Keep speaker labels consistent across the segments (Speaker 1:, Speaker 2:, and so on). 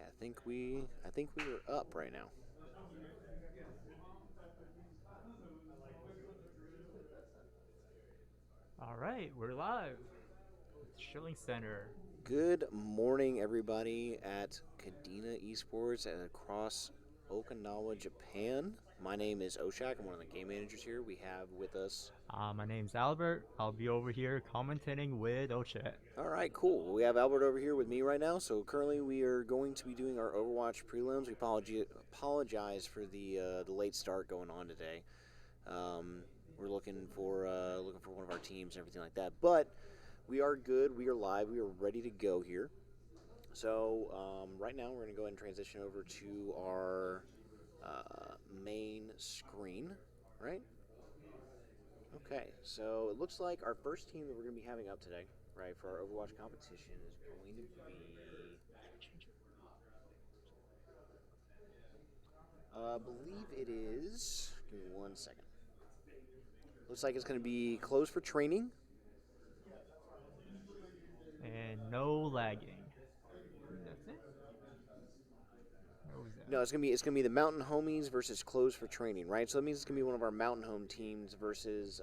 Speaker 1: I think we are up right now.
Speaker 2: All right, we're live. It's Shilling Center.
Speaker 1: Good morning, everybody at Kadena Esports and across Okinawa, Japan. My name is Oshak. I'm one of the game managers here. We have with us.
Speaker 2: My name's Albert. I'll be over here commentating with Oche.
Speaker 1: All right, cool. We have Albert over here with me right now. So currently, we are going to be doing our Overwatch prelims. We apologize for the late start going on today. Um, we're looking for one of our teams and everything like that, but we are good. We are live. We are ready to go here. So right now we're going to go ahead and transition over to our main screen, right? Okay, so it looks like our first team that we're going to be having up today, right, for our Overwatch competition is going to be, I believe it is, give me 1 second. Looks like it's going to be closed for training.
Speaker 2: And no lagging. That's it? What was
Speaker 1: No,
Speaker 2: that?
Speaker 1: it's gonna be the Mountain Homies versus Closed for Training, right? So that means it's gonna be one of our Mountain Home teams versus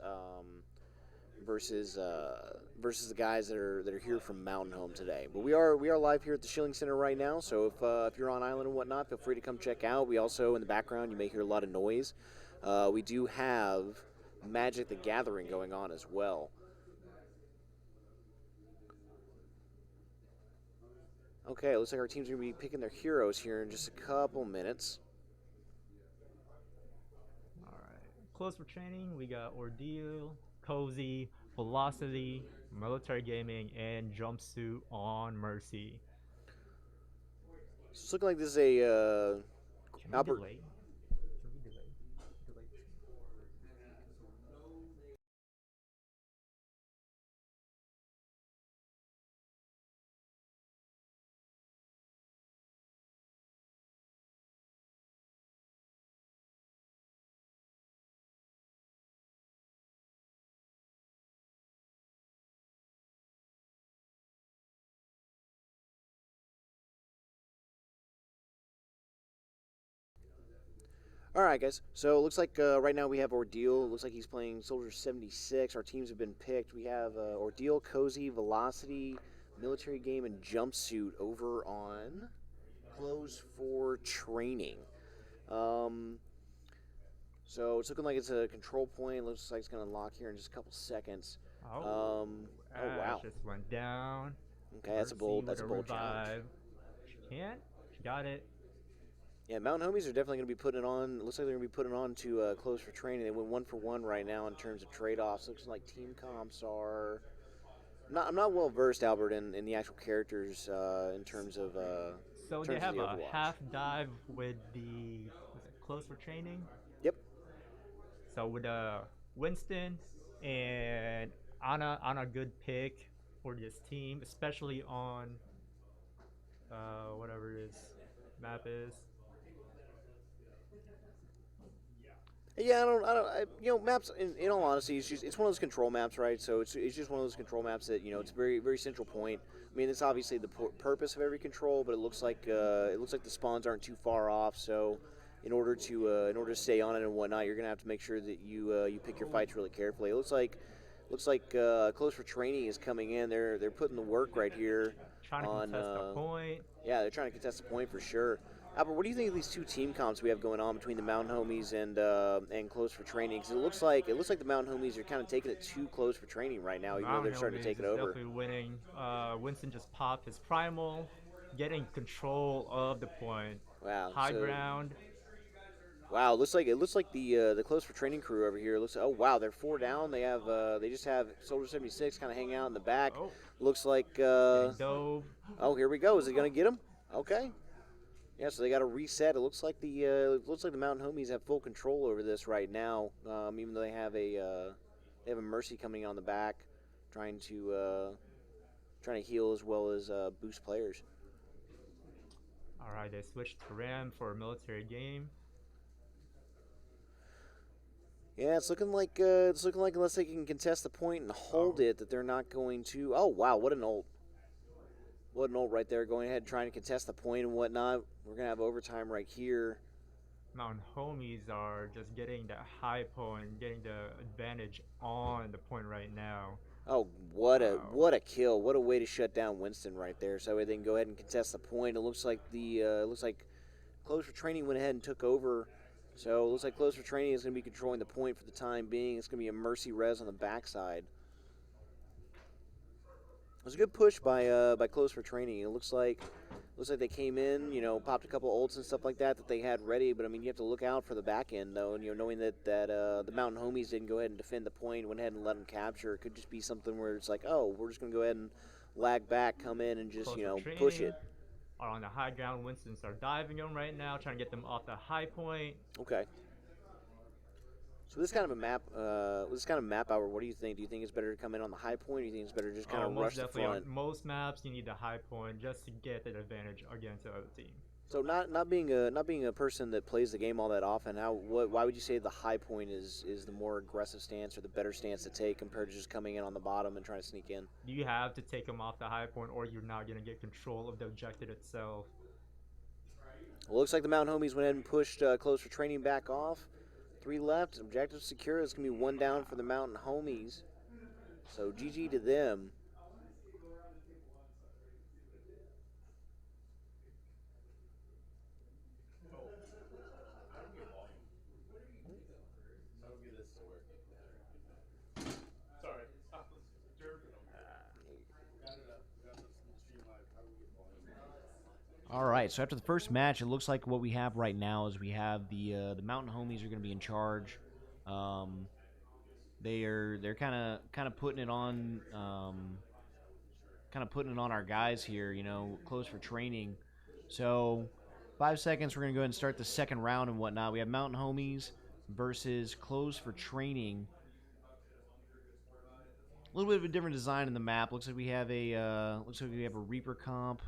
Speaker 1: the guys that are here from Mountain Home today. But we are live here at the Shilling Center right now. So if you're on island and whatnot, feel free to come check out. We also in the background you may hear a lot of noise. We do have Magic the Gathering going on as well. Okay, it looks like our team's gonna be picking their heroes here in just a couple minutes.
Speaker 2: All right. Close for training, we got Ordeal, Cozy, Velocity, Military Gaming, and Jumpsuit on Mercy.
Speaker 1: So it's looking like this is a
Speaker 2: Can we
Speaker 1: Albert.
Speaker 2: delay? Can we delay? Delay.
Speaker 1: All right, guys. So it looks like right now we have Ordeal. It looks like he's playing Soldier 76. Our teams have been picked. We have Ordeal, Cozy, Velocity, Military Game, and Jumpsuit over on Close for Training. Um, so it's looking like it's a control point. Looks like it's going to lock here in just a couple seconds.
Speaker 2: Oh,
Speaker 1: Oh
Speaker 2: Ash
Speaker 1: wow.
Speaker 2: just went down.
Speaker 1: Okay, that's a
Speaker 2: Mercy
Speaker 1: bold.
Speaker 2: with
Speaker 1: That's a
Speaker 2: a
Speaker 1: bold challenge.
Speaker 2: revive. She can't. She got it.
Speaker 1: Yeah, Mountain Homies are definitely going to be putting it on. It looks like they're going to be putting it on to Close for Training. They went 1-for-1 right now in terms of trade offs. Looks like team comps are. I'm not well versed, Albert, in the actual characters
Speaker 2: So
Speaker 1: in
Speaker 2: they
Speaker 1: terms of
Speaker 2: have
Speaker 1: the
Speaker 2: a
Speaker 1: Overwatch.
Speaker 2: half dive with the was it close for training.
Speaker 1: Yep.
Speaker 2: So with Winston and Anna good pick for this team, especially on whatever this map is.
Speaker 1: Yeah, maps. In all honesty, it's one of those control maps, right? So it's just one of those control maps that it's very very central point. I mean, it's obviously the purpose of every control, but it looks like the spawns aren't too far off. So, in order to stay on it and whatnot, you're gonna have to make sure that you pick your
Speaker 2: Oh,
Speaker 1: fights really carefully. It looks like Close for Training is coming in. They're putting the work right here
Speaker 2: trying to
Speaker 1: on.
Speaker 2: contest a point.
Speaker 1: Yeah, they're trying to contest the point for sure. Albert, what do you think of these two team comps we have going on between the Mountain Homies and Close for Training? Because it looks like the Mountain Homies are kind of taking it too close for training right now, even though
Speaker 2: Mountain
Speaker 1: they're starting to
Speaker 2: Homies
Speaker 1: take it
Speaker 2: is
Speaker 1: over.
Speaker 2: definitely winning. Winston just popped his primal, getting control of the point.
Speaker 1: Wow.
Speaker 2: High
Speaker 1: So
Speaker 2: ground.
Speaker 1: wow, it looks like the Close for Training crew over here looks. Oh wow, they're four down. They just have Soldier 76 kind of hanging out in the back.
Speaker 2: Oh,
Speaker 1: Looks like
Speaker 2: getting dove.
Speaker 1: oh, here we go. Is it gonna get him? Okay. Yeah, so they got to reset. It looks like the Mountain Homies have full control over this right now. Even though they have a Mercy coming on the back, trying to heal as well as boost players.
Speaker 2: All right, they switched to Ram for a military game.
Speaker 1: Yeah, it's looking like unless they can contest the point and hold
Speaker 2: Oh,
Speaker 1: it, that they're not going to. Oh wow, what an ult! What an ult right there, going ahead trying to contest the point and whatnot. We're going to have overtime right here.
Speaker 2: Mountain homies are just getting that high point, getting the advantage on the point right now.
Speaker 1: Oh,
Speaker 2: Wow.
Speaker 1: what a kill! What a way to shut down Winston right there. So they can go ahead and contest the point. It looks like Close for Training went ahead and took over. So it looks like Close for Training is going to be controlling the point for the time being. It's going to be a Mercy res on the backside. It was a good push by Close for Training. It looks like they came in, popped a couple ults and stuff like that they had ready. But I mean, you have to look out for the back end though, and knowing that the Mountain Homies didn't go ahead and defend the point, went ahead and let them capture. It could just be something where it's like, oh, we're just gonna go ahead and lag back, come in, and just
Speaker 2: Close for
Speaker 1: push
Speaker 2: training
Speaker 1: it.
Speaker 2: are on the high ground. Winston's are diving them right now, trying to get them off the high point.
Speaker 1: Okay. So this kind of map hour. What do you think? Do you think it's better to come in on the high point, or do you think it's better to just kind
Speaker 2: Oh,
Speaker 1: of
Speaker 2: most
Speaker 1: rush the
Speaker 2: definitely on
Speaker 1: front?
Speaker 2: most maps you need the high point just to get that advantage against the other team.
Speaker 1: So not being a person that plays the game all that often, why would you say the high point is the more aggressive stance or the better stance to take compared to just coming in on the bottom and trying to sneak in?
Speaker 2: You have to take them off the high point, or you're not gonna get control of the objective itself.
Speaker 1: Well, looks like the Mountain Homies went ahead and pushed Close for Training back off. 3 left. Objective secure. It's gonna be 1 down for the Mountain Homies. So GG to them.
Speaker 3: All right, so after the first match, it looks like what we have right now is we have the Mountain Homies are going to be in charge. Um, they're kind of putting it on our guys here. Close for training. So 5 seconds, we're going to go ahead and start the second round and whatnot. We have Mountain Homies versus Close for Training. A little bit of a different design in the map. Looks like we have a Reaper comp.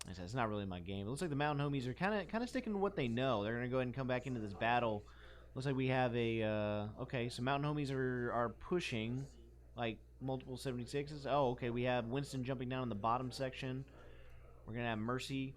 Speaker 3: It's not really my game. It looks like the Mountain Homies are kind of sticking to what they know. They're gonna go ahead and come back into this battle. Looks like we have a okay. So Mountain Homies are pushing like multiple 76s. Oh, okay. We have Winston jumping down in the bottom section. We're gonna have Mercy.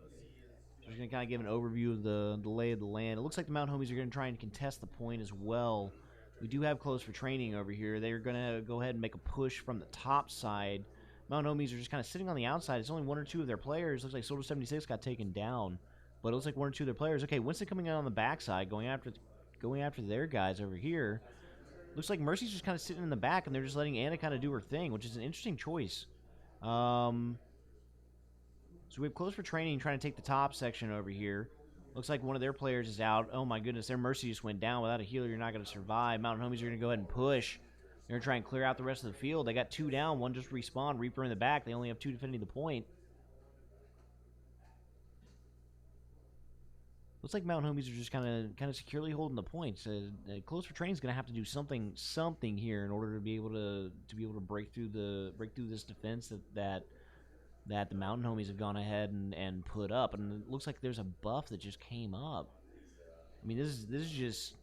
Speaker 3: So we're gonna kind of give an overview of the lay of the land. It looks like the Mountain Homies are gonna try and contest the point as well. We do have Close for Training over here. They're gonna go ahead and make a push from the top side. Mountain Homies are just kind of sitting on the outside. It's only 1 or 2 of their players. Looks like Soldier 76 got taken down, but it looks like 1 or 2 of their players. Okay, Winston coming out on the backside, going after their guys over here. Looks like Mercy's just kind of sitting in the back, and they're just letting Anna kind of do her thing, which is an interesting choice. So we have Close for Training trying to take the top section over here. Looks like one of their players is out. Oh my goodness, their Mercy just went down. Without a healer, you're not going to survive. Mountain Homies are going to go ahead and push. They're going to try and clear out the rest of the field. They got 2 down. 1 just respawned. Reaper in the back. They only have 2 defending the point. Looks like Mountain Homies are just kind of securely holding the points. Close for Training is going to have to do something here in order to be able to break through this defense that the Mountain Homies have gone ahead and put up. And it looks like there's a buff that just came up. I mean, this is just,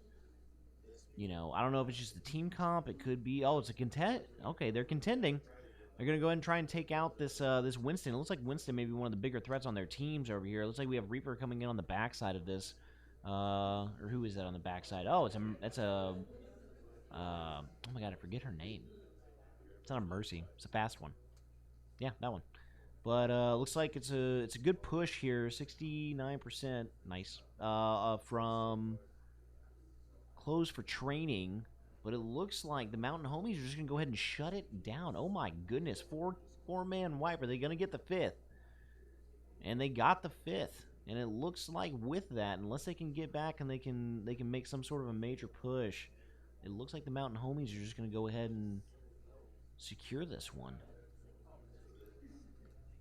Speaker 3: I don't know if it's just the team comp. It could be. Oh, it's a contend. Okay, they're contending. They're gonna go ahead and try and take out this Winston. It looks like Winston may be one of the bigger threats on their teams over here. It looks like we have Reaper coming in on the backside of this. Or who is that on the backside? Oh, oh my god, I forget her name. It's not a Mercy. It's a fast one. Yeah, that one. But looks like it's a good push here. 69%. Nice. From Close for Training. But it looks like the Mountain Homies are just going to go ahead and shut it down. Oh my goodness. Four-man wipe. Are they going to get the 5th? And they got the 5th. And it looks like with that, unless they can get back and they can make some sort of a major push, it looks like the Mountain Homies are just going to go ahead and secure this one.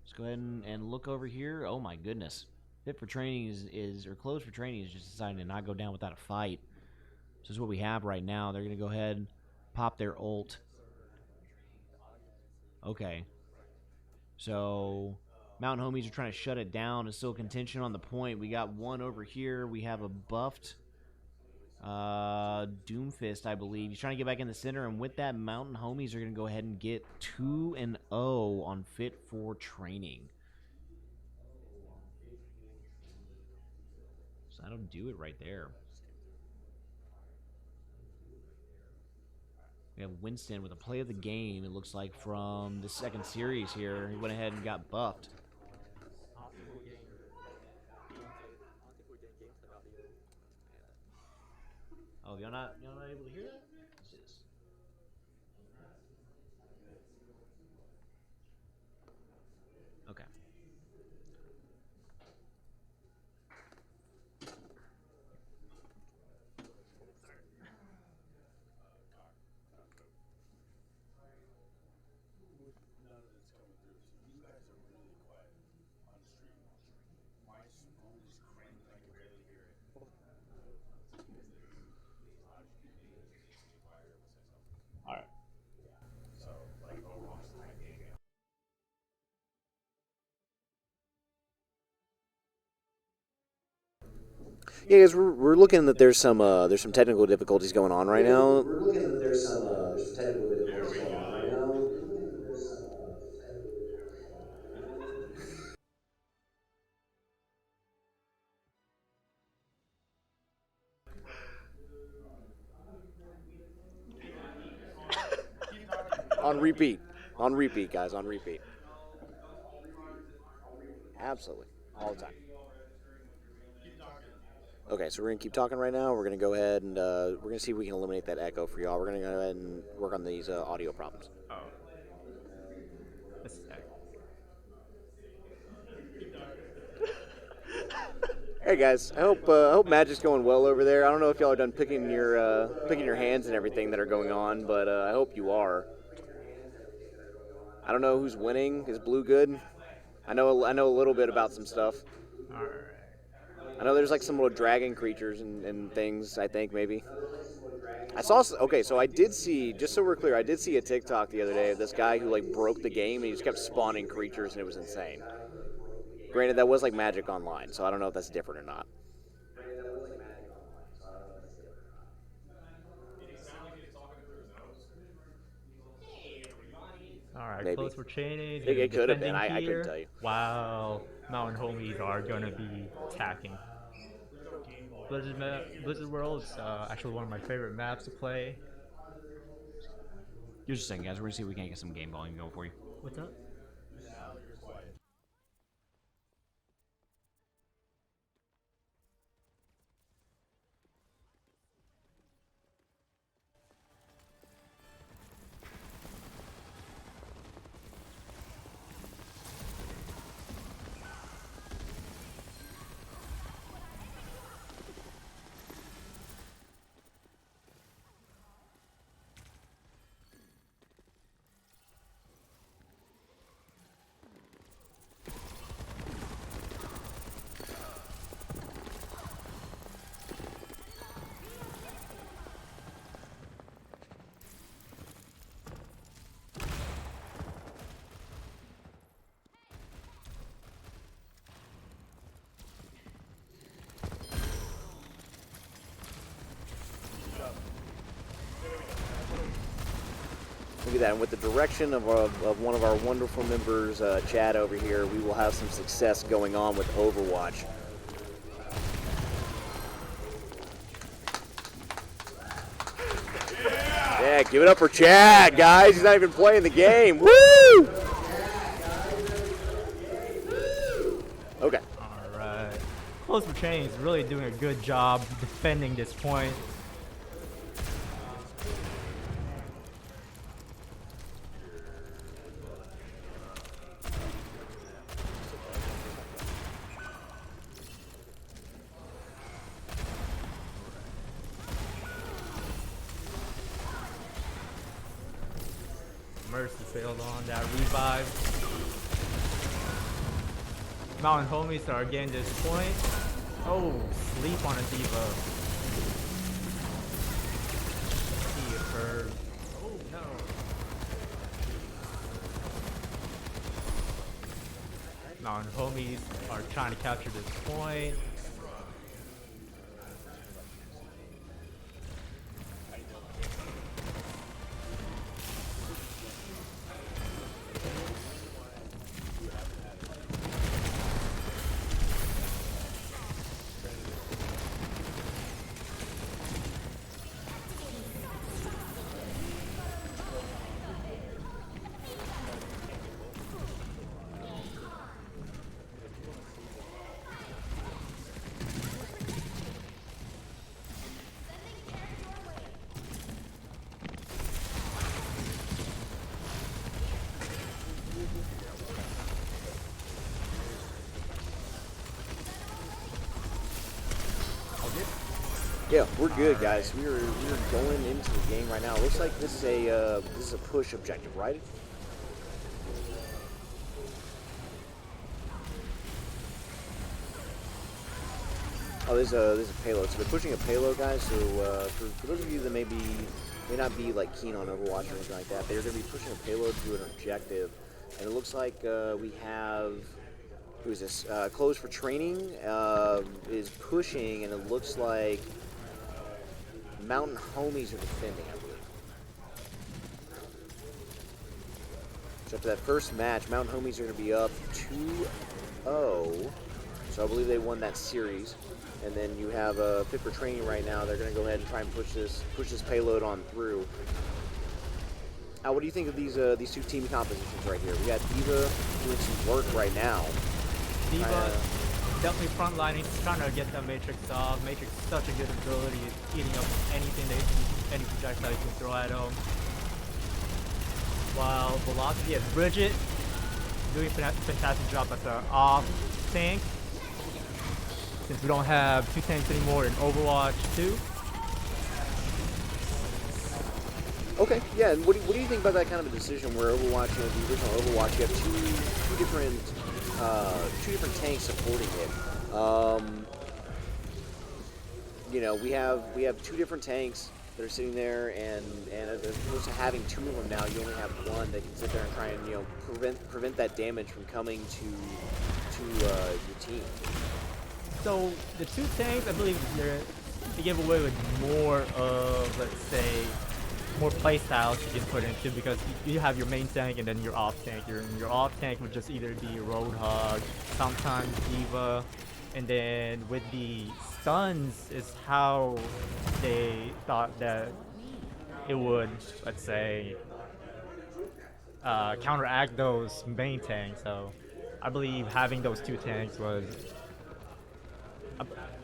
Speaker 3: Let's go ahead and look over here. Oh my goodness. Fit for Training or Close for Training is just deciding to not go down without a fight. So this is what we have right now. They're going to go ahead and pop their ult. Okay. So Mountain Homies are trying to shut it down. It's still contention on the point. We got 1 over here. We have a buffed Doomfist, I believe. He's trying to get back in the center, and with that, Mountain Homies are going to go ahead and get 2-0 on Fit for Training. So that'll do it right there. We have Winston with a play of the game, it looks like, from the second series here. He went ahead and got buffed. Oh, y'all not able to hear that? What's this? Okay. All right.
Speaker 1: Yeah, guys, we're looking that there's some technical difficulties going on right now.
Speaker 4: We're looking that there's some technical difficulties going on right now.
Speaker 1: On repeat, guys, on repeat. Absolutely, all the time. Okay, so we're gonna keep talking right now. We're gonna go ahead and we're gonna see if we can eliminate that echo for y'all. We're gonna go ahead and work on these audio problems.
Speaker 2: Oh. This is
Speaker 1: Hey guys, I hope Magic's going well over there. I don't know if y'all are done picking your hands and everything that are going on, but I hope you are. I don't know who's winning. Is Blue good? I know a little bit about some stuff.
Speaker 2: Alright.
Speaker 1: I know there's like some little dragon creatures and things, I think, maybe. I saw, okay, so I did see, just so we're clear, I did see a TikTok the other day of this guy who like broke the game and he just kept spawning creatures and it was insane. Granted, that was like Magic Online, so I don't know if that's different or not.
Speaker 2: Alright,
Speaker 1: Maybe.
Speaker 2: close for chaining.
Speaker 1: It could have been,
Speaker 2: Defending
Speaker 1: I couldn't
Speaker 2: here.
Speaker 1: tell you.
Speaker 2: Wow, Mountain Homies are gonna be attacking. Blizzard World is actually one of my favorite maps to play.
Speaker 3: Just a second, guys. We're going to see if we can't get some game volume going for you.
Speaker 2: What's up?
Speaker 1: Look at that, and with the direction of one of our wonderful members, Chad over here, we will have some success going on with Overwatch. Yeah, give it up for Chad, guys. He's not even playing the game. Woo! Okay.
Speaker 2: Alright. Close for Chain is really doing a good job defending this point. Mercy failed on that revive. Mountain Homies are getting this point. Oh, sleep on a diva. See a curve. Oh no. Mountain Homies are trying to capture this point.
Speaker 1: Yeah, we're good, guys. We're going into the game right now. Looks like this is a push objective, right? Oh, there's a payload. So they're pushing a payload, guys. So for those of you that may not be like keen on Overwatch or anything like that, they're going to be pushing a payload to an objective, and it looks like we have. Who is this? Closed for training is pushing, and it looks like Mountain Homies are defending, I believe. So after that first match, Mountain Homies are going to be up 2-0. So I believe they won that series. And then you have Fit for Training right now. They're going to go ahead and try and push this payload on through. What do you think of these two team compositions right here? We got Diva doing some work right now.
Speaker 2: Diva definitely frontlining, trying to get that Matrix off. Matrix is such a good ability at eating up any projectile you can throw at him. While Velocity and Bridget doing a fantastic job at the off tank. Since we don't have 2 tanks anymore in Overwatch 2.
Speaker 1: Okay, yeah, and what do you think about that kind of a decision where Overwatch, the original Overwatch, you have two different tanks supporting it. We have 2 different tanks that are sitting there, and as opposed to having 2 of them now, you only have 1 that can sit there and try and prevent that damage from coming to your team.
Speaker 2: So the 2 tanks, I believe they give away with more of, let's say, more playstyles you can put into, because you have your main tank and then your off tank. Your off tank would just either be Roadhog, sometimes Diva, and then with the stuns is how they thought that it would, let's say, counteract those main tanks. So I believe having those 2 tanks was.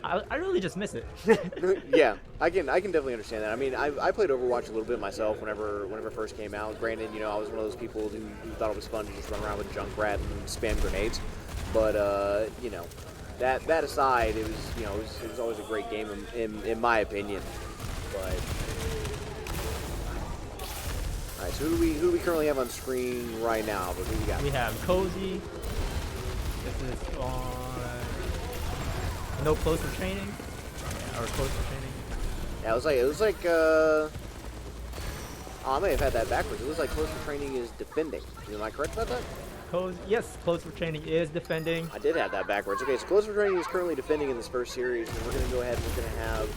Speaker 2: I really just miss it.
Speaker 1: Yeah, I can definitely understand that. I mean, I played Overwatch a little bit myself whenever it first came out. Granted, I was one of those people who thought it was fun to just run around with Junkrat and spam grenades. But that aside, it was always a great game in my opinion. But all right, so who do we currently have on screen right now? But who we got?
Speaker 2: We have Cozy. This is on. No close for training? Yeah, or close for training?
Speaker 1: Yeah, it was like I may have had that backwards. It was like close for training is defending. Am I correct about that?
Speaker 2: Yes, close for training is defending.
Speaker 1: I did have that backwards. Okay, so close for training is currently defending in this first series, and we're going to go ahead and we're going to have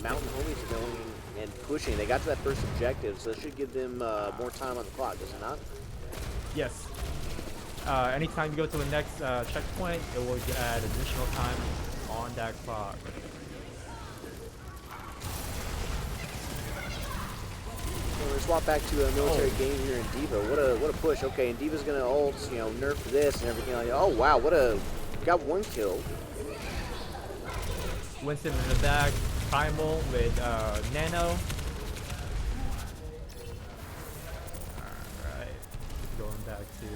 Speaker 1: Mountain Homies going and pushing. They got to that first objective, so that should give them more time on the clock, does it not?
Speaker 2: Yes. Anytime you go to the next checkpoint, it will add additional time on that clock.
Speaker 1: So we're gonna swap back to a military game here in Diva. What a push. Okay, and Diva's gonna ult, nerf this and everything like that. Oh wow, got 1 kill.
Speaker 2: Winston in the back, Primal with Nano. Alright, going back to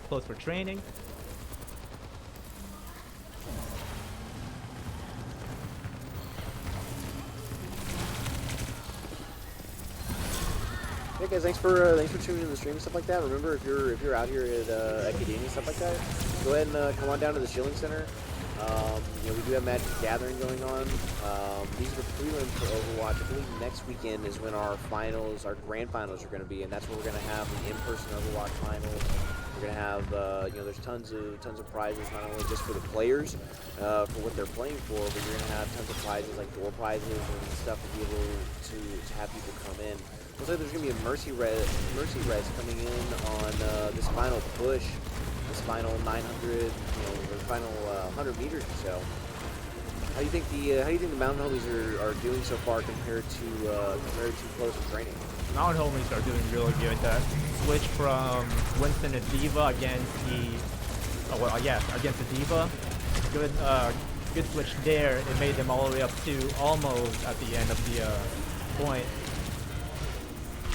Speaker 2: close for training.
Speaker 1: Hey guys, thanks for tuning in the stream and stuff like that. Remember, if you're out here at Academia and stuff like that, go ahead and come on down to the Shilling Center. We do have Magic the Gathering going on. These are the prelims for Overwatch. I believe next weekend is when our grand finals are going to be, and that's where we're going to have the in-person Overwatch finals. We're going to have, there's tons of prizes, not only just for the players, for what they're playing for, but you're going to have tons of prizes like door prizes and stuff to be able to have people come in. Looks like there's going to be a Mercy Res coming in on this final push, this final 900, the final 100 meters or so. How do you think the Mountain Homies are doing so far compared to close to training?
Speaker 2: Mountain Homies are doing really good. That switch from Winston to Diva against against the Diva. Good switch there. It made them all the way up to almost at the end of the point.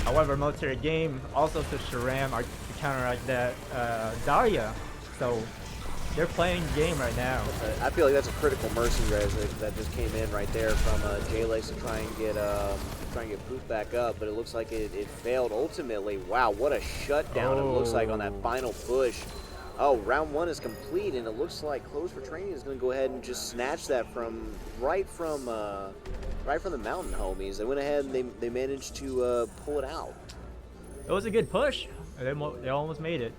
Speaker 2: However, military game also switched to Ram to counteract that Daria. So They're playing the game right now.
Speaker 1: I feel like that's a critical mercy res that just came in right there from J-Lace to try and get Poop back up, but it looks like it failed ultimately. Wow, what a shutdown it looks like on that final push. Oh, round 1 is complete, and it looks like Close for Training is going to go ahead and just snatch that right from the Mountain Homies. They went ahead and they managed to pull it out.
Speaker 2: It was a good push. They almost made it.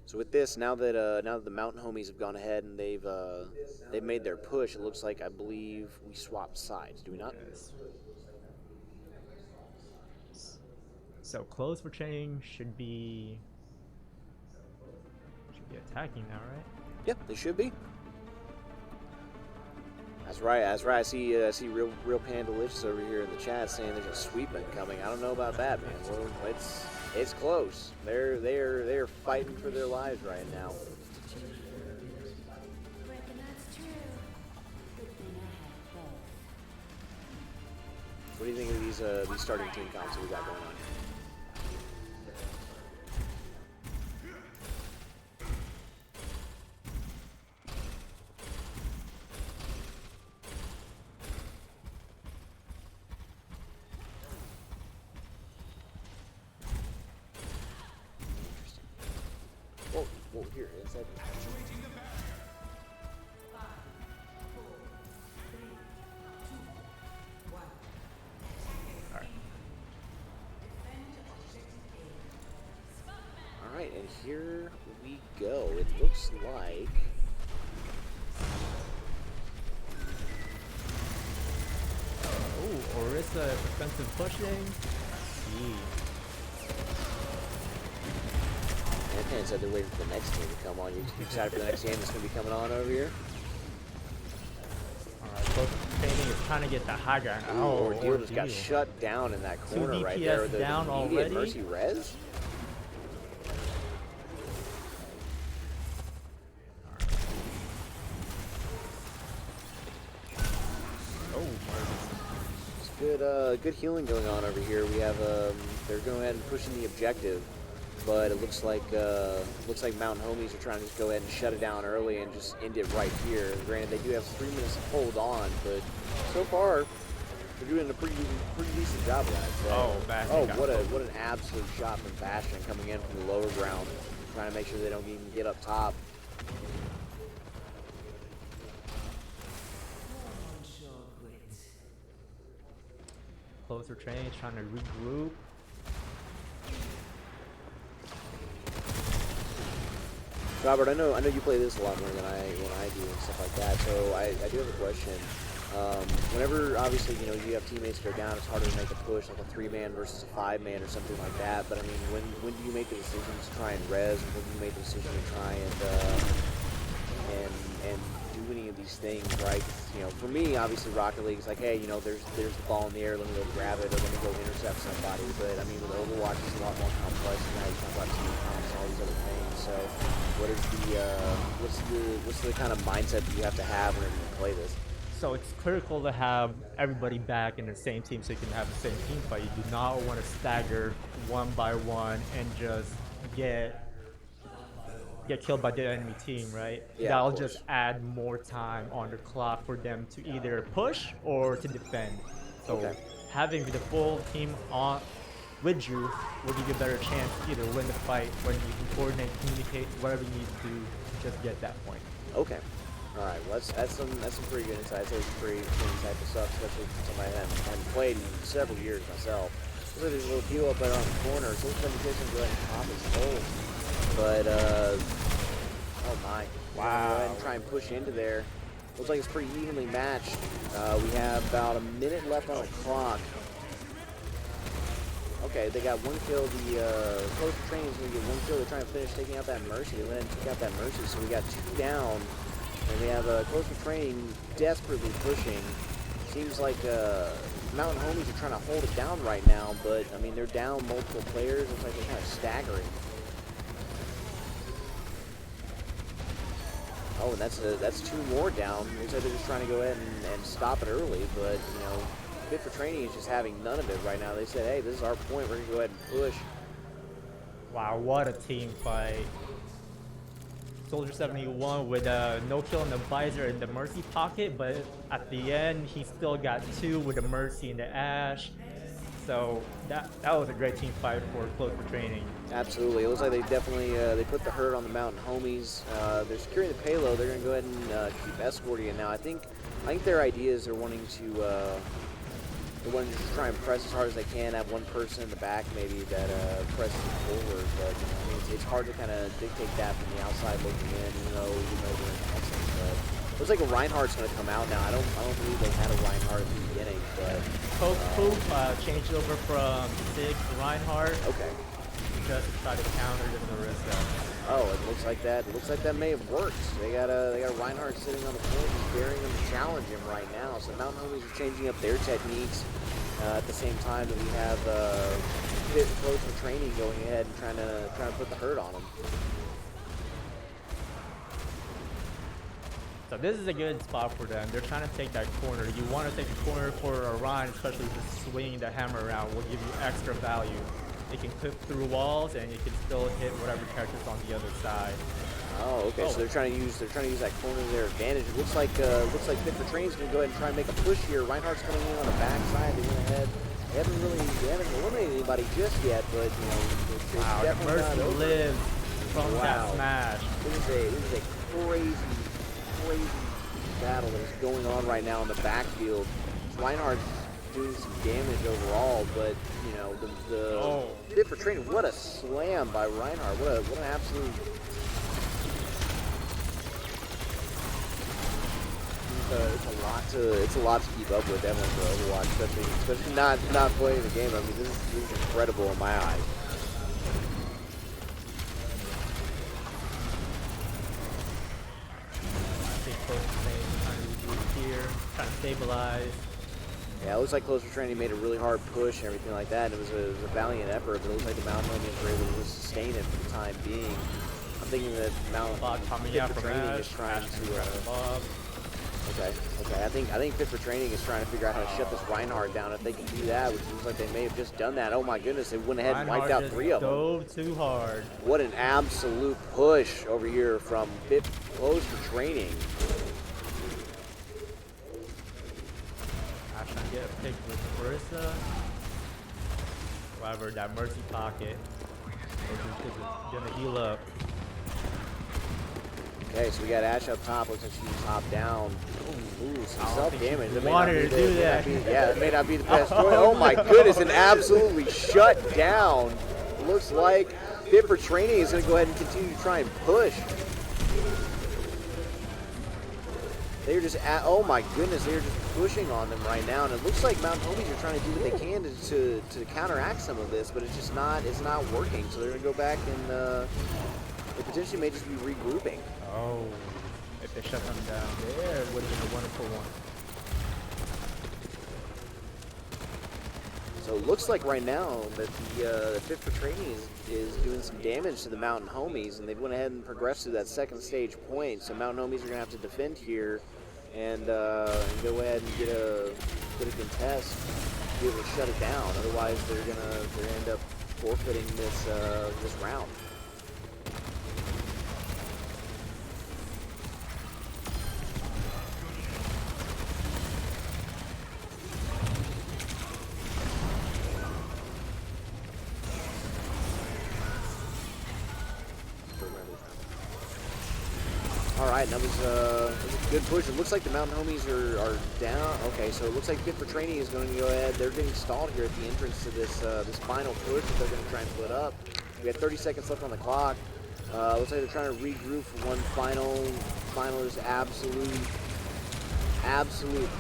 Speaker 1: So with this, now that the Mountain Homies have gone ahead and they've made their push, it looks like I believe we swapped sides. Do we not?
Speaker 2: Yes. So Close for Training should be attacking now, right?
Speaker 1: Yep, they should be. That's right. I see real Pandalicious over here in the chat saying there's a sweeping coming. I don't know about that, man. Well, it's close. They're fighting for their lives right now. What do you think of these starting team comps that we got going on? Well, here, inside. All right, and here we go. It looks like
Speaker 2: Oh, Orisa defensive pushing.
Speaker 1: Anapan said they're waiting for the next game to come on. You excited for the next game that's going to be coming on over here?
Speaker 2: Alright, Close Training is trying to get the high ground. Oh,
Speaker 1: Ordeal just got shut down in that corner right there. The
Speaker 2: down
Speaker 1: immediate
Speaker 2: already.
Speaker 1: Mercy res. Good healing going on over here. We have they're going ahead and pushing the objective, but it looks like Mountain Homies are trying to just go ahead and shut it down early and just end it right here. Granted, they do have 3 minutes to hold on, but so far they're doing a pretty decent job of that. So.
Speaker 2: Oh, Bastion
Speaker 1: what an absolute shot from Bastion coming in from the lower ground, trying to make sure they don't even get up top.
Speaker 2: Close for Training trying to regroup.
Speaker 1: Robert, I know you play this a lot more than I do and stuff like that. So I do have a question. Whenever obviously you have teammates that are down, it's harder to make a push like a 3-man versus a 5-man or something like that. But I mean, when do you make the decision to try and res, and when do you make the decision to try and do any of these things, right? For me, obviously Rocket League is like, hey, there's the ball in the air, let me go grab it, or let me go intercept somebody. But I mean, with Overwatch, it's a lot more complex. Now you talk about team comps and all these other things. So, what's the kind of mindset that you have to have whenever you play this?
Speaker 2: So it's critical to have everybody back in the same team so you can have the same team fight. You do not want to stagger one by one and just get killed by the enemy team, right?
Speaker 1: Yeah,
Speaker 2: that'll just add more time on the clock for them to either push or to defend. So having the full team on with you will give you a better chance to either win the fight when you can coordinate, communicate, whatever you need to do to just get that point.
Speaker 1: Okay. All right. Well, that's some pretty good insight. That's pretty insightful stuff, especially for somebody that hadn't played in several years myself. Looks like there's a little deal up there on the corner, so it's going to go ahead and pop his hole. But, oh my. Wow. Go ahead and try and push into there. Looks like it's pretty evenly matched. We have about a minute left on the clock. Okay, they got one kill. The Close for Training is going to get one kill. They're trying to finish taking out that Mercy. They went ahead and took out that Mercy, so we got 2 down. And we have Close for Training desperately pushing. Seems like Mountain Homies are trying to hold it down right now, but I mean they're down multiple players. Looks like they're kind of staggering. Oh, and that's 2 more down. Looks like they're just trying to go ahead and stop it early, but Fit for Training is just having none of it right now. They said, hey, this is our point. We're going to go ahead and push.
Speaker 2: Wow, what a team fight. Soldier 71 with a no kill in the visor in the Mercy pocket, but at the end he still got 2 with the Mercy in the Ash. So that was a great team fight for Close for Training.
Speaker 1: Absolutely. It looks like they definitely they put the hurt on the mountain homies. They're securing the payload. They're going to go ahead and keep escorting it now. I think their idea is they're wanting to just try and press as hard as they can. Have one person in the back maybe that presses forward. But I mean, it's hard to kind of dictate that from the outside looking in. They're in essence. But looks like a Reinhardt's going to come out now. I don't believe they had a Reinhardt at the beginning, but
Speaker 2: Poke Poop changed over from Sig to Reinhardt.
Speaker 1: okay.
Speaker 2: Just to try to counter the Narissa.
Speaker 1: Oh, it looks like that. It looks like that may have worked. They got Reinhardt sitting on the point, just daring them to challenge him right now. So Mountain Homies are changing up their techniques at the same time that we have Pit Close for Training going ahead and trying to put the hurt on them.
Speaker 2: So this is a good spot for them. They're trying to take that corner. You want to take the corner for Orion, especially just swinging the hammer around will give you extra value. It can clip through walls and you can still hit whatever character's on the other side.
Speaker 1: Oh, okay. So they're trying to use that corner to their advantage. It looks like Fit for Training's gonna go ahead and try and make a push here. Reinhardt's coming in on the backside. They went ahead. They haven't eliminated anybody just yet, but it's
Speaker 2: wow,
Speaker 1: definitely
Speaker 2: Mercy
Speaker 1: not over.
Speaker 2: lives from that smash.
Speaker 1: This is a crazy battle that is going on right now in the backfield. Reinhardt's doing some damage overall, but the Fit for Training. What a slam by Reinhardt! What an absolute. It's a lot to keep up with, definitely for Overwatch, especially not playing the game. I mean, this is incredible in my eyes.
Speaker 2: Trying to stabilize.
Speaker 1: Yeah, it looks like Close for Training made a really hard push and everything like that. It was a valiant effort, but it looks like the Mountain Homies were able to sustain it for the time being. I'm thinking that
Speaker 2: coming out
Speaker 1: Fit for
Speaker 2: from
Speaker 1: Training
Speaker 2: Ash,
Speaker 1: is trying to.
Speaker 2: Bob.
Speaker 1: Okay. I think Fit for Training is trying to figure out how to shut this Reinhardt down. If they can do that, which looks like they may have just done that. Oh my goodness, they went ahead and wiped out 3 of them.
Speaker 2: Dove too hard.
Speaker 1: What an absolute push over here from Close for Training.
Speaker 2: Ash trying to get a pick with Marissa. However, that Mercy pocket is gonna heal up.
Speaker 1: Okay, so we got Ash up top. Looks like she's top down. Ooh, some self-damage.
Speaker 2: Wanted to do that.
Speaker 1: That may not be the best choice. Oh my goodness, and absolutely shut down. Looks like Fit for Training is going to go ahead and continue to try and push. They're just oh my goodness, they're just pushing on them right now, and it looks like Mountain Homies are trying to do what they can to counteract some of this, but it's just not working. So they're going to go back and they potentially may just be regrouping.
Speaker 2: Oh, if they shut them down there, it would have been a wonderful one.
Speaker 1: So it looks like right now that the Fit for Training is doing some damage to the Mountain Homies, and they've went ahead and progressed to that second stage point. So Mountain Homies are going to have to defend here and go ahead and get a contest, be able to shut it down. Otherwise, they're gonna end up forfeiting this round. All right, that was a good push. It looks like the Mountain Homies are down. Okay, so it looks like Fit for Training is going to go ahead. They're getting stalled here at the entrance to this final push that they're going to try and split up. We have 30 seconds left on the clock. Looks like they're trying to regroup for one final just absolute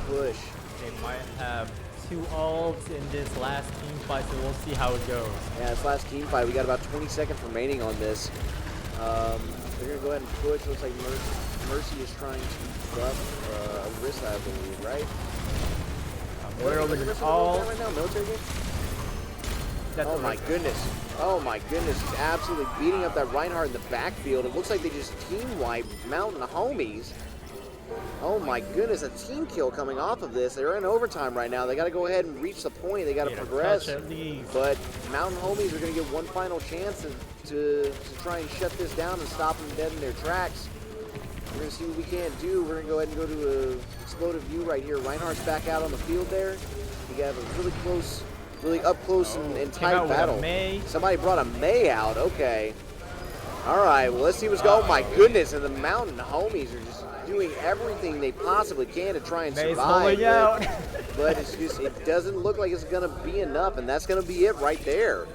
Speaker 1: push.
Speaker 2: They might have 2 ults in this last team fight, so we'll see how it goes.
Speaker 1: Yeah, this last team fight, we got about 20 seconds remaining on this. They're going to go ahead and push. Looks like Mercy is trying to buff Arissa, I believe, right?
Speaker 2: We're over the all.
Speaker 1: Right now, military game?
Speaker 2: Oh
Speaker 1: my goodness. Oh my goodness. He's absolutely beating up that Reinhardt in the backfield. It looks like they just team wiped Mountain Homies. Oh my goodness, a team kill coming off of this. They're in overtime right now. They got to go ahead and reach the point. They got to progress.
Speaker 2: At least.
Speaker 1: But Mountain Homies are going to get one final chance to try and shut this down and stop them dead in their tracks. We're going to see what we can't do. We're going to go ahead and go to a explosive view right here. Reinhardt's back out on the field there. We got a really up close and tight battle. Somebody brought a May out. Okay. All right, well, let's see what's going on. Oh, my goodness, and the Mountain Homies are just doing everything they possibly can to try and survive. But it's just, it doesn't look like it's going to be enough, and that's going to be it right there.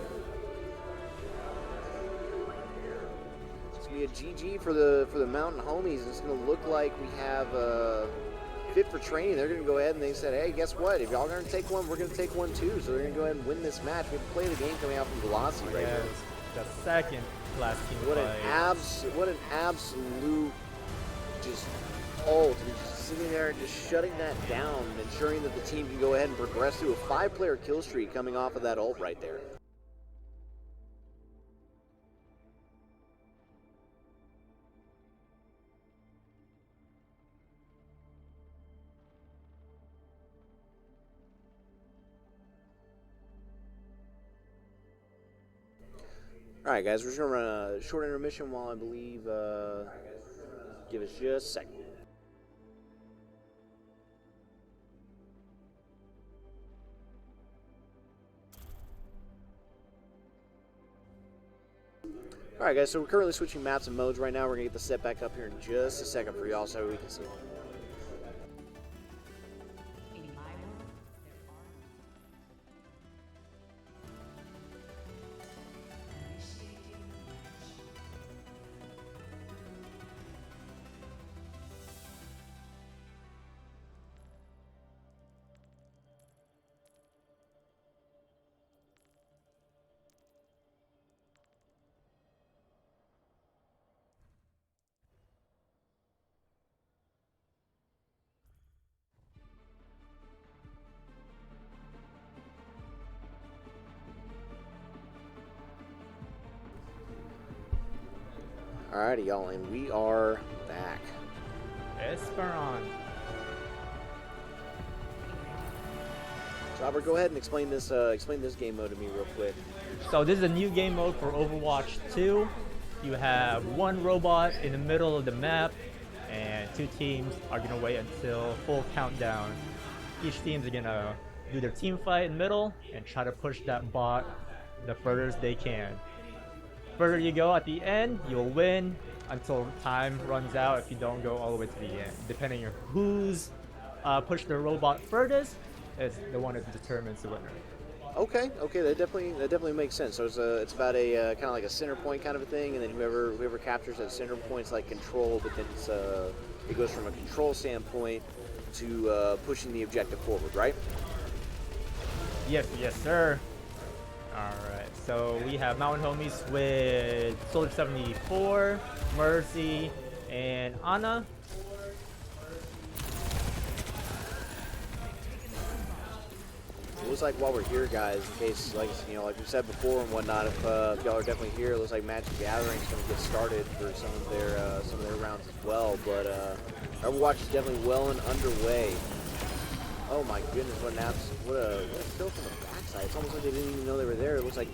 Speaker 1: It's going to be a GG for the Mountain Homies. It's going to look like we have fit for training. They're going to go ahead and they said, hey, guess what? If y'all are going to take one, we're going to take one too. So they're going to go ahead and win this match. We have to play the game coming out from Velocity right here.
Speaker 2: The second last team
Speaker 1: what
Speaker 2: fight.
Speaker 1: What an absolute just ult. Just sitting there and just shutting that down, ensuring that the team can go ahead and progress through a 5-player kill streak coming off of that ult right there. All right, guys, we're just going to run a short intermission while I believe, give us just a second. All right, guys, so we're currently switching maps and modes right now. We're going to get the set back up here in just a second for y'all so we can see. Alrighty, y'all, and we are back.
Speaker 2: Esperon.
Speaker 1: So, Albert, go ahead and explain this game mode to me real quick.
Speaker 2: So this is a new game mode for Overwatch 2. You have one robot in the middle of the map, and 2 teams are gonna wait until full countdown. Each team's gonna do their team fight in the middle and try to push that bot the furthest they can. Further you go at the end, you'll win until time runs out if you don't go all the way to the end. Depending on who's pushed the robot furthest, is the one that determines the winner.
Speaker 1: Okay, that definitely makes sense. So it's about a kind of like a center point kind of a thing, and then whoever captures that center point's like control, but then it goes from a control standpoint to pushing the objective forward, right?
Speaker 2: Yes, sir. Alright, so we have Mountain Homies with Soldier 74, Mercy, and Ana.
Speaker 1: It looks like while we're here, guys, in case, like we said before and whatnot, if y'all are definitely here, it looks like Magic Gathering's going to get started for some of their rounds as well. But Overwatch is definitely well and underway. Oh my goodness, what a kill from the backside. It's almost like they didn't even know they were there. It looks like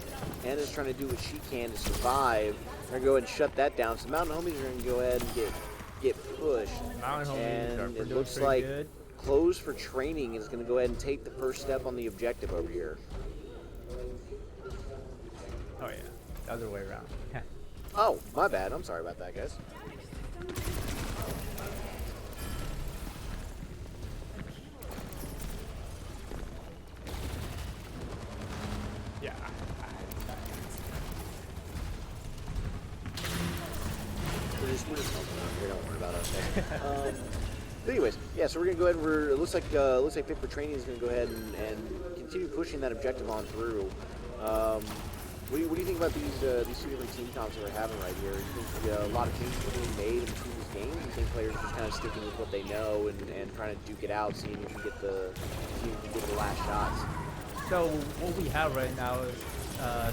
Speaker 1: Anna's trying to do what she can to survive. They're going to go ahead and shut that down. So Mountain Homies are going to go ahead and get pushed.
Speaker 2: Mountain Homies
Speaker 1: and it looks like good. Close for Training is going to go ahead and take the first step on the objective over here.
Speaker 2: Oh yeah, the other way around.
Speaker 1: Oh, my bad. I'm sorry about that, guys.
Speaker 2: Yeah.
Speaker 1: We're just helping out here. Don't worry about us. But anyways, yeah. So we're gonna go ahead. It looks like Fit for Training is gonna go ahead and continue pushing that objective on through. What do you think about these 2 different team comps that we're having right here? Do you think a lot of changes are being made in between these games? Do you think players are just kind of sticking with what they know and trying to duke it out, seeing if you get the last shots?
Speaker 2: So what we have right now is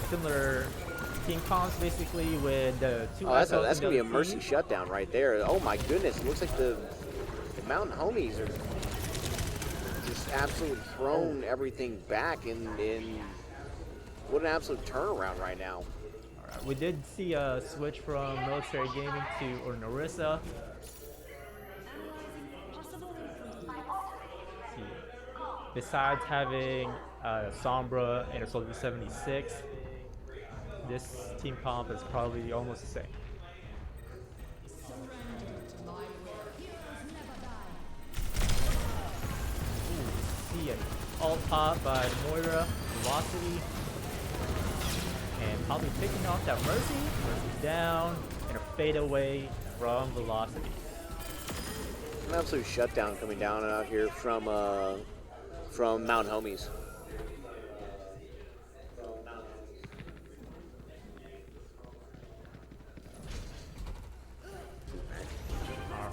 Speaker 2: similar team comps, basically with the 2.
Speaker 1: Oh, that's gonna be a Mercy shutdown right there. Oh my goodness! It looks like the the Mountain Homies are just absolutely thrown everything back in what an absolute turnaround right now.
Speaker 2: Alright, we did see a switch from military gaming to Narissa. Besides having Sombra and a Soldier 76, this team comp is probably almost the same. Ooh, see an alt pop by Moira, Velocity, and probably picking off that Mercy. Mercy down, and a fade away from Velocity.
Speaker 1: An absolute shutdown coming down out here from Mountain Homies.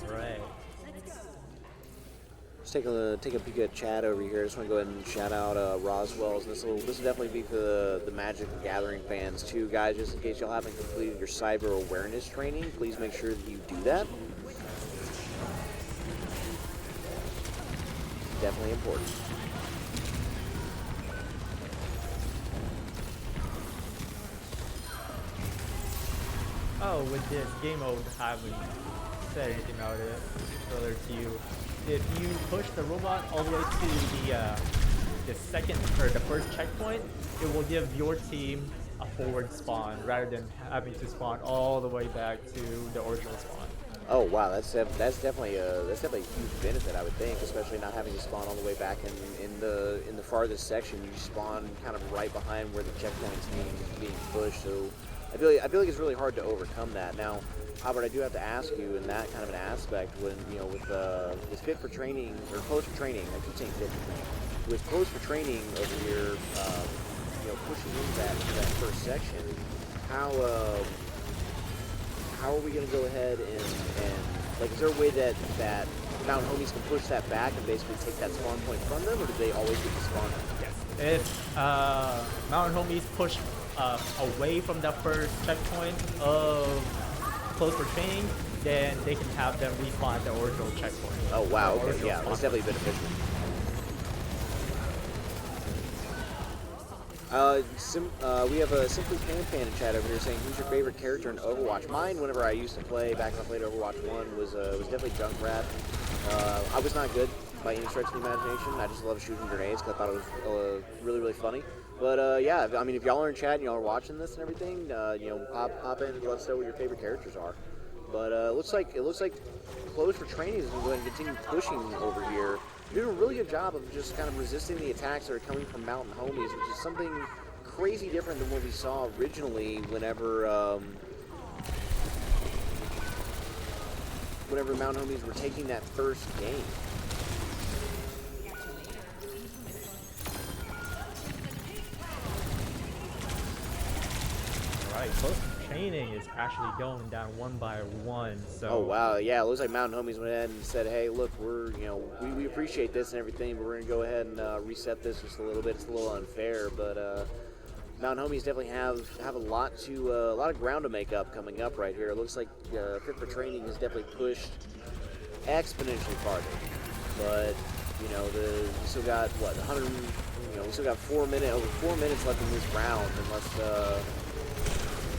Speaker 2: Alright.
Speaker 1: Let's take a peek at chat over here. I just want to go ahead and shout out Roswell's. This will definitely be for the Magic the Gathering fans too, guys. Just in case y'all haven't completed your cyber awareness training, please make sure that you do that. Definitely important.
Speaker 2: Oh, with this game mode, I haven't said anything about it earlier to you. If you push the robot all the way to the second or the first checkpoint, it will give your team a forward spawn rather than having to spawn all the way back to the original spawn.
Speaker 1: Oh wow, that's definitely a huge benefit, I would think, especially not having to spawn all the way back in the farthest section. You spawn kind of right behind where the checkpoint's being pushed. So I feel like it's really hard to overcome that. Now, Albert, I do have to ask you in that kind of an aspect when with fit for training or close for training. I keep saying fit for training. With close for training over here, pushing into that first section, how are we going to go ahead and like, is there a way that Mountain Homies can push that back and basically take that spawn point from them, or do they always get the spawn?
Speaker 2: Yes. If Mountain Homies push away from the first checkpoint of close for training, then they can have them respawn at the original checkpoint.
Speaker 1: Oh wow, okay, yeah, that's definitely beneficial. We have a Simply Fan in chat over here saying, who's your favorite character in Overwatch? Mine, whenever I used to play, back when I played Overwatch 1, was definitely Junkrat. I was not good by any stretch of the imagination. I just love shooting grenades because I thought it was really, really funny. But yeah, I mean, if y'all are in chat and y'all are watching this and everything, pop in and let us know what your favorite characters are. But it looks like Close for Training is going to continue pushing over here. They're doing a really good job of just kind of resisting the attacks that are coming from Mountain Homies, which is something crazy different than what we saw originally whenever Mountain Homies were taking that first game.
Speaker 2: Alright, Close for Training is actually going down one by one. So.
Speaker 1: Oh wow, yeah, it looks like Mountain Homies went ahead and said, hey, look, we appreciate this and everything, but we're gonna go ahead and reset this just a little bit. It's a little unfair, but Mountain Homies definitely have a lot of ground to make up coming up right here. It looks like Fit for Training has definitely pushed exponentially farther, but we still got what 100. We still got over 4 minutes left in this round,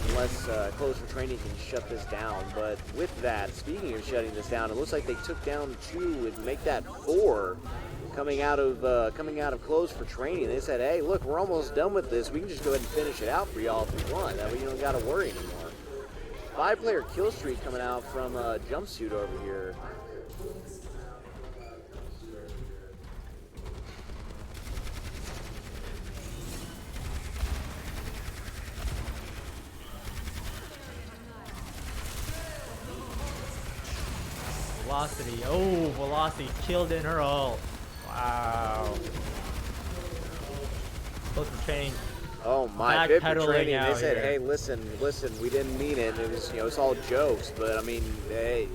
Speaker 1: unless Close for Training can shut this down. But with that, speaking of shutting this down, it looks like they took down 2 and make that 4 coming out of Close for Training. They said, hey, look, we're almost done with this. We can just go ahead and finish it out for y'all if we want. That way you don't got to worry anymore. 5-player kill streak coming out from Jumpsuit over here.
Speaker 2: Velocity. Oh, Velocity killed in her ult. Wow. Close for Training.
Speaker 1: Oh my, Fit for Training. They said,
Speaker 2: here.
Speaker 1: hey, listen, we didn't mean it. It was, it's all jokes. But I mean, hey,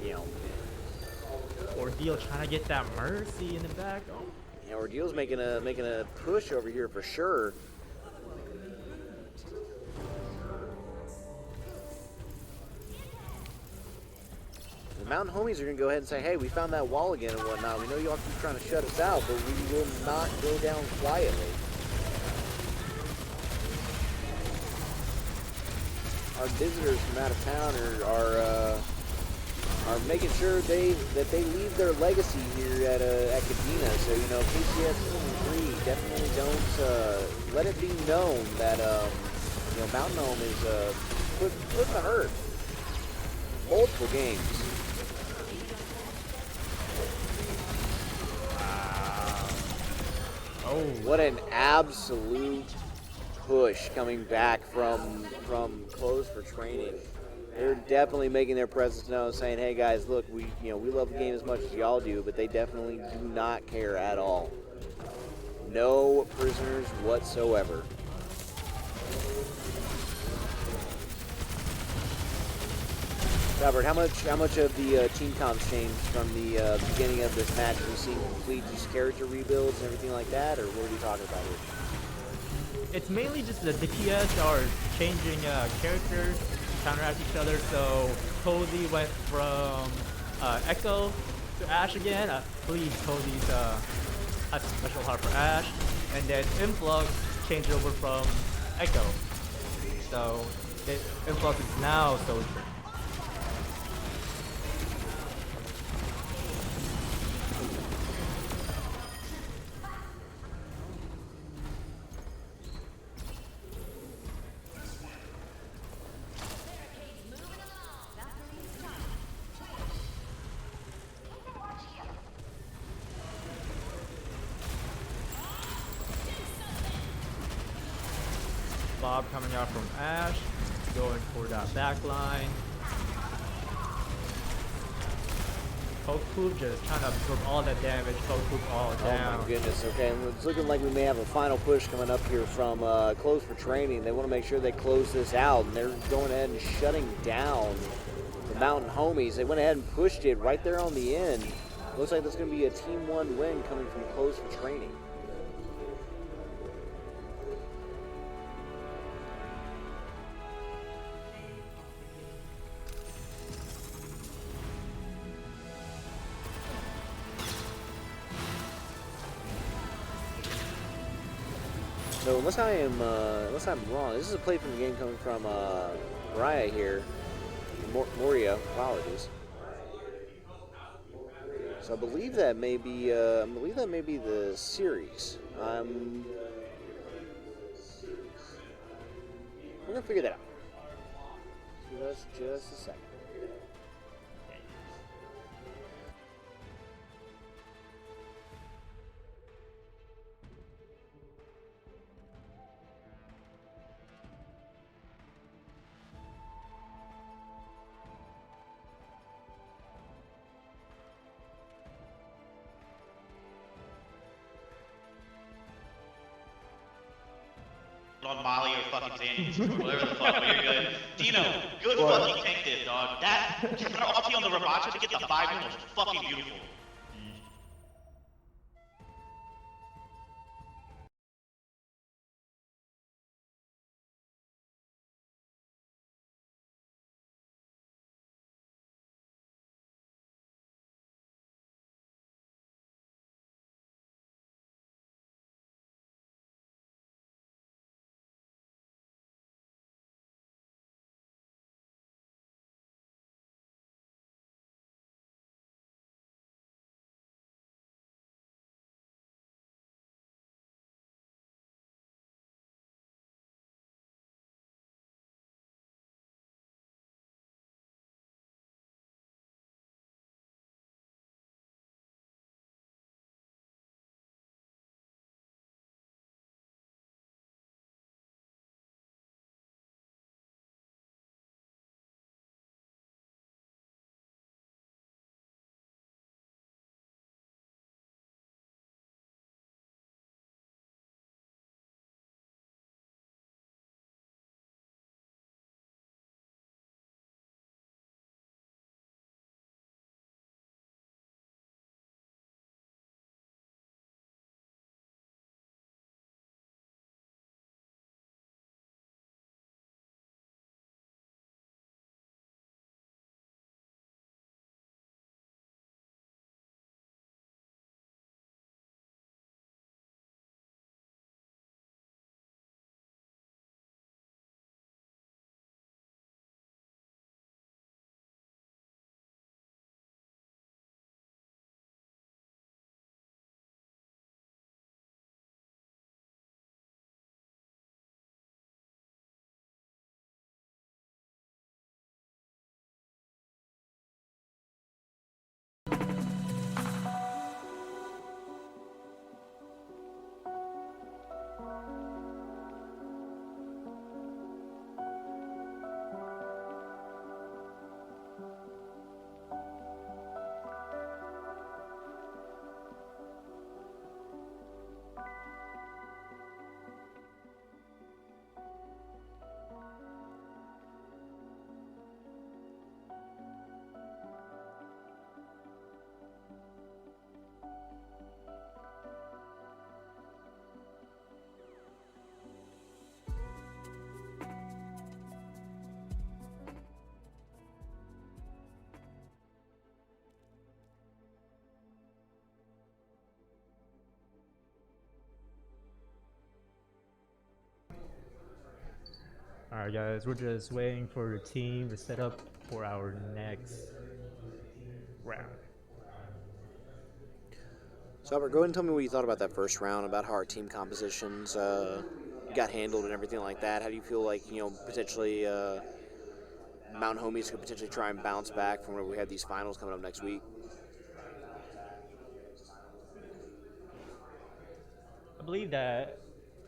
Speaker 2: Ordeal trying to get that Mercy in the back. Oh.
Speaker 1: Yeah, Ordeal's making a push over here for sure. The Mountain Homies are going to go ahead and say, hey, we found that wall again and whatnot. We know you all keep trying to shut us out, but we will not go down quietly. Our visitors from out of town are making sure that they leave their legacy here at Kadena. So, you know, KCS 3 definitely don't let it be known that you know, Mountain Home is putting the hurt. Multiple games.
Speaker 2: Oh,
Speaker 1: What an absolute push coming back from closed for training. They're definitely making their presence known, saying, "Hey guys, look, we love the game as much as y'all do, but they definitely do not care at all. No prisoners whatsoever." Robert, how much of the team comps changed from the beginning of this match? Have you seen complete just character rebuilds and everything like that, or what are we talking about here?
Speaker 2: it's mainly just the TS are changing characters, counteract each other. So Cozy went from Echo to Ash again. I believe Cozy's has a special heart for Ash, and then Influx changed over from Echo. So Influx is now Soldier. Bob coming out from Ash, going for that back line. Poke just trying to absorb all that damage, Poke all down.
Speaker 1: Oh my goodness, okay. It's looking like we may have a final push coming up here from Close for Training. They want to make sure they close this out, and they're going ahead and shutting down the Mountain Homies. They went ahead and pushed it right there on the end. Looks like that's going to be a Team 1 win coming from Close for Training. So unless I'm wrong, this is a play from the game coming from Mariah here. Moria, apologies. So I believe that may be the series. We're gonna figure that out. Give us just a second.
Speaker 5: On Molly or fucking Xannies, or whatever the fuck, but you're good. Dino, good fucking tank this, dog. That ulti on the Rabacha to get the 5 was fucking beautiful.
Speaker 2: Alright guys, we're just waiting for the team to set up for our next round.
Speaker 1: So Albert, go ahead and tell me what you thought about that first round, about how our team compositions got handled and everything like that. How do you feel like, potentially Mountain Homies could potentially try and bounce back from where we have these finals coming up next week?
Speaker 2: I believe that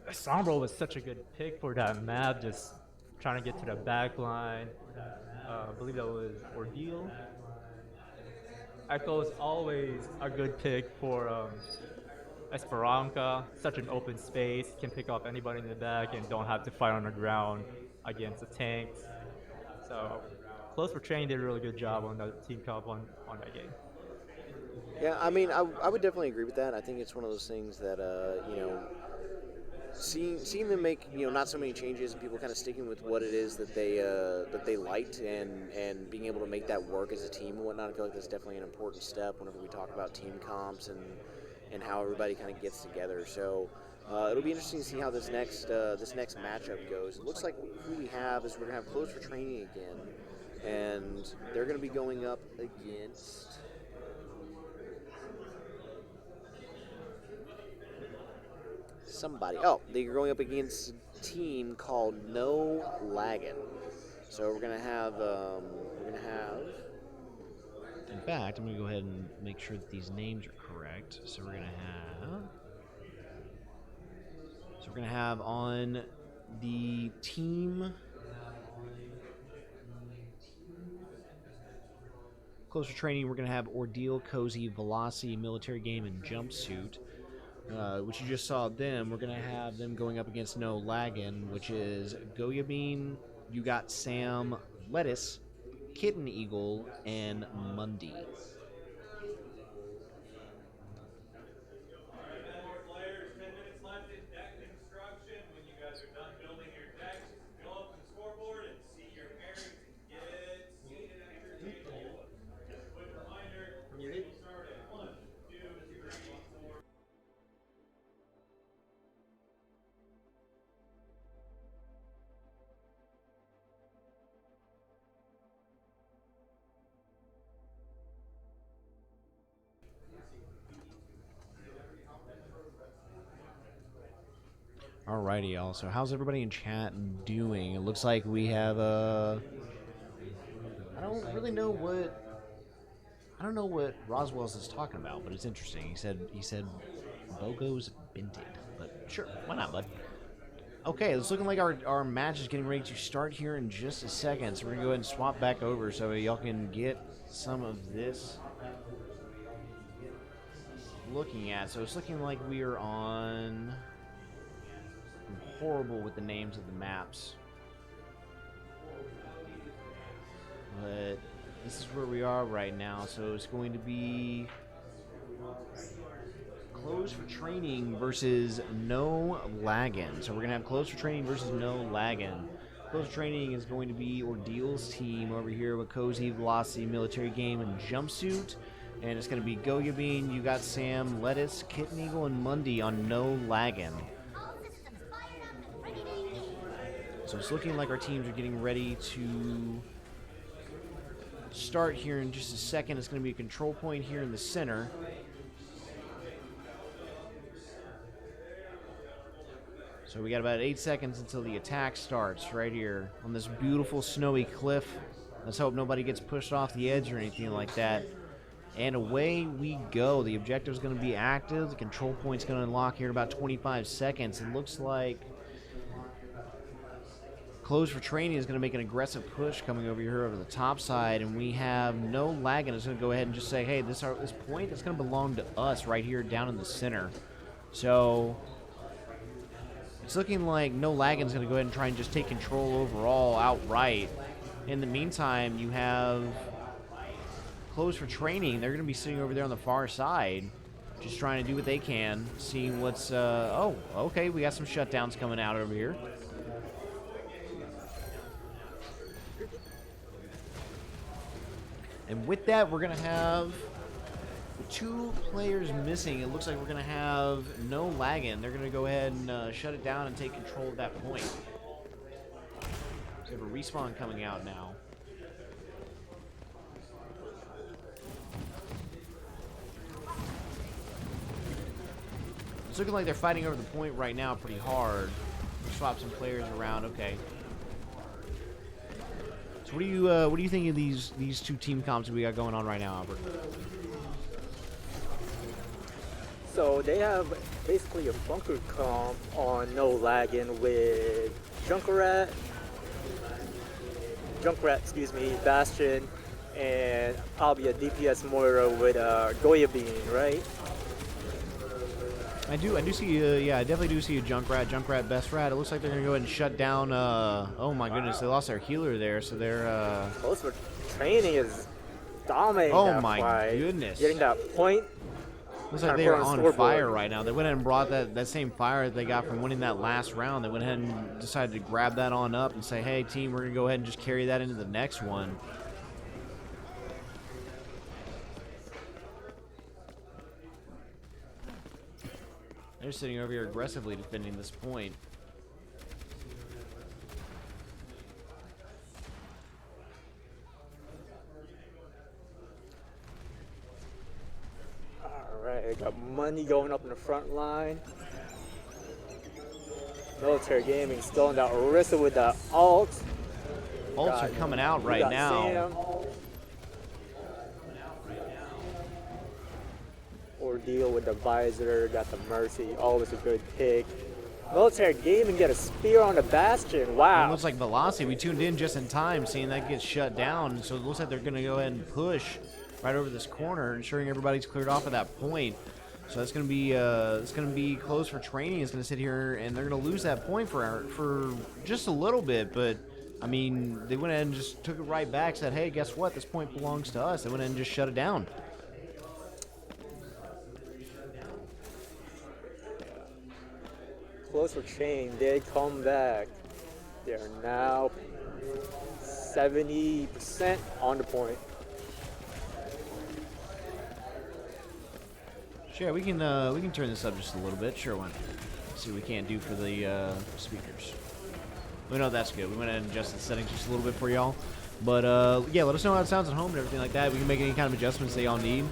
Speaker 2: Sombra was such a good pick for that map, just trying to get to the back line. I believe that was Ordeal. Echo's always a good pick for Esperanza. Such an open space, can pick off anybody in the back and don't have to fight on the ground against the tanks. So Close for Training did a really good job on the team comp on that game.
Speaker 1: Yeah, I mean, I would definitely agree with that. I think it's one of those things that, seeing them make not so many changes and people kind of sticking with what it is that they liked and being able to make that work as a team and whatnot. I feel like that's definitely an important step whenever we talk about team comps and how everybody kind of gets together. So it'll be interesting to see how this next matchup goes. It looks like who we have is we're gonna have Close for Training again, and they're gonna be going up against. Somebody. Oh, they're going up against a team called No Laggin. So we're gonna have.
Speaker 3: In fact, I'm gonna go ahead and make sure that these names are correct. So we're gonna have on the team Closer Training. We're gonna have Ordeal, Cozy, Velocity, Military Game, and Jumpsuit. Which you just saw them. We're going to have them going up against No Laggin, which is Goya Bean, you got Sam, Lettuce, Kitten Eagle, and Mundy. Alrighty, y'all. So how's everybody in chat doing? It looks like we have I don't really know what Roswell's is talking about, but it's interesting. He said Bogo's Binted, but sure, why not, bud? Okay, it's looking like our match is getting ready to start here in just a second, so we're gonna go ahead and swap back over so y'all can get some of this looking at. So it's looking like we are on. I'm horrible with the names of the maps, but this is where we are right now. So it's going to be Close for Training versus No Laggin. So we're going to have Close for Training versus No Laggin. Close for Training is going to be Ordeal's team over here with Cozy, Velocity, Military Game, and Jumpsuit. And it's going to be Goya Bean, you got Sam, Lettuce, Kitten Eagle, and Mundy on No Laggin. So it's looking like our teams are getting ready to start here in just a second. It's going to be a control point here in the center. So we got about 8 seconds until the attack starts right here on this beautiful snowy cliff. Let's hope nobody gets pushed off the edge or anything like that. And away we go. The objective is going to be active. The control point's going to unlock here in about 25 seconds. It looks like Close for Training is going to make an aggressive push coming over here over the top side, and we have No Laggin is going to go ahead and just say, hey, this point is going to belong to us right here down in the center. So it's looking like No Laggin is going to go ahead and try and just take control overall outright. In the meantime, you have Close for Training. They're going to be sitting over there on the far side, just trying to do what they can, seeing what's... oh, okay, we got some shutdowns coming out over here. And with that, we're going to have 2 players missing. It looks like we're going to have No Laggin. They're going to go ahead and shut it down and take control of that point. So we have a respawn coming out now. It's looking like they're fighting over the point right now pretty hard. Swap some players around. Okay. So what do you think of these two team comps that we got going on right now, Albert?
Speaker 2: So they have basically a bunker comp on no lagging with Junkrat, excuse me, Bastion, and probably a DPS Moira with Goya Bean, right?
Speaker 3: I do see, yeah, I definitely do see a Junkrat best rat. It looks like they're gonna go ahead and shut down. Oh my goodness, they lost their healer there, so they're.
Speaker 2: Close for training is dominating.
Speaker 3: Oh
Speaker 2: that
Speaker 3: my
Speaker 2: fight.
Speaker 3: goodness.
Speaker 2: Getting that point.
Speaker 3: Looks like they are on fire right now. They went ahead and brought that same fire that they got from winning that last round. They went ahead and decided to grab that on up and say, hey, team, we're going to go ahead and just carry that into the next one. They're sitting over here aggressively defending this point.
Speaker 2: Alright, got money going up in the front line. Military Gaming still on that Orisa with the ult.
Speaker 3: Ults are coming out right now.
Speaker 2: Sam. Ordeal with the visor, got the Mercy, always a good pick. Military Gaming get a spear on the Bastion, wow.
Speaker 3: It looks like Velocity, we tuned in just in time, seeing that get shut down, so it looks like they're going to go ahead and push right over this corner, ensuring everybody's cleared off at that point. So that's going to be close for training. It's going to sit here, and they're going to lose that point for just a little bit, but I mean, they went ahead and just took it right back, said, hey, guess what, this point belongs to us. They went ahead and just shut it down.
Speaker 2: Close for chain, they come back. They're now 70% on the point.
Speaker 3: Sure, we can turn this up just a little bit. Sure, why not? See what we can't do for the speakers. We know that's good. We went ahead and adjusted the settings just a little bit for y'all. But yeah, let us know how it sounds at home and everything like that. We can make any kind of adjustments that y'all need.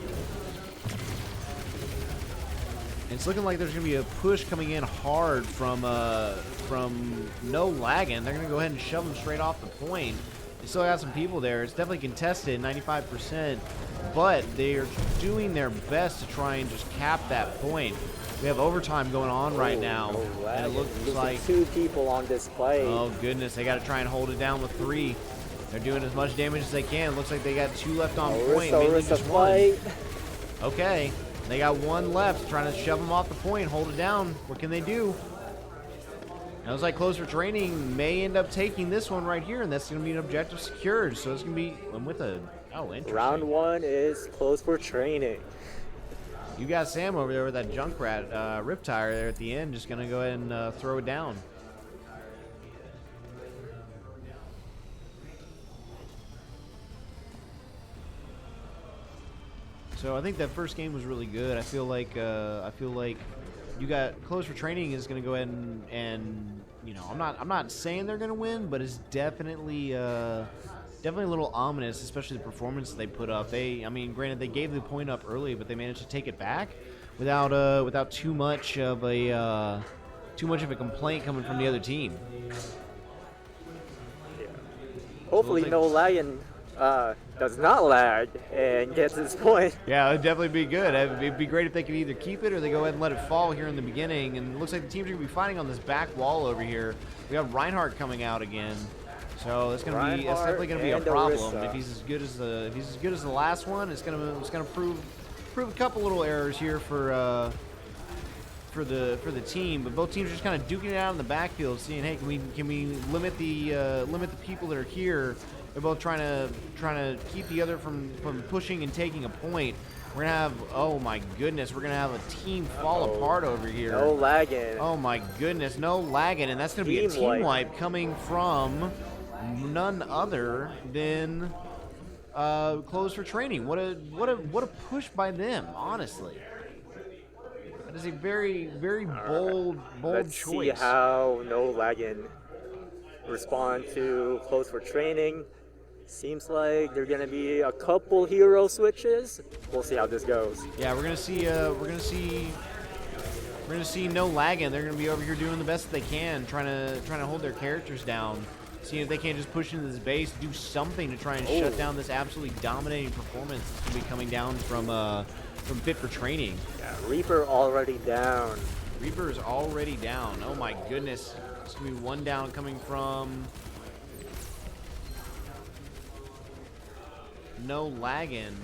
Speaker 3: It's looking like there's going to be a push coming in hard from no lagging. They're going to go ahead and shove them straight off the point. They still got some people there. It's definitely contested, 95%, but they're doing their best to try and just cap that point. We have overtime going on right now, and it looks like
Speaker 2: 2 people on display.
Speaker 3: Oh goodness, they got to try and hold it down with 3. They're doing as much damage as they can. It looks like they got 2 left on point, maybe just 1. Okay. They got 1 left, trying to shove them off the point, hold it down. What can they do? It looks like Close for Training may end up taking this one right here, and that's going to be an objective secured. So it's going to be with a interesting.
Speaker 2: Round 1 is Close for Training.
Speaker 3: You got Sam over there with that Junkrat Riptire there at the end, just going to go ahead and throw it down. So I think that first game was really good. I feel like you got Close for Training is going to go ahead and you know, I'm not saying they're going to win, but it's definitely a little ominous, especially the performance they put up. I mean, granted they gave the point up early, but they managed to take it back without too much of a complaint coming from the other team.
Speaker 2: Yeah. Hopefully, no lagging does not lag and gets his point.
Speaker 3: Yeah, it'd definitely be good. It'd be great if they could either keep it or they go ahead and let it fall here in the beginning. And it looks like the teams are going to be fighting on this back wall over here. We have Reinhardt coming out again, so that's definitely going to be a problem. If he's as good as the last one, it's going to prove a couple little errors here for the team. But both teams are just kind of duking it out in the backfield, seeing, hey, can we limit the people that are here. They're both trying to keep the other from pushing and taking a point. We're gonna have, oh my goodness, we're gonna have a team fall apart over here.
Speaker 2: No lagging.
Speaker 3: Oh my goodness, no lagging, and that's gonna be a team wipe coming from none other than Close for Training. What a push by them, honestly. That is a very bold
Speaker 2: Let's
Speaker 3: choice.
Speaker 2: See how no lagging respond to close for training. Seems like there are gonna be a couple hero switches. We'll see how this goes.
Speaker 3: Yeah, we're gonna see no lagging. They're gonna be over here doing the best that they can, trying to hold their characters down, seeing if they can't just push into this base, do something to try and shut down this absolutely dominating performance that's gonna be coming down from Fit for Training.
Speaker 2: Yeah, Reaper already down.
Speaker 3: Reaper is already down. Oh my goodness. It's gonna be one down coming from no lagging.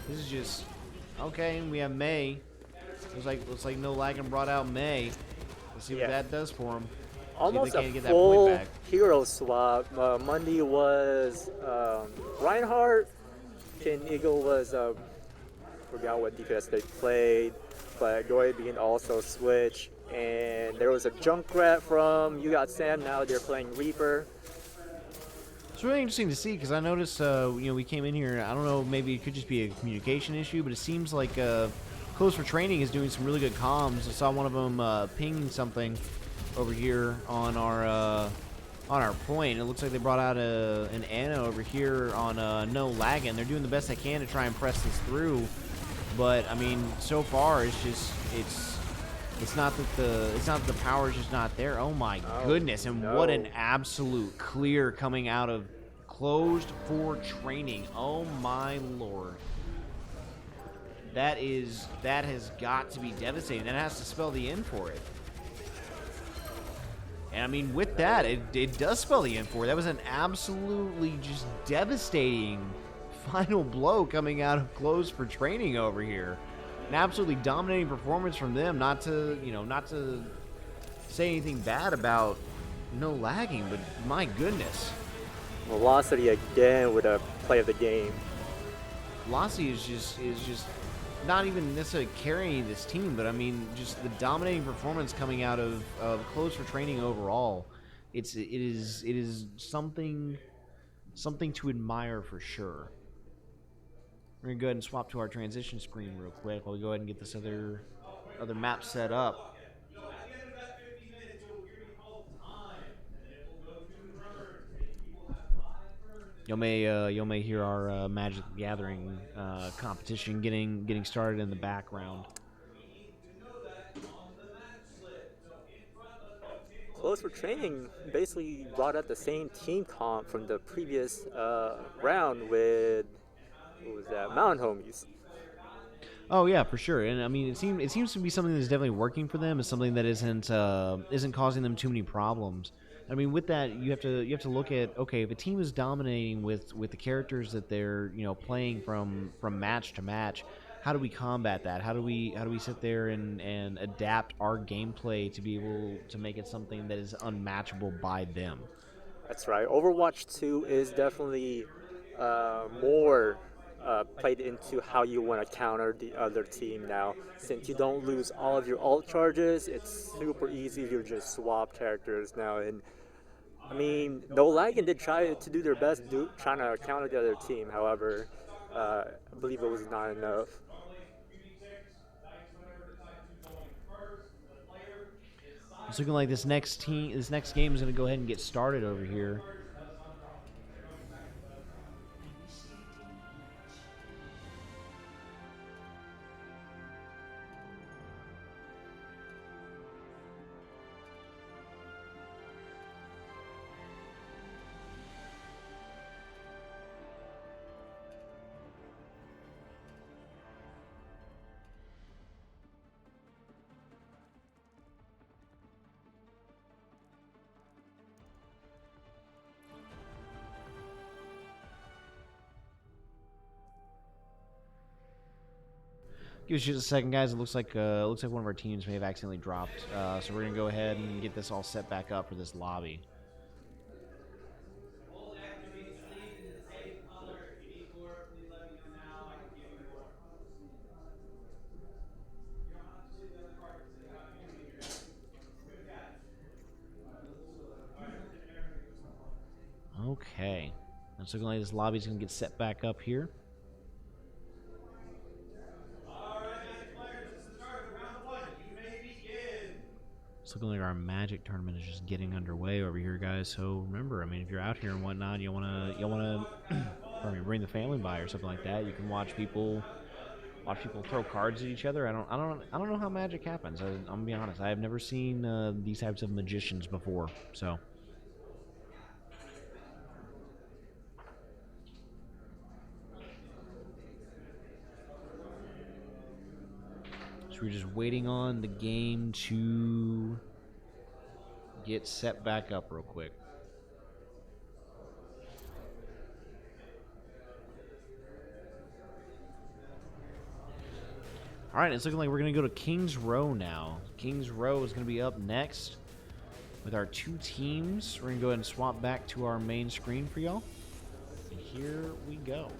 Speaker 3: This is just okay. We have May. Looks like no lagging brought out May. Let's see what that does for him.
Speaker 2: Almost
Speaker 3: see if they
Speaker 2: a
Speaker 3: can't get that point
Speaker 2: full
Speaker 3: back.
Speaker 2: hero swap. Monday was Reinhardt. King Eagle was forgot what DPS they played, but Goy began also switch. And there was a Junkrat from You Got Sam. Now they're playing Reaper.
Speaker 3: It's really interesting to see because I noticed, we came in here. I don't know, maybe it could just be a communication issue, but it seems like Close for Training is doing some really good comms. I saw one of them pinging something over here on our point. It looks like they brought out an Ana over here on no lagging. They're doing the best they can to try and press this through, but I mean, so far it's not that the power is just not there. Oh my goodness! And what an absolute clear coming out of Closed for Training. Oh my lord! That has got to be devastating. That has to spell the end for it. And I mean, with that, it does spell the end for it. That was an absolutely just devastating final blow coming out of Closed for Training over here. An absolutely dominating performance from them. Not to say anything bad about no lagging, but my goodness.
Speaker 2: Velocity again with a play of the game.
Speaker 3: Velocity is just not even necessarily carrying this team, but I mean, just the dominating performance coming out of Close for Training overall. It is something to admire for sure. We're gonna go ahead and swap to our transition screen real quick while we go ahead and get this other map set up. You may hear our Magic the Gathering competition getting started in the background.
Speaker 2: Close for Training basically brought out the same team comp from the previous round with, what was that, Mountain Homies.
Speaker 3: Oh yeah, for sure. And I mean, it seems to be something that's definitely working for them. It's something that isn't causing them too many problems. I mean, with that, you have to look at, okay, if a team is dominating with the characters that they're playing from match to match, how do we combat that? How do we sit there and adapt our gameplay to be able to make it something that is unmatchable by them?
Speaker 2: That's right. Overwatch 2 is definitely more played into how you want to counter the other team now. Since you don't lose all of your ult charges, it's super easy to just swap characters now. And I mean, No Lagging did try to do their best trying to counter the other team. However, I believe it was not enough.
Speaker 3: It's looking like this next game is going to go ahead and get started over here. Give us just a second, guys. It looks like one of our teams may have accidentally dropped. So we're gonna go ahead and get this all set back up for this lobby. Okay. It's looking like this lobby's gonna get set back up here. looking like our Magic tournament is just getting underway over here, guys. So remember, I mean, if you're out here and whatnot, you wanna pardon me, bring the family by or something like that. You can watch people throw cards at each other. I don't know how magic happens. I'm gonna be honest. I have never seen these types of magicians before. So. So we're just waiting on the game to get set back up real quick. All right, it's looking like we're going to go to King's Row now. King's Row is going to be up next with our two teams. We're going to go ahead and swap back to our main screen for y'all. And here we go.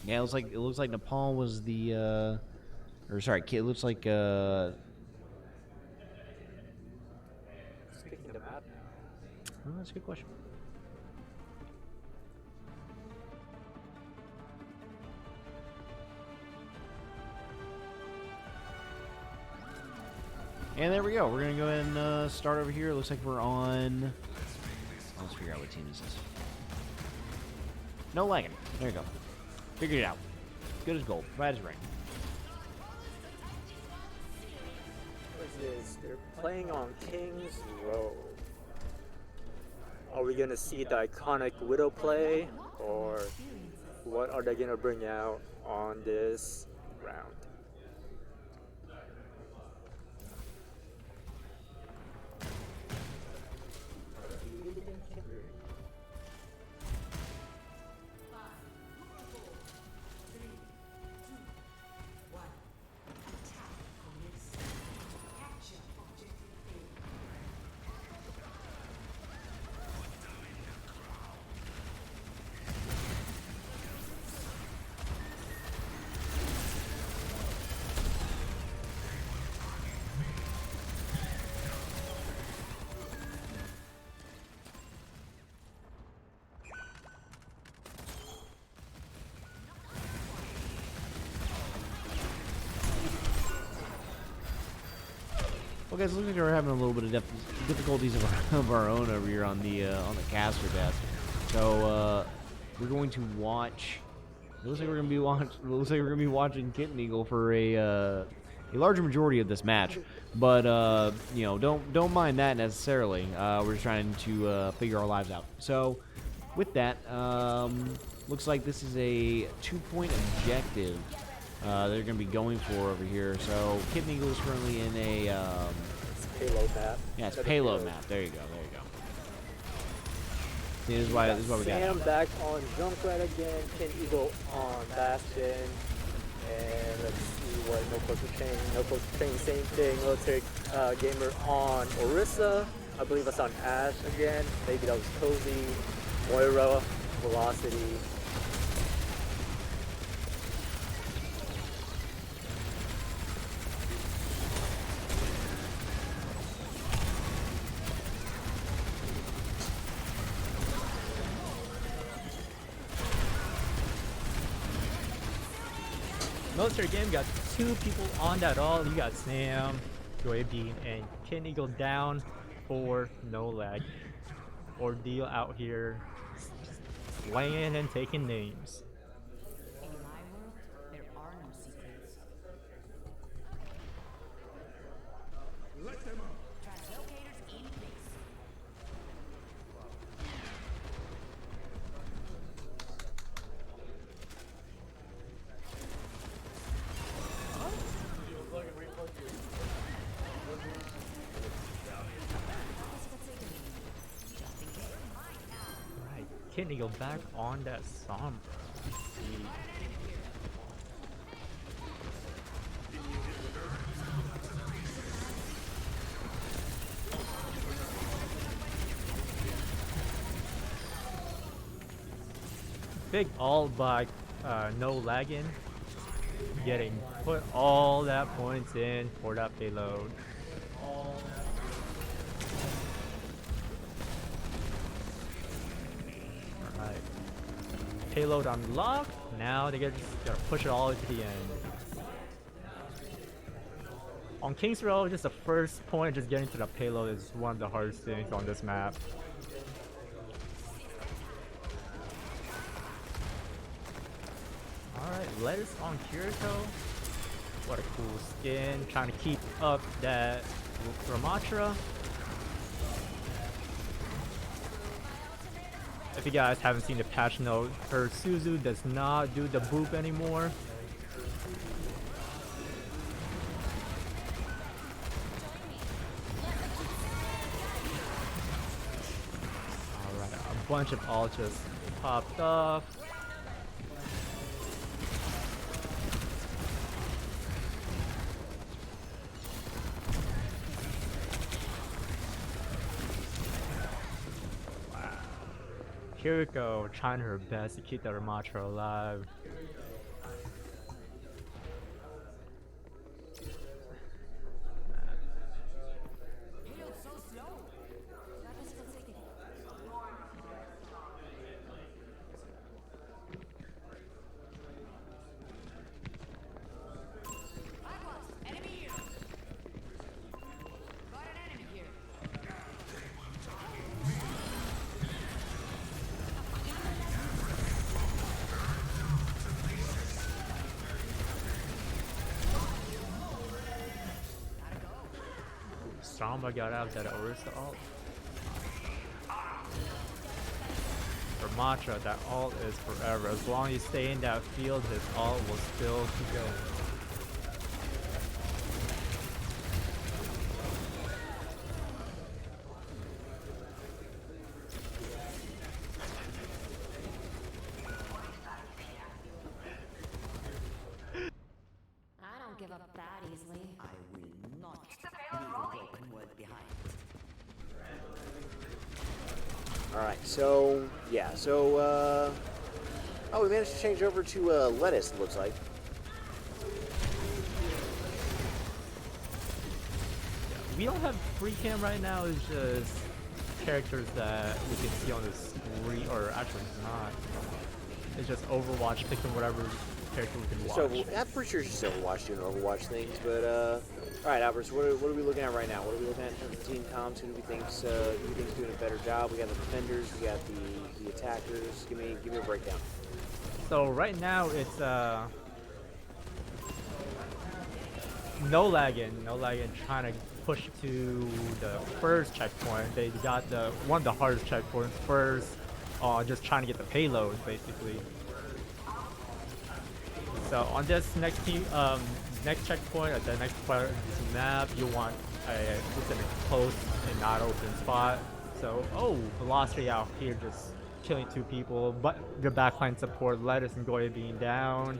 Speaker 3: Yeah, it looks like Nepal was the or sorry, it looks like
Speaker 2: Speaking of map,
Speaker 3: oh, that's a good question. And there we go. We're going to go ahead and start over here. It looks like we're on... Let's figure out what team this is. No lagging. There you go. Figured it out. Good as gold. Bad as rain.
Speaker 2: what is this? They're playing on King's Row. Are we gonna see the iconic Widow play, or what are they gonna bring out on this round?
Speaker 3: Well, guys, it looks like we're having a little bit of difficulties of our own over here on the caster desk. So we're going to watch. It looks like we're gonna be watching Kitten Eagle for a larger majority of this match. But you know, don't mind that necessarily. We're just trying to figure our lives out. So with that, looks like this is a 2-point objective. They're going to be going for over here. So Kitten Eagle is currently in a
Speaker 2: It's payload map.
Speaker 3: yeah, it's payload map. There you go. There you go. See, this is why we got
Speaker 2: Sam
Speaker 3: it.
Speaker 2: back on Junkrat again. Ken Eagle on Bastion. And let's see what No Closer Chain. No Closer Chain, same thing. Military Gamer on Orisa. I believe that's on Ash again. Maybe that was Cozy. Moira, Velocity. Military Game got 2 people on that all. You got Sam, Joy Bean, and Ken Eagle down for no lag. Ordeal out here, slaying and taking names.
Speaker 6: In my world, there are no secrets. Translocators in place.
Speaker 2: Right, Ken Eagle back on that Sombra. Let's see. Big all by no lagging, getting put all that points in for that payload. Alright. Payload unlocked. Now they just gotta push it all to the end. on King's Row, just the first point, just getting to the payload is one of the hardest things on this map. Alright, lettuce on Kirito. What a cool skin. Trying to keep up that Ramatra. If you guys haven't seen the patch note, her Suzu does not do the boop anymore. Alright, a bunch of ults just popped off. Kiriko trying her best to keep the Ramatra alive. Samba got out that Orisa ult. For Matra, that ult is forever. As long as you stay in that field, his ult will still keep going.
Speaker 6: I don't give up that easily.
Speaker 7: I will not leave a broken world behind.
Speaker 1: Alright, so, yeah, so, oh, we managed to change over to, lettuce, it looks like.
Speaker 2: We don't have free cam right now, it's just characters that we can see on the screen, or actually it's not. It's just Overwatch, picking whatever character we can watch.
Speaker 1: I'm pretty sure it's just Overwatch doing Overwatch things, but, alright, Albert, so what are we looking at right now? What are we looking at in terms of team comms? Who do we think's doing a better job? We got the defenders, we got the attackers. Give me a breakdown.
Speaker 2: So right now it's no lagging trying to push to the first checkpoint. They got one of the hardest checkpoints first, just trying to get the payload basically. So on this next checkpoint at the next part of this map, you want just in a close and not open spot. So Velocity out here just killing two people, but your backline support, Lettuce and Goya being down.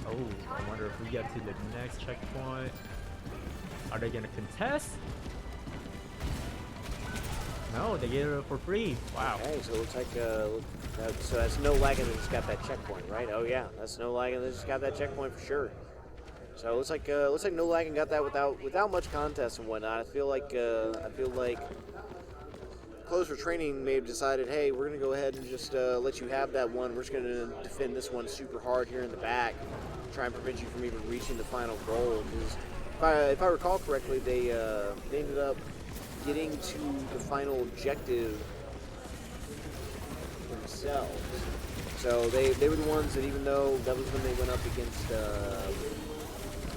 Speaker 2: Oh, I wonder if we get to the next checkpoint. Are they gonna contest? No, they get it for free. Wow.
Speaker 1: Okay, so it looks like, so that's no lagging that just got that checkpoint, right? Oh yeah, that's no lagging that just got that checkpoint for sure. So it looks like no lagging got that without much contest and whatnot. I feel like Close for Training may have decided, hey, we're gonna go ahead and just let you have that one. We're just gonna defend this one super hard here in the back, try and prevent you from even reaching the final goal. Because if I recall correctly, they ended up getting to the final objective themselves. So they were the ones that, even though that was when they went up against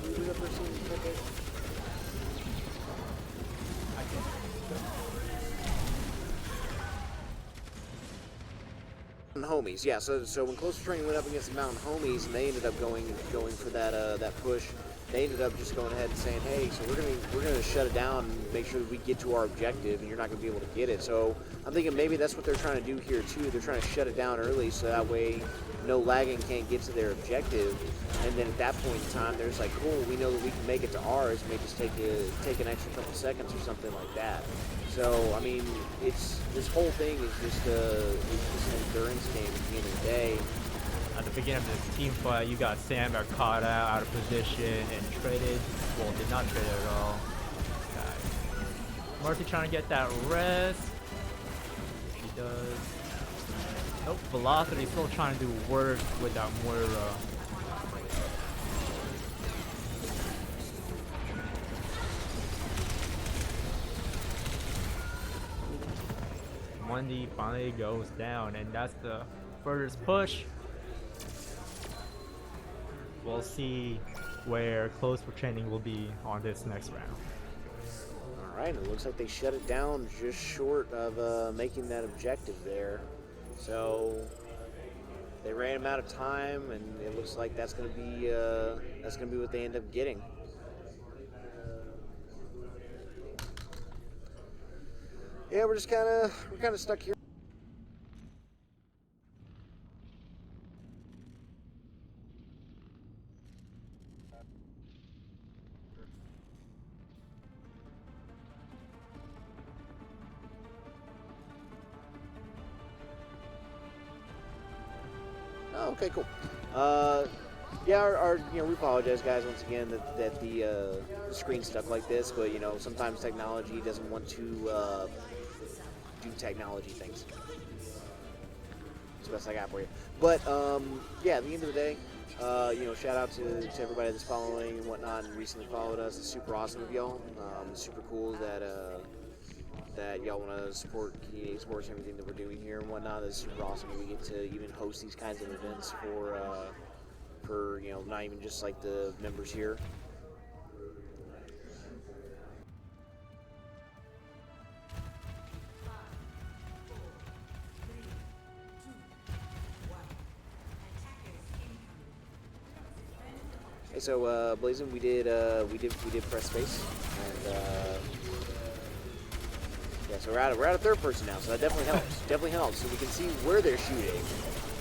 Speaker 1: who was that person? Homies, yeah. So when Close Training went up against the Mountain Homies, and they ended up going for that push, they ended up just going ahead and saying, hey, so we're gonna shut it down and make sure that we get to our objective, and you're not gonna be able to get it. So I'm thinking maybe that's what they're trying to do here too. They're trying to shut it down early, so that way no lagging can't get to their objective. And then at that point in time, there's like, cool, we know that we can make it to ours. It may just take an extra couple seconds or something like that. So I mean, this whole thing is just an endurance game at the end of the day.
Speaker 2: At the beginning of this team fight, you got Sam got caught out of position and traded. Well, did not trade at all. Marcy trying to get that rest. She does. Nope, Velocity still trying to do work with that Moira. Monday finally goes down, and that's the furthest push. We'll see where close for training will be on this next round.
Speaker 1: Alright, it looks like they shut it down just short of making that objective there. So they ran him out of time, and it looks like that's gonna be what they end up getting. Yeah, we're kind of stuck here. Oh, okay, cool. Yeah, we apologize, guys, once again that the screen's stuck like this, but sometimes technology doesn't want to do technology things. It's the best I got for you. But yeah, at the end of the day, shout out to everybody that's following and whatnot and recently followed us. It's super awesome of y'all. It's super cool that y'all want to support KCS Sports and everything that we're doing here and whatnot. It's super awesome that we get to even host these kinds of events for not even just like the members here. Okay, so Blazin, we did press space, and yeah, so we're out of third person now, so that definitely helps. Definitely helps, so we can see where they're shooting,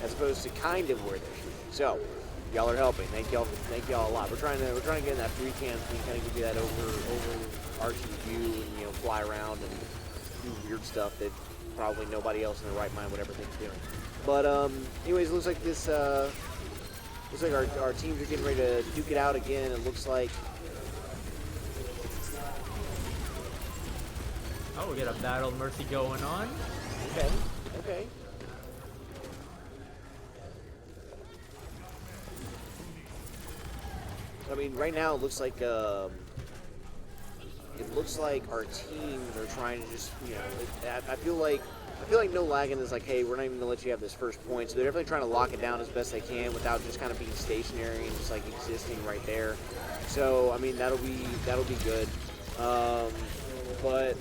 Speaker 1: as opposed to kind of where they're shooting. So y'all are helping. Thank y'all a lot. We're trying to get in that 3 cam, so we kind of give you that overarching view, and fly around and do weird stuff that probably nobody else in their right mind would ever think of doing. But anyways, it looks like this. Looks like our teams are getting ready to duke it out again. It looks like.
Speaker 2: Oh, we got a battle of Mercy going on.
Speaker 1: Okay. I mean, right now it looks like our teams are trying to just, I feel like No Lagging is like, hey, we're not even gonna let you have this first point. So they're definitely trying to lock it down as best they can without just kind of being stationary and just like existing right there. So I mean, that'll be good. But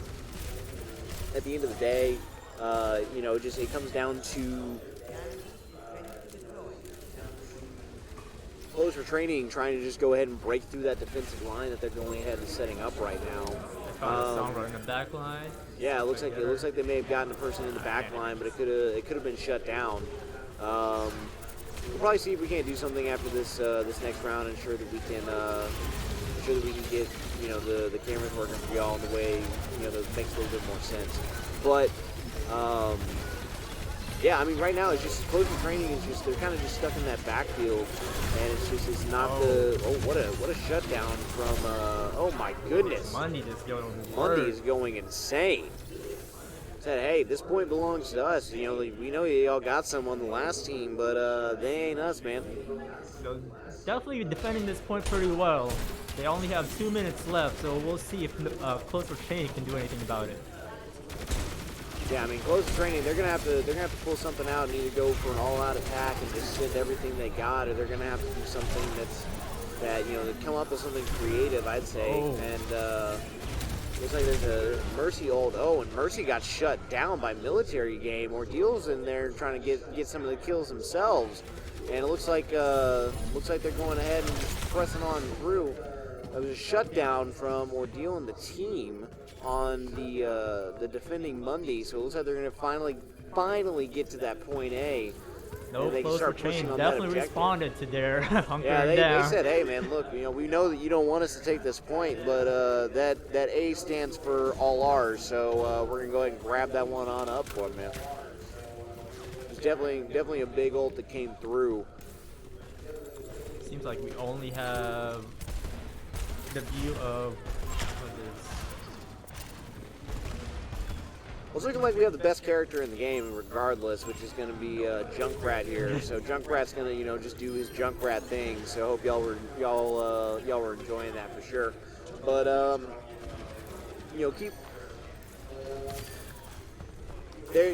Speaker 1: at the end of the day, it comes down to close for training, trying to just go ahead and break through that defensive line that they're going ahead and setting up right now.
Speaker 2: Found a song in the back line.
Speaker 1: Yeah, it looks like they may have gotten a person in the back line, but it could have been shut down. We'll probably see if we can't do something after this next round, and ensure that we can get the cameras working for y'all in the way that makes a little bit more sense. But yeah, I mean, right now it's just closing training is just they're kind of just stuck in that backfield, and it's not what a shutdown from oh my goodness.
Speaker 2: Monday is
Speaker 1: going insane. Said, hey, this point belongs to us. We know y'all got some on the last team, but they ain't us, man.
Speaker 2: So definitely defending this point pretty well. They only have 2 minutes left, so we'll see if close for training can do anything about it.
Speaker 1: Yeah, I mean, close to training, they're gonna have to pull something out and either go for an all-out attack and just send everything they got, or they're gonna have to do something that come up with something creative, I'd say.
Speaker 2: Oh.
Speaker 1: And looks like there's a Mercy ult. Oh, and Mercy got shut down by Military Game. Ordeal's in there trying to get some of the kills themselves, and it looks like they're going ahead and just pressing on through. There was a shutdown from Ordeal and the team on the defending Monday, so it looks like they're going to finally get to that point A.
Speaker 2: No,
Speaker 1: they
Speaker 2: close for training definitely responded to their hunkering
Speaker 1: down.
Speaker 2: Yeah,
Speaker 1: they said, hey man, look, we know that you don't want us to take this point, but that A stands for all ours, so we're going to go ahead and grab that one on up for them, man. It's definitely a big ult that came through.
Speaker 2: Seems like we only have the view of
Speaker 1: it's looking like we have the best character in the game, regardless, which is going to be Junkrat here. So Junkrat's going to, just do his Junkrat thing. So I hope y'all were enjoying that for sure. But keep there.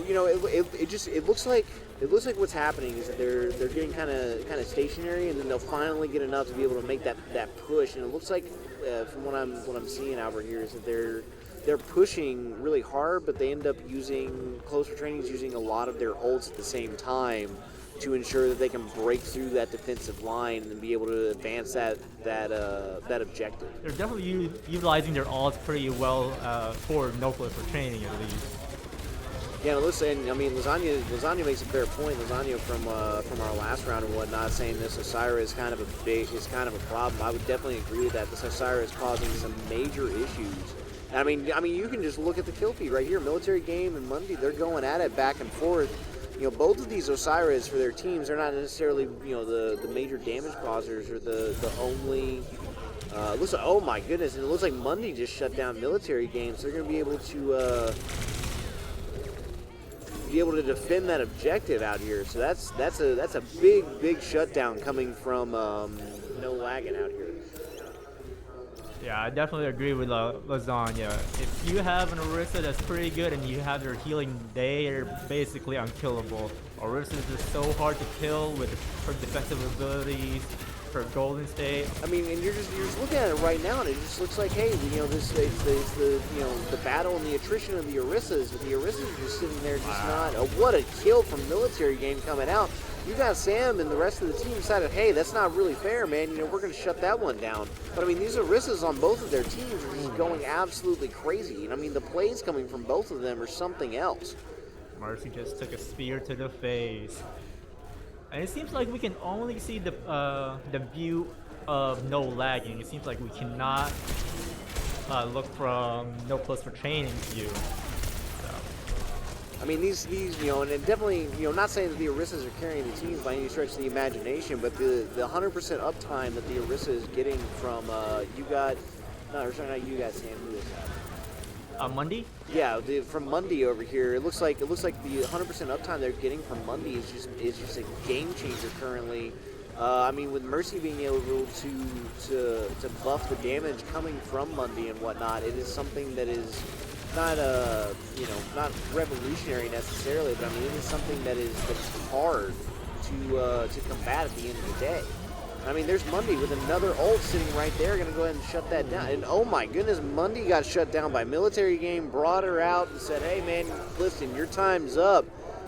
Speaker 1: It looks like what's happening is that they're getting kind of stationary, and then they'll finally get enough to be able to make that push. And it looks like from what I'm seeing over here is that they're pushing really hard, but they end up using using a lot of their ults at the same time to ensure that they can break through that defensive line and be able to advance that objective.
Speaker 2: They're definitely utilizing their ults pretty well for no play for training at least.
Speaker 1: Yeah, listen. I mean, Lasagna makes a fair point. Lasagna from our last round and whatnot, saying this Osira is kind of a problem. I would definitely agree with that. This Osira is causing some major issues. I mean, you can just look at the kill feed right here. Military Game and Mundy, they're going at it back and forth. Both of these Osiris for their teams, they're not necessarily the major damage causers or the only. Looks like, oh my goodness, and it looks like Mundy just shut down Military Game, so they're going to be able to. Be able to defend that objective out here, so that's a big shutdown coming from no lagging out here.
Speaker 2: Yeah, I definitely agree with Lasagna. If you have an Orisa that's pretty good and you have their healing, they are basically unkillable. Orisa is just so hard to kill with her defensive abilities, her Golden State.
Speaker 1: I mean, and you're just looking at it right now, and it just looks like, hey, it's the battle and the attrition of the Orisas. The Orisas are just sitting there, just not. What a kill from Military Game coming out. You got Sam and the rest of the team decided, hey, that's not really fair, man. We're going to shut that one down. But I mean, these Orisas on both of their teams are just going absolutely crazy. And I mean, the plays coming from both of them are something else.
Speaker 2: Mercy just took a spear to the face. And it seems like we can only see the view of no lagging. It seems like we cannot look from no plus for training view.
Speaker 1: I mean, these and definitely, not saying that the Orisas are carrying the teams by any stretch of the imagination, but the 100% uptime that the Orisa is getting from Sam, who is that?
Speaker 2: Mundy?
Speaker 1: Yeah, from Mundy over here, it looks like the 100% uptime they're getting from Mundy is just a game changer currently. I mean, with Mercy being able to buff the damage coming from Mundy and whatnot, it is something that is not not revolutionary necessarily, but I mean, it is something that's hard to combat at the end of the day. I mean, there's Mundy with another ult sitting right there, going to go ahead and shut that down. And oh my goodness, Mundy got shut down by Military Game, brought her out and said, hey man, listen, your time's up.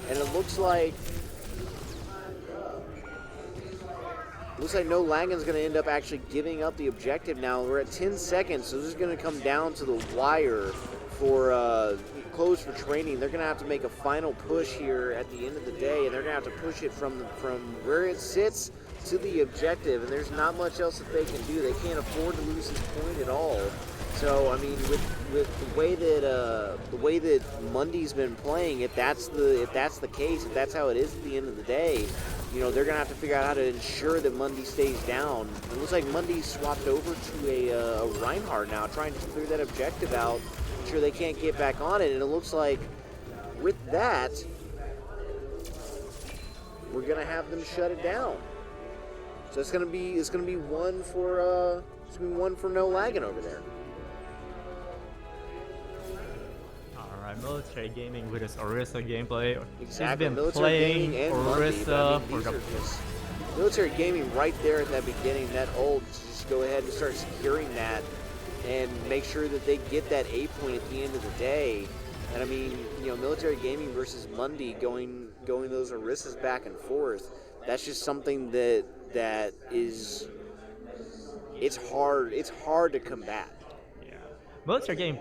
Speaker 1: And it looks like No Lagan's going to end up actually giving up the objective now. We're at 10 seconds, so this is going to come down to the wire for close for training. They're going to have to make a final push here at the end of the day, and they're going to have to push it from where it sits to the objective, and there's not much else that they can do. They can't afford to lose this point at all. So I mean, with the way that Mundy's been playing, if that's the case, if that's how it is at the end of the day, they're gonna have to figure out how to ensure that Mundy stays down. It looks like Mundy swapped over to a Reinhardt now, trying to clear that objective out, ensure they can't get back on it. And it looks like with that, we're gonna have them shut it down. So it's gonna be one for No Lagging over there.
Speaker 2: Alright, Military Gaming with his Orisa gameplay.
Speaker 1: Exactly.
Speaker 2: He's been
Speaker 1: Military
Speaker 2: playing
Speaker 1: Gaming and
Speaker 2: Orisa
Speaker 1: Mundy,
Speaker 2: for the
Speaker 1: Military Gaming right there at that beginning, that ult, just go ahead and start securing that and make sure that they get that A point at the end of the day. And I mean, Military Gaming versus Mundy going those Orisas back and forth. That's just something that is, it's hard to combat.
Speaker 2: Yeah. Military Game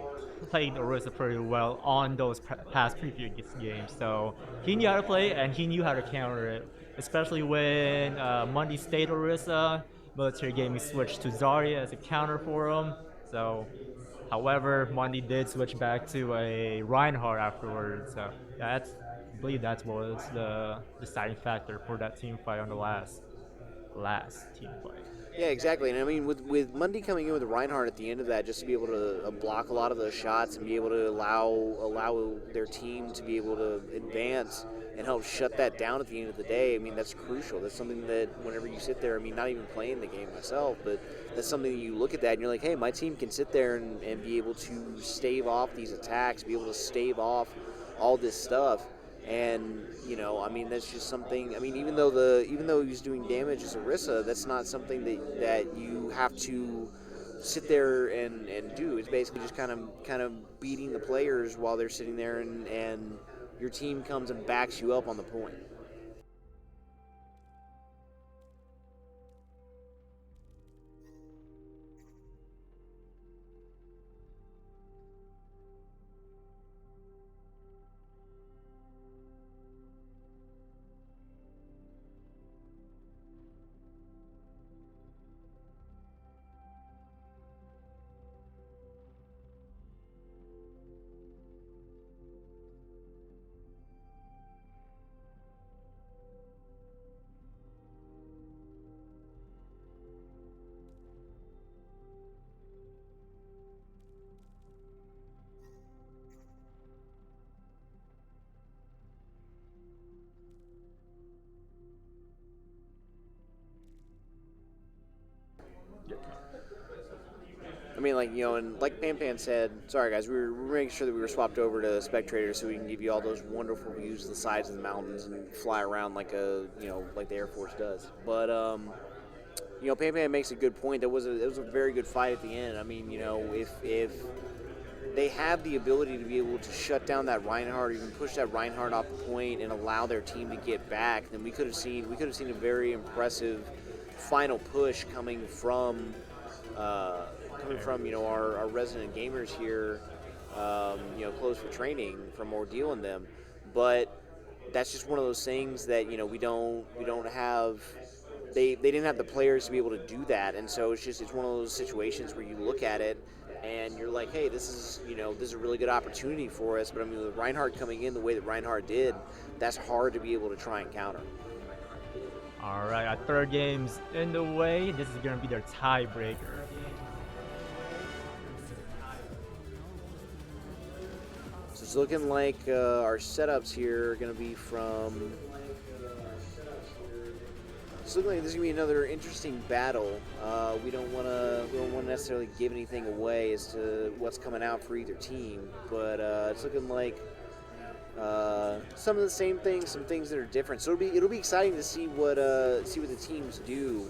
Speaker 2: played Orisa pretty well on those past previous games, so he knew how to play and he knew how to counter it. Especially when Mundy stayed Orisa, Military Gaming switched to Zarya as a counter for him. So, however, Mundy did switch back to a Reinhardt afterwards. So I believe that was the deciding factor for that team fight on the last. last team fight.
Speaker 1: Yeah, exactly. And I mean, with Mundy coming in with Reinhardt at the end of that, just to be able to block a lot of those shots and be able to allow their team to be able to advance and help shut that down at the end of the day, I mean, that's crucial. That's something that whenever you sit there, I mean, not even playing the game myself, but that's something that you look at that and you're like, hey, my team can sit there and be able to stave off these attacks, be able to stave off all this stuff. And I mean, that's just something. I mean, even though he's doing damage as Orisa, that's not something that you have to sit there and do. It's basically just kind of beating the players while they're sitting there, and your team comes and backs you up on the point. I mean, and like Pan said, sorry guys, we were making sure that we were swapped over to spectators so we can give you all those wonderful views of the sides of the mountains and fly around like like the Air Force does. But Pan makes a good point. It was a very good fight at the end. I mean, if they have the ability to be able to shut down that Reinhardt, or even push that Reinhardt off the point and allow their team to get back, then we could have seen a very impressive final push coming from our resident gamers here, closed for training from Ordeal and them. But that's just one of those things that we don't have. They didn't have the players to be able to do that, and so it's one of those situations where you look at it and you're like, hey, this is a really good opportunity for us. But I mean, with Reinhardt coming in the way that Reinhardt did, that's hard to be able to try and counter.
Speaker 2: All right, our third game's in the way. This is going to be their tiebreaker.
Speaker 1: So it's looking like our setups here are going to be from. It's looking like this is going to be another interesting battle. We don't want to necessarily give anything away as to what's coming out for either team, but it's looking like some of the same things, some things that are different. So it'll be exciting to see what the teams do.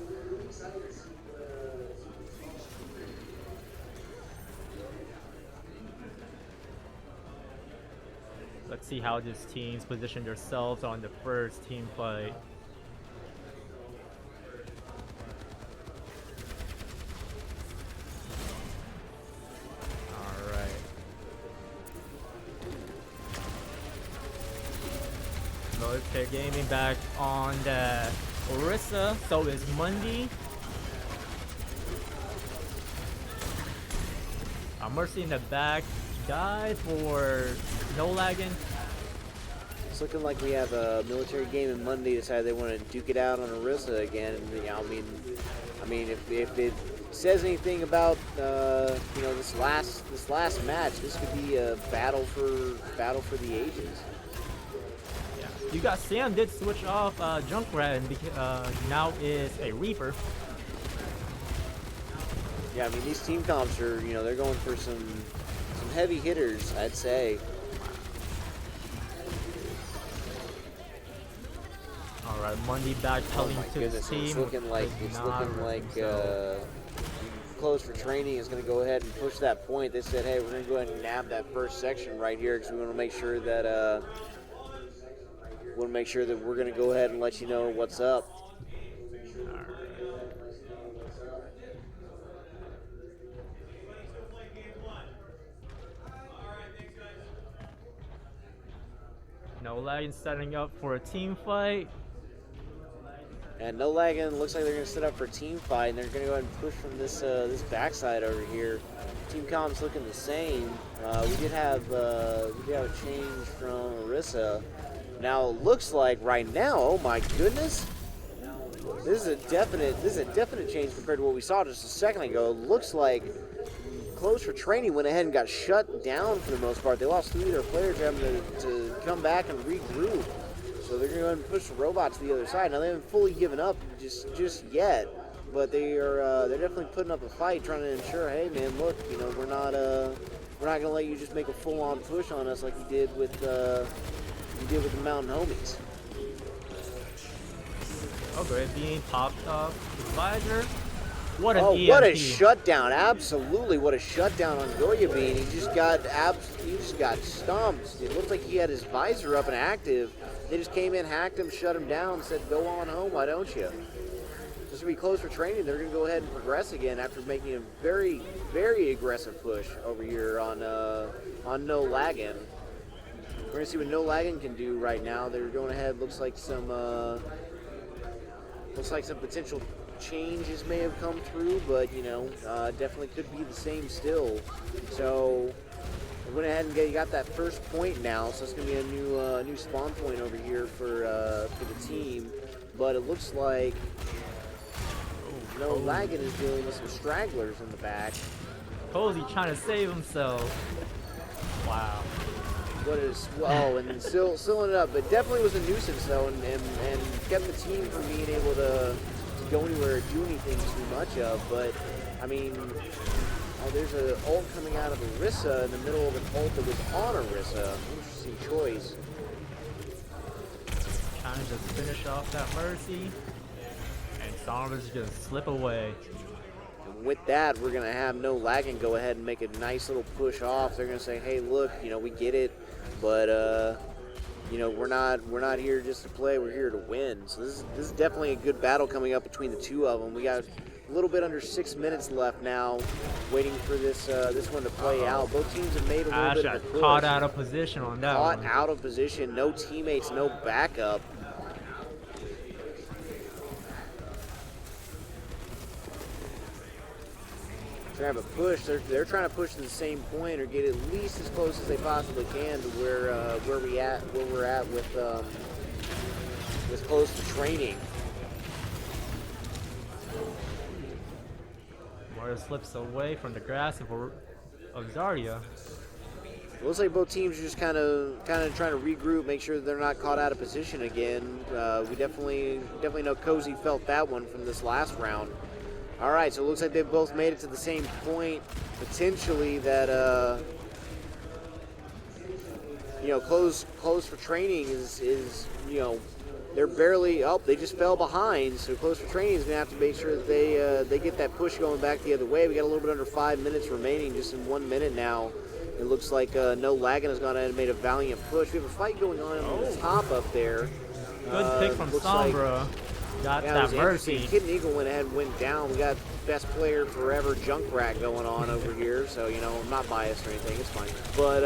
Speaker 2: Let's see how these teams position themselves on the first team fight. Military Gaming back on the Orisa, so is Mundy. Mercy in the back, died for no lagging.
Speaker 1: It's looking like we have a Military Gaming Monday decided they want to duke it out on Orisa again. I mean, if it says anything about this last match, this could be a battle for the ages.
Speaker 2: You got Sam did switch off Junkrat and now is a Reaper.
Speaker 1: Yeah, I mean, these team comps are, they're going for some heavy hitters, I'd say.
Speaker 2: All right, Mundy back telling to his team.
Speaker 1: It's looking like close for training is going to go ahead and push that point. They said, hey, we're going to go ahead and nab that first section right here because we want to make sure that we're going to go ahead and let you know what's up.
Speaker 2: No lagging, setting up for a team fight.
Speaker 1: And no lagging, looks like they're going to set up for a team fight, and they're going to go ahead and push from this backside over here. Team comps looking the same. We did have a change from Orisa. Now it looks like right now, oh my goodness, This is a definite change compared to what we saw just a second ago. Looks like Close for Training went ahead and got shut down for the most part. They lost 3 of their players, having to come back and regroup. So they're going to go ahead and push the robots to the other side. Now they haven't fully given up just yet, but they're definitely putting up a fight, trying to ensure, hey man, look, you know, we're not going to let you just make a full-on push on us like you did with the Mountain Homies.
Speaker 2: Oh, great. Being popped off the visor. What an EMP.
Speaker 1: What a shutdown! Absolutely, what a shutdown on Goya Bean. He just got stomped. It looked like he had his visor up and active. They just came in, hacked him, shut him down, said, "Go on home, why don't you?" This will be close for training. They're going to go ahead and progress again after making a very, very aggressive push over here on No Laggin. We're going to see what No Laggin can do right now. They're going ahead. Looks like some potential changes may have come through, but you know, definitely could be the same still. So we went ahead and got that first point now, so it's going to be a new spawn point over here for the team. But it looks like No Laggin is dealing with some stragglers in the back.
Speaker 2: Cozy trying to save himself. Wow.
Speaker 1: And then still sealing it up, but definitely was a nuisance though, and kept the team from being able to go anywhere or do anything too much of. But I mean, there's an ult coming out of Orisa in the middle of an ult that was on Orisa. Interesting choice.
Speaker 2: Trying to just finish off that Mercy, and Sombras just slip away.
Speaker 1: And with that, we're gonna have No Laggin go ahead and make a nice little push off. They're gonna say, hey, look, you know, we get it, but you know, we're not here just to play. We're here to win. So this is definitely a good battle coming up between the two of them. We got a little bit under 6 minutes left now, waiting for this one to play out. Both teams have made a little bit of a push.
Speaker 2: Caught out of position on that one.
Speaker 1: Caught out of position. No teammates, no backup. Trying to have a push. They're trying to push to the same point or get at least as close as they possibly can to where we're at with close to training.
Speaker 2: Mario slips away from the grasp of Zarya.
Speaker 1: It looks like both teams are just kind of trying to regroup, make sure that they're not caught out of position again. We definitely know Cozy felt that one from this last round. All right, so it looks like they've both made it to the same point, potentially that you know, close for training is you know, they're barely up. They just fell behind, so close for training is gonna have to make sure that they get that push going back the other way. We got a little bit under 5 minutes remaining, just in 1 minute now. It looks like No Laggin has gone ahead and made a valiant push. We have a fight going on the top up there.
Speaker 2: Good pick from Sombra. Got that Mercy.
Speaker 1: Kid Eagle went ahead and went down. We got best player forever Junkrat going on over here, so you know, I'm not biased or anything. It's fine. But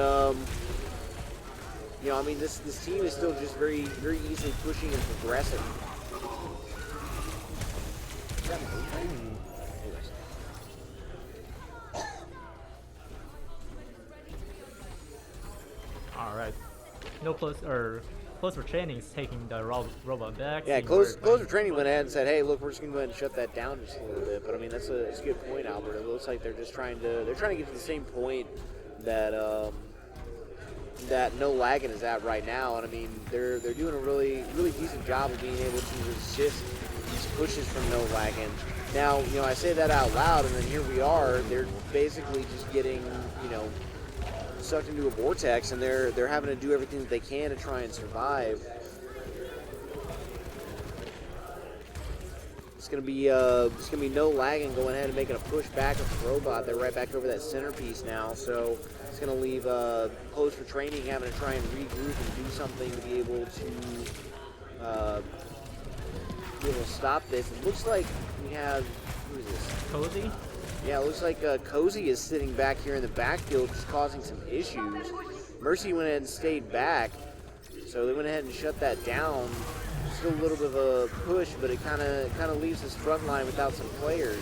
Speaker 1: you know, I mean, this team is still just very easily pushing and progressing.
Speaker 2: All right. No close for training is taking the robot back.
Speaker 1: Yeah, close for training went ahead and said, "Hey, look, we're just gonna go ahead and shut that down just a little bit." But I mean, that's a good point, Albert. It looks like they're just trying to get to the same point that that No Laggin is at right now. And I mean, they're doing a really decent job of being able to resist these pushes from No Laggin. Now, you know, I say that out loud, and then here we are. They're basically just getting, you know, sucked into a vortex, and they're having to do everything that they can to try and survive. It's gonna be No Laggin going ahead and making a push back with the robot. They're right back over that centerpiece now, so it's gonna leave close for training, having to try and regroup and do something to be able to stop this. It looks like we have, who is this?
Speaker 2: Cozy?
Speaker 1: Yeah, it looks like Cozy is sitting back here in the backfield, just causing some issues. Mercy went ahead and stayed back, so they went ahead and shut that down. Still a little bit of a push, but it kind of leaves this front line without some players.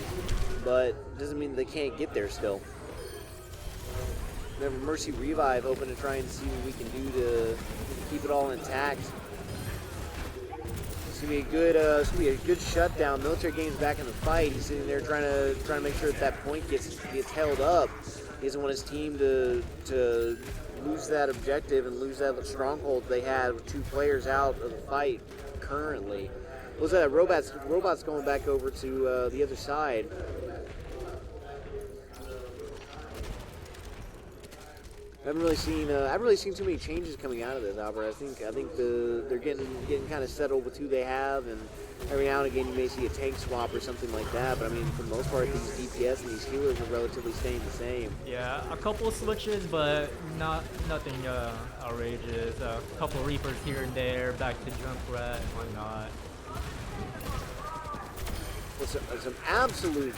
Speaker 1: But doesn't mean they can't get there still. We have a Mercy revive open to try and see what we can do to keep it all intact. It's gonna be a good. It's gonna be a good shutdown. Military Game's back in the fight. He's sitting there trying to make sure that point gets held up. He doesn't want his team to lose that objective and lose that stronghold they had with 2 players out of the fight currently. Looks like that robot's going back over to the other side. I haven't really seen too many changes coming out of this, Albert. I think they're getting kind of settled with who they have, and every now and again you may see a tank swap or something like that. But I mean, for the most part, these DPS and these healers are relatively staying the same.
Speaker 2: Yeah, a couple switches, but nothing outrageous. A couple Reapers here and there, back to Junkrat and whatnot.
Speaker 1: Well, some absolute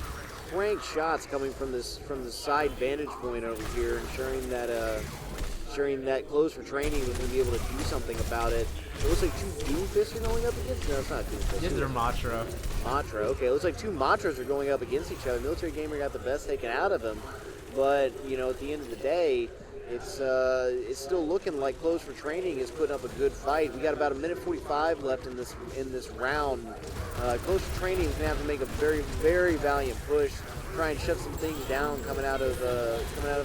Speaker 1: crank shots coming from the side vantage point over here, ensuring that close for training was going to be able to do something about it. It looks like 2 Doomfists are going up against. No, it's not Doomfist.
Speaker 2: This is their Matra.
Speaker 1: Matra. Okay, it looks like 2 Matras are going up against each other. Military Gamer got the best taken out of him, but you know, at the end of the day, it's still looking like close for training is putting up a good fight. We got about 1:45 left in this round. Close for training is gonna have to make a very, very valiant push, try and shut some things down coming out of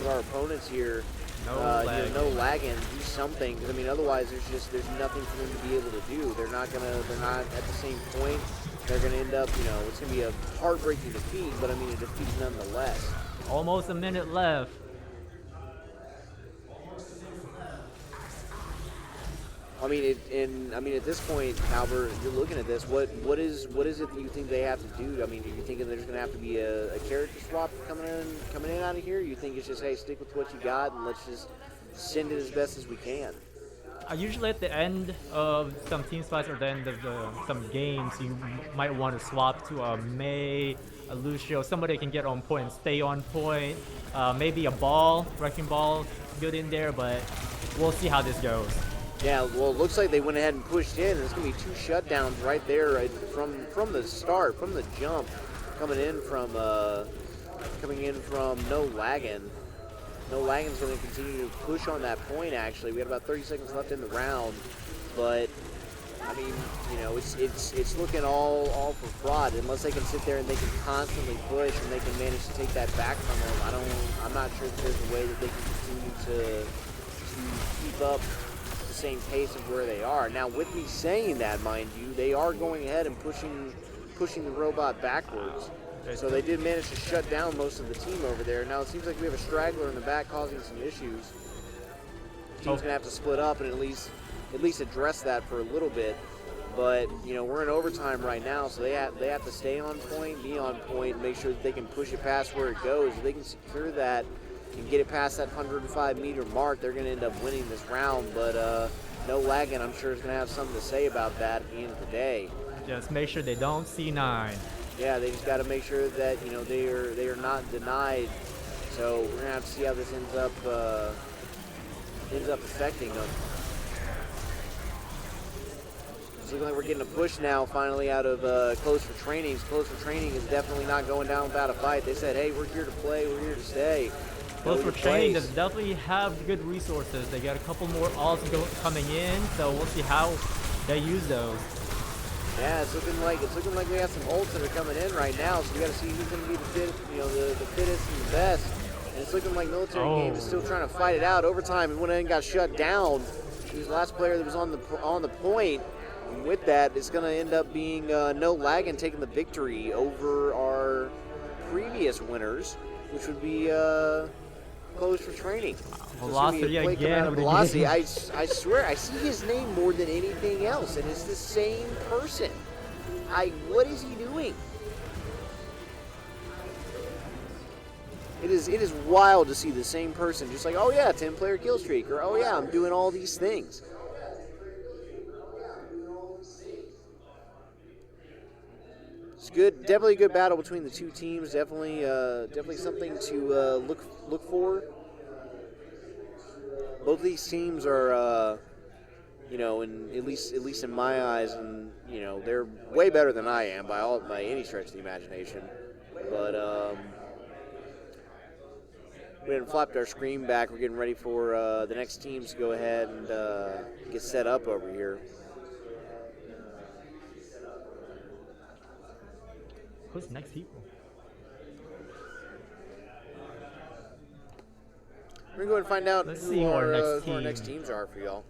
Speaker 1: our opponents here.
Speaker 2: No
Speaker 1: lagging, do something. 'Cause, I mean, otherwise there's nothing for them to be able to do. They're not at the same point. They're gonna end up, it's gonna be a heartbreaking defeat, but I mean a defeat nonetheless.
Speaker 2: Almost a minute left.
Speaker 1: I mean, at this point, Albert, you're looking at this. What is it that you think they have to do? I mean, are you thinking there's going to have to be a character swap coming in out of here? You think it's just, hey, stick with what you got and let's just send it as best as we can?
Speaker 2: Usually at the end of some team fights or the end of some games, you might want to swap to a Mei, a Lucio, somebody can get on point and stay on point. Maybe a ball, wrecking ball, good in there, but we'll see how this goes.
Speaker 1: Yeah, well, it looks like they went ahead and pushed in. There's going to be 2 shutdowns right there, right from the start, from the jump, coming in from No Laggin. No Laggin's going to continue to push on that point. Actually, we got about 30 seconds left in the round, but I mean, it's looking all for fraud unless they can sit there and they can constantly push and they can manage to take that back from them. I'm not sure if there's a way that they can continue to keep up same pace of where they are. Now, with me saying that, mind you, they are going ahead and pushing the robot backwards. So they did manage to shut down most of the team over there. Now it seems like we have a straggler in the back causing some issues. The team's gonna have to split up and at least address that for a little bit. But we're in overtime right now, so they have to stay on point, be on point, make sure that they can push it past where it goes. If they can secure that and get it past that 105-meter mark, they're going to end up winning this round. But No Laggin, I'm sure, is going to have something to say about that at the end of the day.
Speaker 2: Just make sure they don't C9.
Speaker 1: Yeah, they just got to make sure that they are not denied. So we're going to have to see how this ends up affecting them. It's looking like we're getting a push now, finally, out of Close for Training. Close for Training is definitely not going down without a fight. They said, hey, we're here to play, we're here to stay.
Speaker 2: Close for Training does definitely have good resources. They got a couple more alts coming in, so we'll see how they use those.
Speaker 1: Yeah, it's looking like we have some ults that are coming in right now, so we got to see who's going to be the fittest and the best. And it's looking like Military Game is still trying to fight it out. Overtime, and went in and got shut down. He was the last player that was on the point. And with that, it's going to end up being No Laggin taking the victory over our previous winners, which would be Close for Training.
Speaker 2: Velocity again.
Speaker 1: Velocity. I swear, I see his name more than anything else, and it's the same person. What is he doing? It is wild to see the same person, just like, oh yeah, 10-player kill streak, or oh yeah, I'm doing all these things. It's good, definitely a good battle between the two teams. Definitely something to look for. Both of these teams are, at least in my eyes, and they're way better than I am by any stretch of the imagination. But we hadn't flapped our screen back. We're getting ready for the next teams to go ahead and get set up over here.
Speaker 2: Who's the next people?
Speaker 1: We're gonna go ahead and find out
Speaker 2: Let's
Speaker 1: who
Speaker 2: see who our next
Speaker 1: who our next
Speaker 2: team-
Speaker 1: teams are for y'all.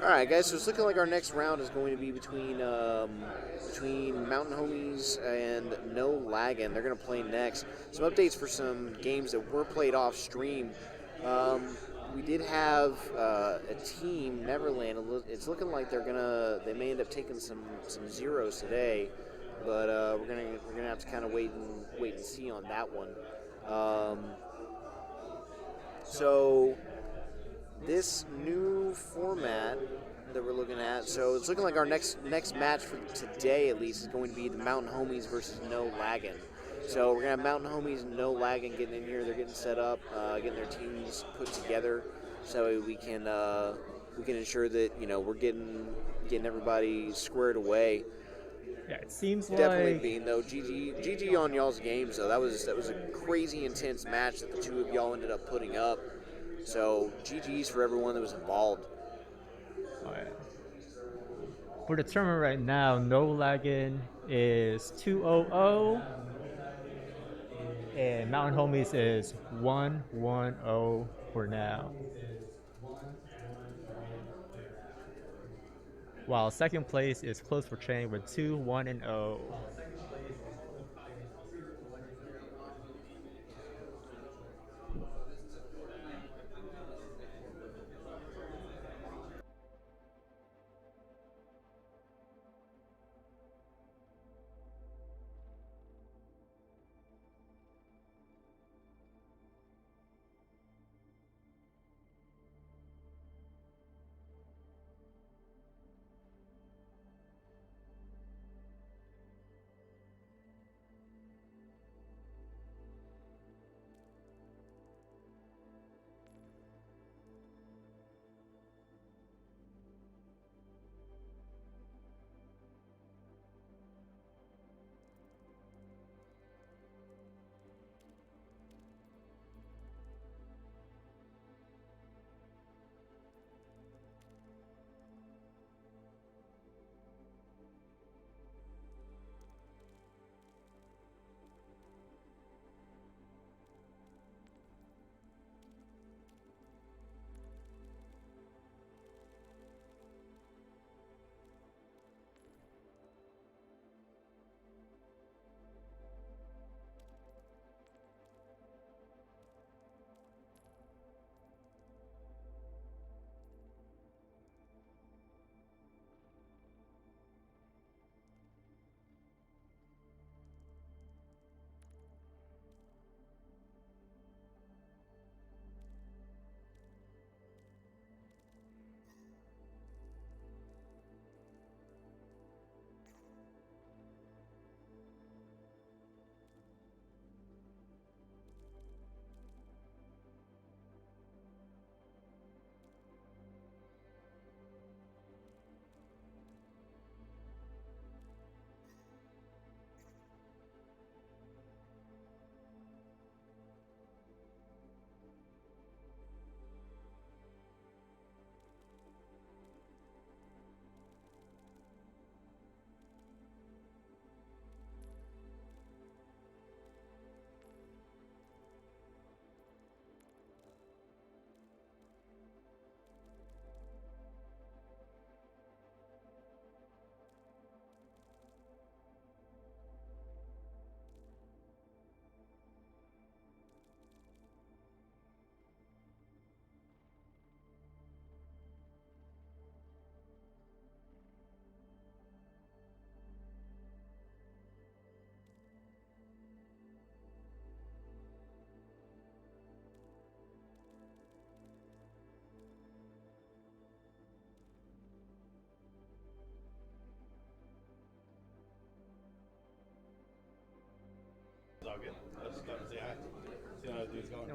Speaker 1: All right, guys. So it's looking like our next round is going to be between Mountain Homies and No Laggin. They're going to play next. Some updates for some games that were played off stream. We did have a team, Neverland. It's looking like they may end up taking some zeros today, but we're gonna have to kind of wait and see on that one. So this new format that we're looking at, so it's looking like our next match for today at least is going to be the Mountain Homies versus No Laggin. So we're gonna have Mountain Homies and No Laggin getting in here. They're getting set up, getting their teams put together, so we can ensure that we're getting everybody squared away.
Speaker 2: Yeah, it seems
Speaker 1: Definitely
Speaker 2: like
Speaker 1: being though GG on y'all's games though. That was a crazy intense match that the two of y'all ended up putting up. So GG's for everyone that was involved.
Speaker 2: Alright. For the tournament right now, No Lagging is 2-0-0, and Mountain Homies is 1-1-0 for now. While second place is Close for Train with 2-1-0.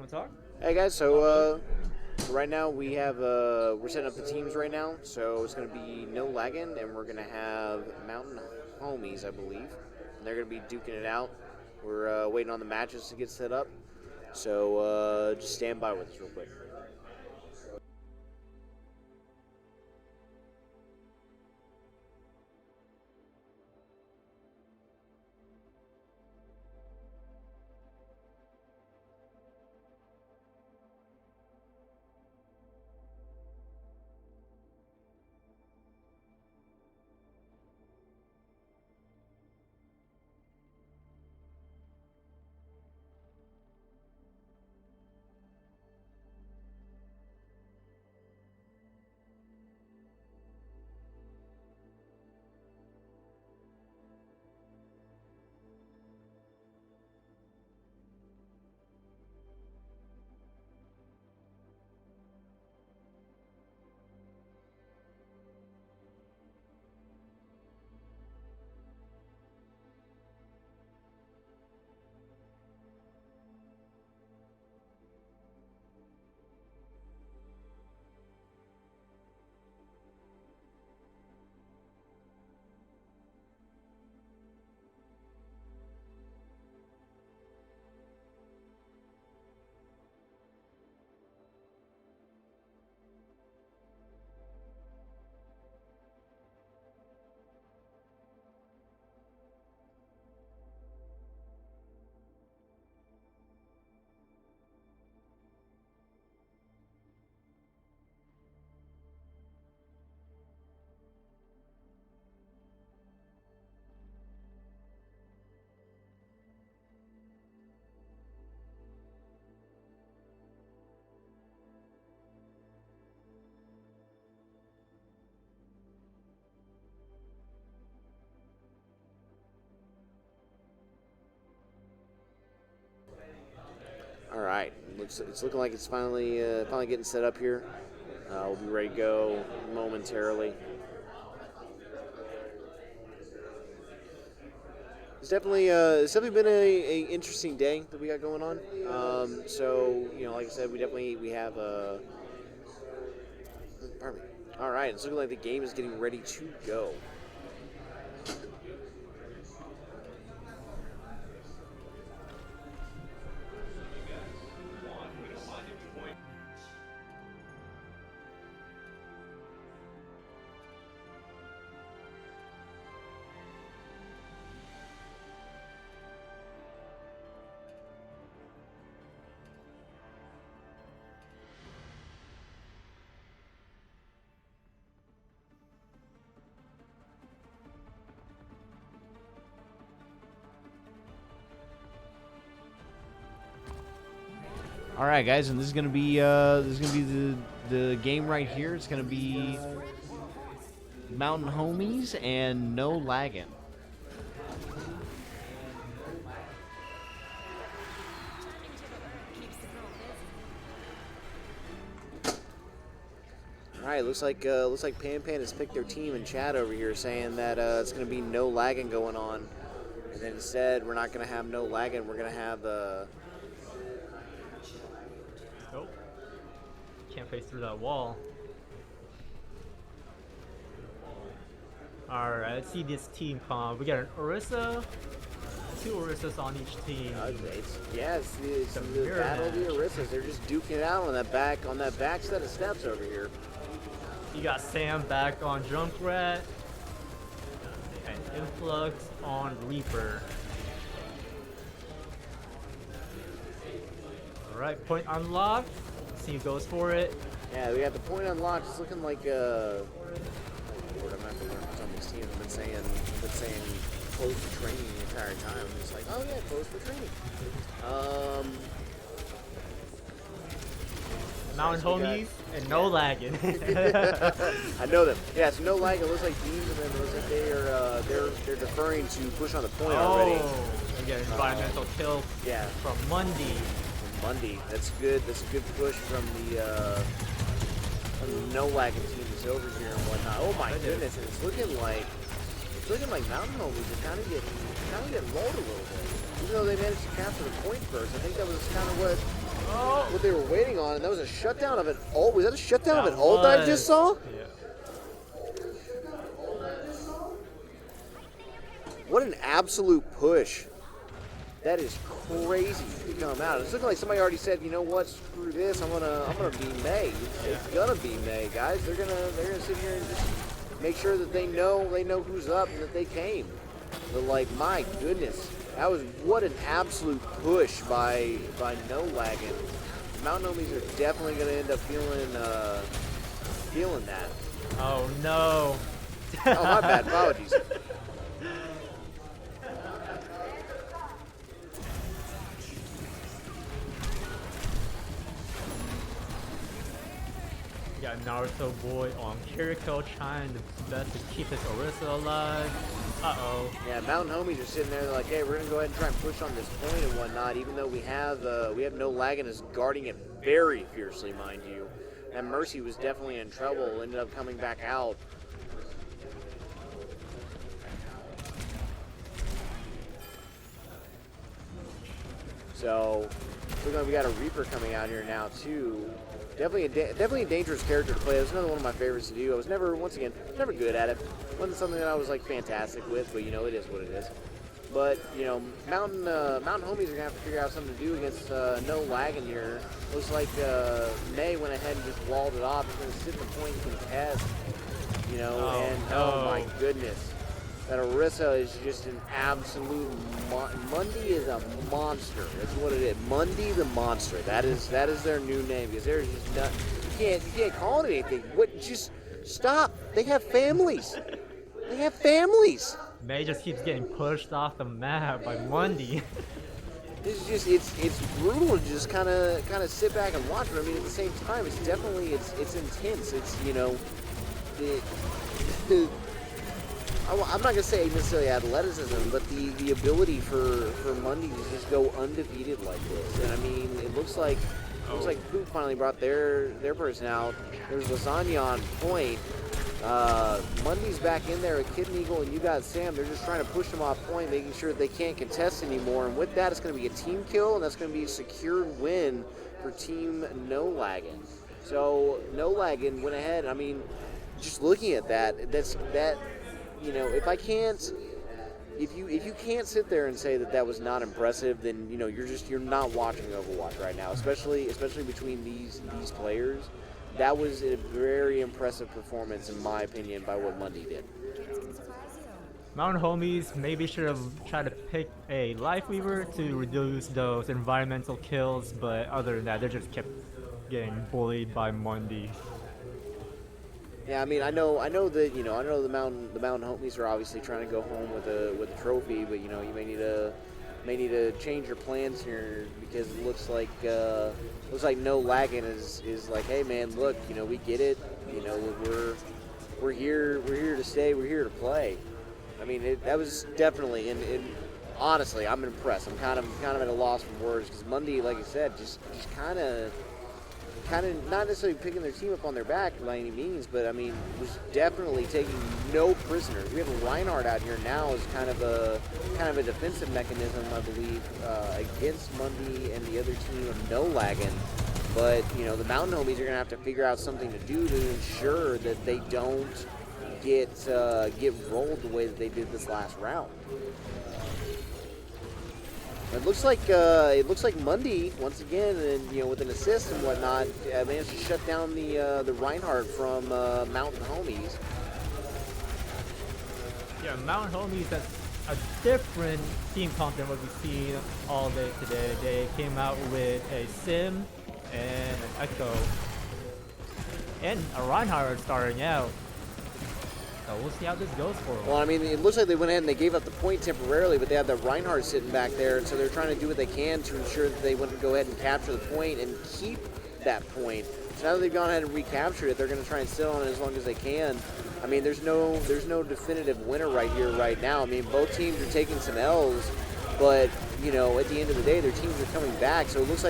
Speaker 2: Want to talk?
Speaker 1: Hey guys, so right now we have we're setting up the teams right now. So it's gonna be no lagging, and we're gonna have Mountain Homies, I believe. And they're gonna be duking it out. We're waiting on the matches to get set up. So just stand by with us real quick. All right, it's looking like it's finally getting set up here. We'll be ready to go momentarily. It's definitely been a interesting day that we got going on. So like I said, we have pardon me. All right, it's looking like the game is getting ready to go.
Speaker 3: All right, guys, and this is gonna be the game right here. It's gonna be Mountain Homies and no lagging.
Speaker 1: All right, looks like Pan Pan has picked their team in chat over here, saying that it's going to be no lagging going on, and then instead we're not going to have no lagging. We're going to have
Speaker 2: Nope. Can't face through that wall. Alright, let's see this team comp. We got an Orisa, 2 Orisas on each team.
Speaker 1: it's the
Speaker 2: mirror
Speaker 1: battle of the
Speaker 2: match.
Speaker 1: Orissas. They're just duking it out on that back set of steps over here.
Speaker 2: You got Sam back on Junkrat, and Influx on Reaper. Alright, point unlocked. Team goes for it.
Speaker 1: Yeah, we got the point unlocked. It's looking like Lord, I'm gonna have to learn some of these teams. I've been saying closed for training the entire time. It's like, oh yeah, closed for training.
Speaker 2: Mountain
Speaker 1: so we
Speaker 2: Homies and no lagging.
Speaker 1: I know them. Yeah, so no lag. It looks like teams, and then it looks like they're deferring to push on the point already.
Speaker 2: We got an environmental kill
Speaker 1: Yeah,
Speaker 2: from Mundy.
Speaker 1: Monday. That's good. That's a good push from the no lagging teams over here and whatnot. Oh my goodness! And it's looking like Mountain Homies are kind of getting rolled a little bit. Even though they managed to capture the point first, I think that was kind of what what they were waiting on, and that was a shutdown of an ult. Was that a shutdown of
Speaker 2: That
Speaker 1: an ult that I
Speaker 2: was.
Speaker 1: just saw?
Speaker 2: Yeah.
Speaker 1: What an absolute push. That is crazy to come out. It's looking like somebody already said, you know what, screw this, I'm gonna be May. It's gonna be May, guys. They're gonna sit here and just make sure that they know who's up and that they came. But like, my goodness, that was what an absolute push by No Lagging. Mountain Homies are definitely gonna end up feeling that.
Speaker 2: Oh no.
Speaker 1: Oh, my bad. Apologies.
Speaker 2: Got Naruto boy on Kiriko trying the best to keep his Orisa alive. Uh-oh.
Speaker 1: Yeah, Mountain Homies are sitting there. They're like, hey, we're gonna go ahead and try and push on this point and whatnot. Even though we have No Lagging is guarding it very fiercely, mind you. And Mercy was definitely in trouble. Ended up coming back out. So, looking like we got a Reaper coming out here now too. Definitely a dangerous character to play. That's another one of my favorites to do. I was never good at it. Wasn't something that I was like fantastic with, but you know, it is what it is. But you know, Mountain Homies are gonna have to figure out something to do against No Lagging here. Looks like May went ahead and just walled it off. He's gonna sit in the point and contest. You know, oh my goodness. That Orisa is just an absolute Mundy is a monster. That's what it is. Mundy the monster. That is their new name because there's just not, you can't call it anything. What? Just stop. They have families. They have families.
Speaker 2: May just keeps getting pushed off the map by Mundy.
Speaker 1: This is just it's brutal to just kind of sit back and watch. But I mean, at the same time, it's definitely it's intense. It's, you know, I'm not gonna say necessarily athleticism, but the ability for Mundy to just go undefeated like this. And I mean, it looks like Poop finally brought their person out. There's Lasagna on point. Mundy's back in there with Kid Eagle, and you got Sam. They're just trying to push them off point, making sure that they can't contest anymore. And with that, it's going to be a team kill, and that's going to be a secured win for Team No Lagging. So No Lagging went ahead. I mean, just looking at that, you know, if you can't sit there and say that was not impressive, then you know you're not watching Overwatch right now, especially between these players. That was a very impressive performance, in my opinion, by what Mundy did.
Speaker 2: Mountain Homies maybe should have tried to pick a Life Weaver to reduce those environmental kills, but other than that, they just kept getting bullied by Mundy.
Speaker 1: Yeah, I mean, I know that, you know, I know the Mountain Homies are obviously trying to go home with a trophy, but you know, you may need to change your plans here because it looks like No Lagging is like, hey man, look, you know, we get it, you know, we're here to stay, we're here to play. I mean, that was definitely, and honestly, I'm impressed. I'm kind of at a loss for words because Mundy, like I said, just kind of not necessarily picking their team up on their back by any means, but I mean, was definitely taking no prisoners. We have a Reinhardt out here now as kind of a defensive mechanism, I believe, against Mundy and the other team of No Lagging. But you know, the Mountain Homies are gonna have to figure out something to do to ensure that they don't get rolled the way that they did this last round. It looks like Mundy once again, and you know, with an assist and whatnot, managed to shut down the Reinhardt from Mountain Homies.
Speaker 2: Yeah, Mountain Homies, that's a different team comp than what we've seen all day today. They came out with a Sim and an Echo and a Reinhardt starting out. So we'll see how this goes for them.
Speaker 1: Well, I mean, it looks like they went ahead and they gave up the point temporarily, but they had the Reinhardt sitting back there, and so they're trying to do what they can to ensure that they wouldn't go ahead and capture the point and keep that point. So now that they've gone ahead and recaptured it, they're going to try and sit on it as long as they can. I mean, there's no definitive winner right here, right now. I mean, both teams are taking some L's, but you know, at the end of the day, their teams are coming back. So it looks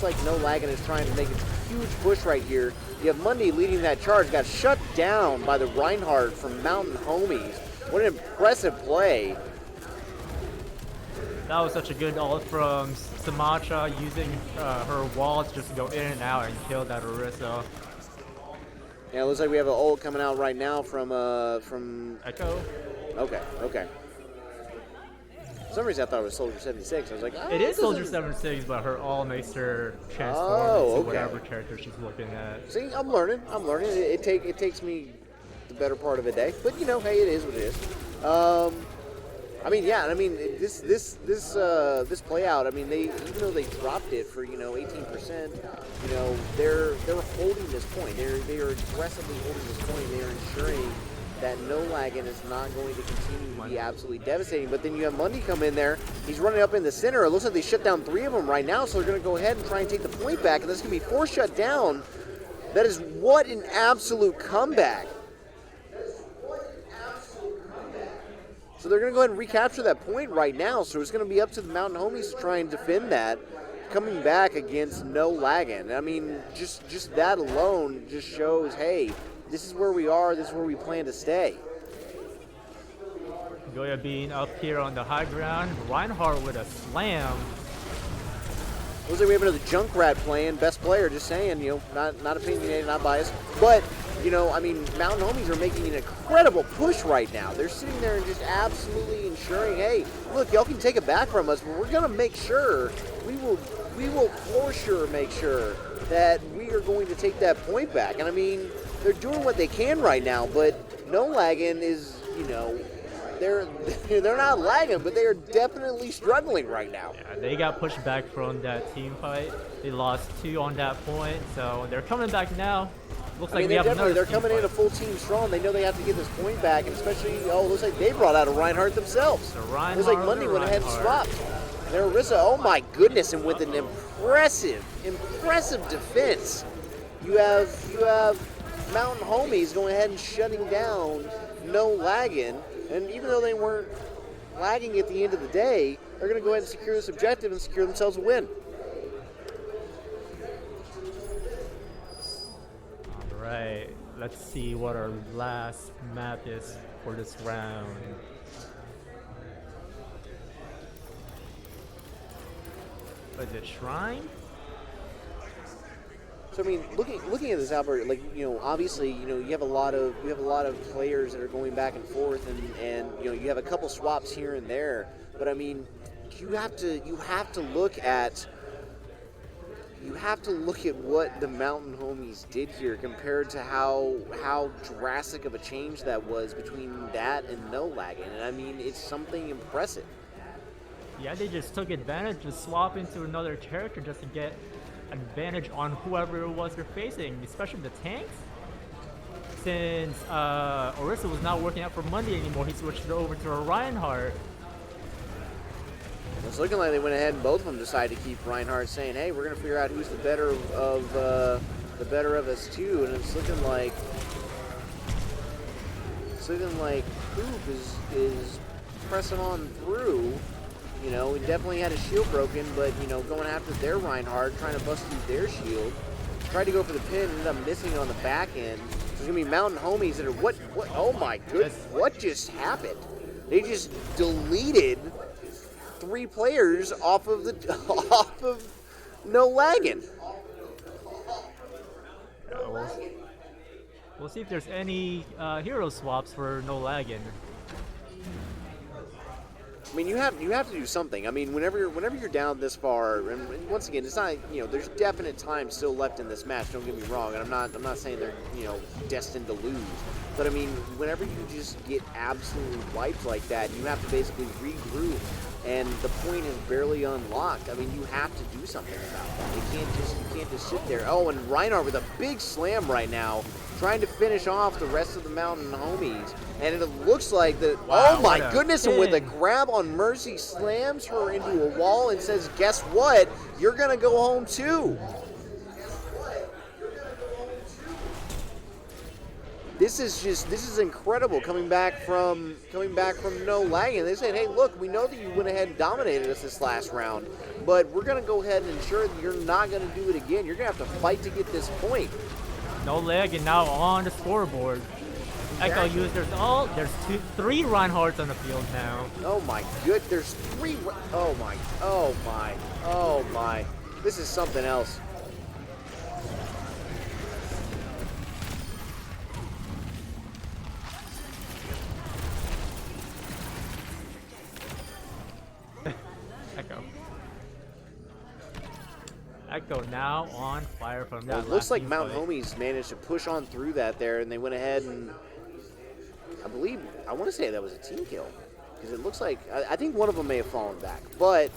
Speaker 1: like No Lagging is trying to make a huge push right here. You have Mundy leading that charge, got shut down by the Reinhardt from Mountain Homies. What an impressive play.
Speaker 2: That was such a good ult from Sumatra, using her walls just to go in and out and kill that Orisa.
Speaker 1: Yeah, it looks like we have an ult coming out right now from
Speaker 2: Echo.
Speaker 1: Okay. For some reason I thought it was Soldier 76. I was like, oh,
Speaker 2: It is
Speaker 1: this
Speaker 2: Soldier
Speaker 1: isn't-
Speaker 2: 76, but her all makes her transform
Speaker 1: Oh,
Speaker 2: into
Speaker 1: okay.
Speaker 2: whatever character she's looking at.
Speaker 1: See, I'm learning. It takes me the better part of a day, but you know, hey, it is what it is. I mean, yeah, I mean this play out. I mean, they even though they dropped it for 18%, they're holding this point. They are aggressively holding this point. They are ensuring that no lagging is not going to continue to be absolutely devastating. But then you have Mundy come in there. He's running up in the center. It looks like they shut down 3 of them right now, so they're going to go ahead and try and take the point back. And that's going to be 4 shut down. That is what an absolute comeback. So they're going to go ahead and recapture that point right now. So it's going to be up to the Mountain Homies to try and defend that, coming back against no lagging. I mean, just that alone just shows, hey, this is where we are. This is where we plan to stay.
Speaker 2: Goya being up here on the high ground. Reinhardt with a slam.
Speaker 1: Looks like we have another Junkrat playing. Best player, just saying, not opinionated, not biased. But, I mean, Mountain Homies are making an incredible push right now. They're sitting there and just absolutely ensuring, hey, look, y'all can take it back from us, but we're going to make sure, we will for sure make sure that we are going to take that point back. And, I mean, they're doing what they can right now, but no lagging is, they're not lagging, but they are definitely struggling right now.
Speaker 2: Yeah, they got pushed back from that team fight. They lost 2 on that point, so they're coming back now. Looks like we have another
Speaker 1: they're
Speaker 2: team
Speaker 1: coming in
Speaker 2: fight.
Speaker 1: a full team strong. They know they have to get this point back, and especially, looks like they brought out a Reinhardt themselves. Looks like Mundy went ahead and swapped. There, Orisa, oh my goodness, and with an impressive defense. You have Mountain Homies going ahead and shutting down no lagging. And even though they weren't lagging at the end of the day, they're going to go ahead and secure this objective and secure themselves a win.
Speaker 2: All right, let's see what our last map is for this round. Was it Shrine?
Speaker 1: So I mean, looking at this, Albert, obviously, you have a lot of players that are going back and forth, and you have a couple swaps here and there. But I mean, you have to look at what the Mountain Homies did here compared to how drastic of a change that was between that and no lagging. And I mean, it's something impressive.
Speaker 2: Yeah, they just took advantage to swap into another character just to get advantage on whoever it was they're facing, especially the tanks. Since Orisa was not working out for Mundy anymore, he switched it over to a Reinhardt.
Speaker 1: It's looking like they went ahead and both of them decided to keep Reinhardt, saying, "Hey, we're going to figure out who's the better of us two." And it's looking like Poop is pressing on through. He definitely had his shield broken, but, going after their Reinhardt, trying to bust through their shield. Tried to go for the pin, ended up missing on the back end. So there's going to be Mountain Homies that are, oh my goodness, what just happened? They just deleted 3 players off of no lagging.
Speaker 2: We'll see if there's any hero swaps for no lagging.
Speaker 1: I mean, you have to do something. I mean, whenever you're down this far, and once again, it's not, there's definite time still left in this match. Don't get me wrong, and I'm not saying they're destined to lose, but I mean, whenever you just get absolutely wiped like that, you have to basically regroup, and the point is barely unlocked. I mean, you have to do something about that. You can't just sit there. Oh, and Reinhardt with a big slam right now, trying to finish off the rest of the Mountain Homies. And it looks like that,
Speaker 2: wow,
Speaker 1: oh my goodness, and with a grab on Mercy, slams her into a wall and says, guess what? You're going to go home too. This is incredible coming back from no lagging. They said, hey, look, we know that you went ahead and dominated us this last round, but we're going to go ahead and ensure that you're not going to do it again. You're going to have to fight to get this point.
Speaker 2: No lagging now on the scoreboard. Echo users. Oh, there's three Reinhardts on the field now.
Speaker 1: Oh my good, there's three. Oh my, oh my, oh my. This is something else.
Speaker 2: Echo now on fire from that.
Speaker 1: Well, it looks
Speaker 2: last
Speaker 1: like
Speaker 2: team
Speaker 1: Mountain
Speaker 2: fight.
Speaker 1: Homies managed to push on through that there, and they went ahead and I want to say that was a team kill, because it looks like I think one of them may have fallen back. But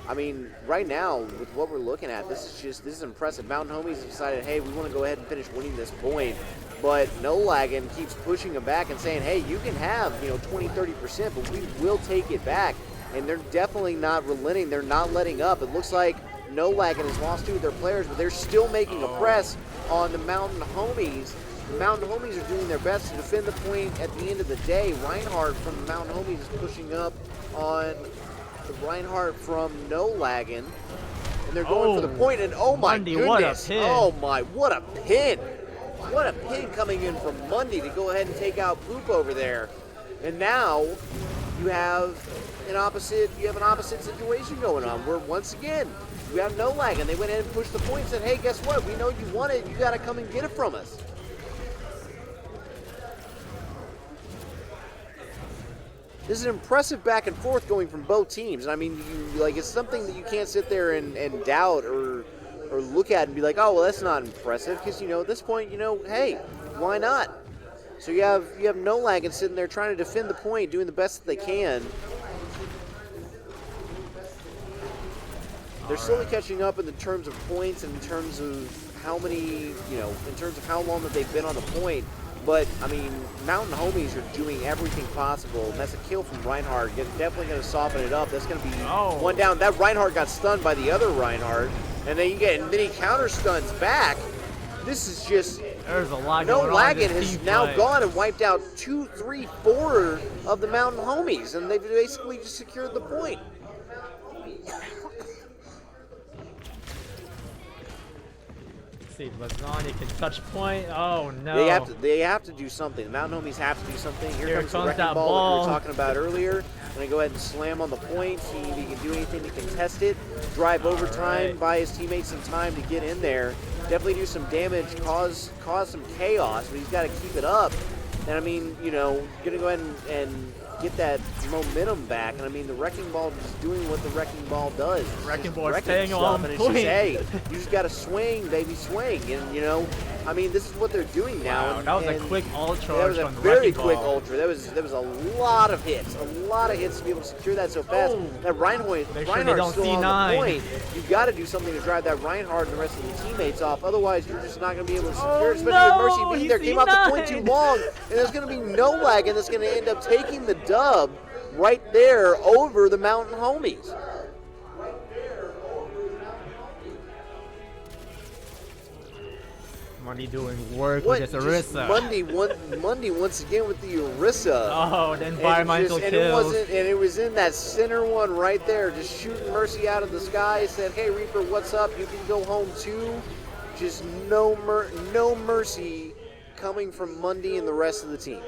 Speaker 1: I mean, right now with what we're looking at, this is impressive. Mountain Homies have decided, hey, we want to go ahead and finish winning this point. But No Laggin keeps pushing them back and saying, hey, you can have 20-30%, but we will take it back. And they're definitely not relenting. They're not letting up. It looks like No Laggin has lost two of their players, but they're still making a press on the Mountain Homies. The Mountain Homies are doing their best to defend the point at the end of the day. Reinhardt from the Mountain Homies is pushing up on the Reinhardt from No Laggin. And they're going for the point, and oh my
Speaker 2: Mundy,
Speaker 1: goodness.
Speaker 2: what a pin.
Speaker 1: Oh my, what a pin. What a pin coming in from Mundy to go ahead and take out Poop over there. And now you have an opposite situation going on, where once again you have No Laggin. They went ahead and pushed the point and said, hey, guess what? We know you want it. You got to come and get it from us. This is an impressive back and forth going from both teams. And I mean, it's something that you can't sit there and doubt or look at and be like, oh, well, that's not impressive. Because, at this point, hey, why not? So you have No Laggin sitting there trying to defend the point, doing the best that they can. They're slowly catching up in the terms of points and in terms of how many, in terms of how long that they've been on the point. But, I mean, Mountain Homies are doing everything possible. And that's a kill from Reinhardt. Definitely going to soften it up. That's going to be one down. That Reinhardt got stunned by the other Reinhardt. And then he counter stuns back. This is just...
Speaker 2: There's a lot
Speaker 1: No
Speaker 2: going on.
Speaker 1: Laggin has now gone and wiped out 2, 3, 4 of the Mountain Homies. And they've basically just secured the point.
Speaker 2: See, Lasagna can touch point. Oh no!
Speaker 1: They have to do something. The Mountain Homies have to do something. Here comes the wrecking
Speaker 2: that
Speaker 1: ball that we were talking about earlier. Going to go ahead and slam on the point. See if he can do anything to contest it. Drive overtime, buy his teammates some time to get in there. Definitely do some damage, cause some chaos, but he's got to keep it up. And I mean, going to go ahead and get that momentum back. And I mean, the wrecking ball is doing what the wrecking ball does.
Speaker 2: Wrecking ball is staying on
Speaker 1: and it's
Speaker 2: point.
Speaker 1: just, hey, you just got to swing, baby, swing. And I mean, this is what they're doing now.
Speaker 2: Wow, that was a quick ultra.
Speaker 1: That was a very quick ultra. There was a lot of hits to be able to secure that so fast. That Reinhardt's still on the point. You got to do something to drive that Reinhardt and the rest of the teammates off. Otherwise, you're just not going to be able to secure it. Especially with Mercy being there, came off the point too long, and there's going to be No Laggin that's going to end up taking the dub right there over the Mountain Homies.
Speaker 2: Mundy doing work with his Orisa.
Speaker 1: Mundy once again with the Orisa.
Speaker 2: Oh, the environmental kills.
Speaker 1: And it was in that center one right there, just shooting Mercy out of the sky. Said, hey, Reaper, what's up? You can go home too. Just no mercy coming from Mundy and the rest of the team.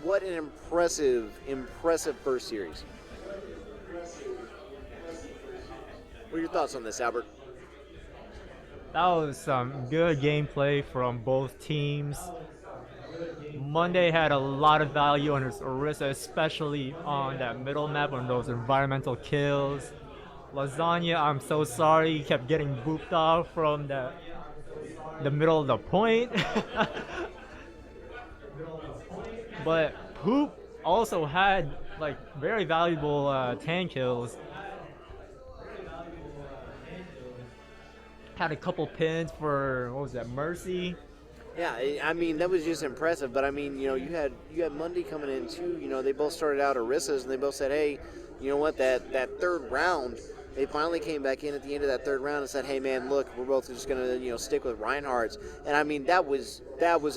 Speaker 1: What an impressive first series. What are your thoughts on this, Albert?
Speaker 2: That was some good gameplay from both teams. Monday had a lot of value on his Orisa, especially on that middle map on those environmental kills. Lasagna, I'm so sorry, he kept getting booped off from the middle of the point. But Poop also had very valuable tank kills. Had a couple pins for, what was that, Mercy?
Speaker 1: Yeah, I mean, that was just impressive. But I mean, you had Mundy coming in too. They both started out Orisas, and they both said, hey, you know what, that third round, They finally came back in at the end of that third round and said, "Hey, man, look, we're both just gonna, stick with Reinhardt's." And I mean, that was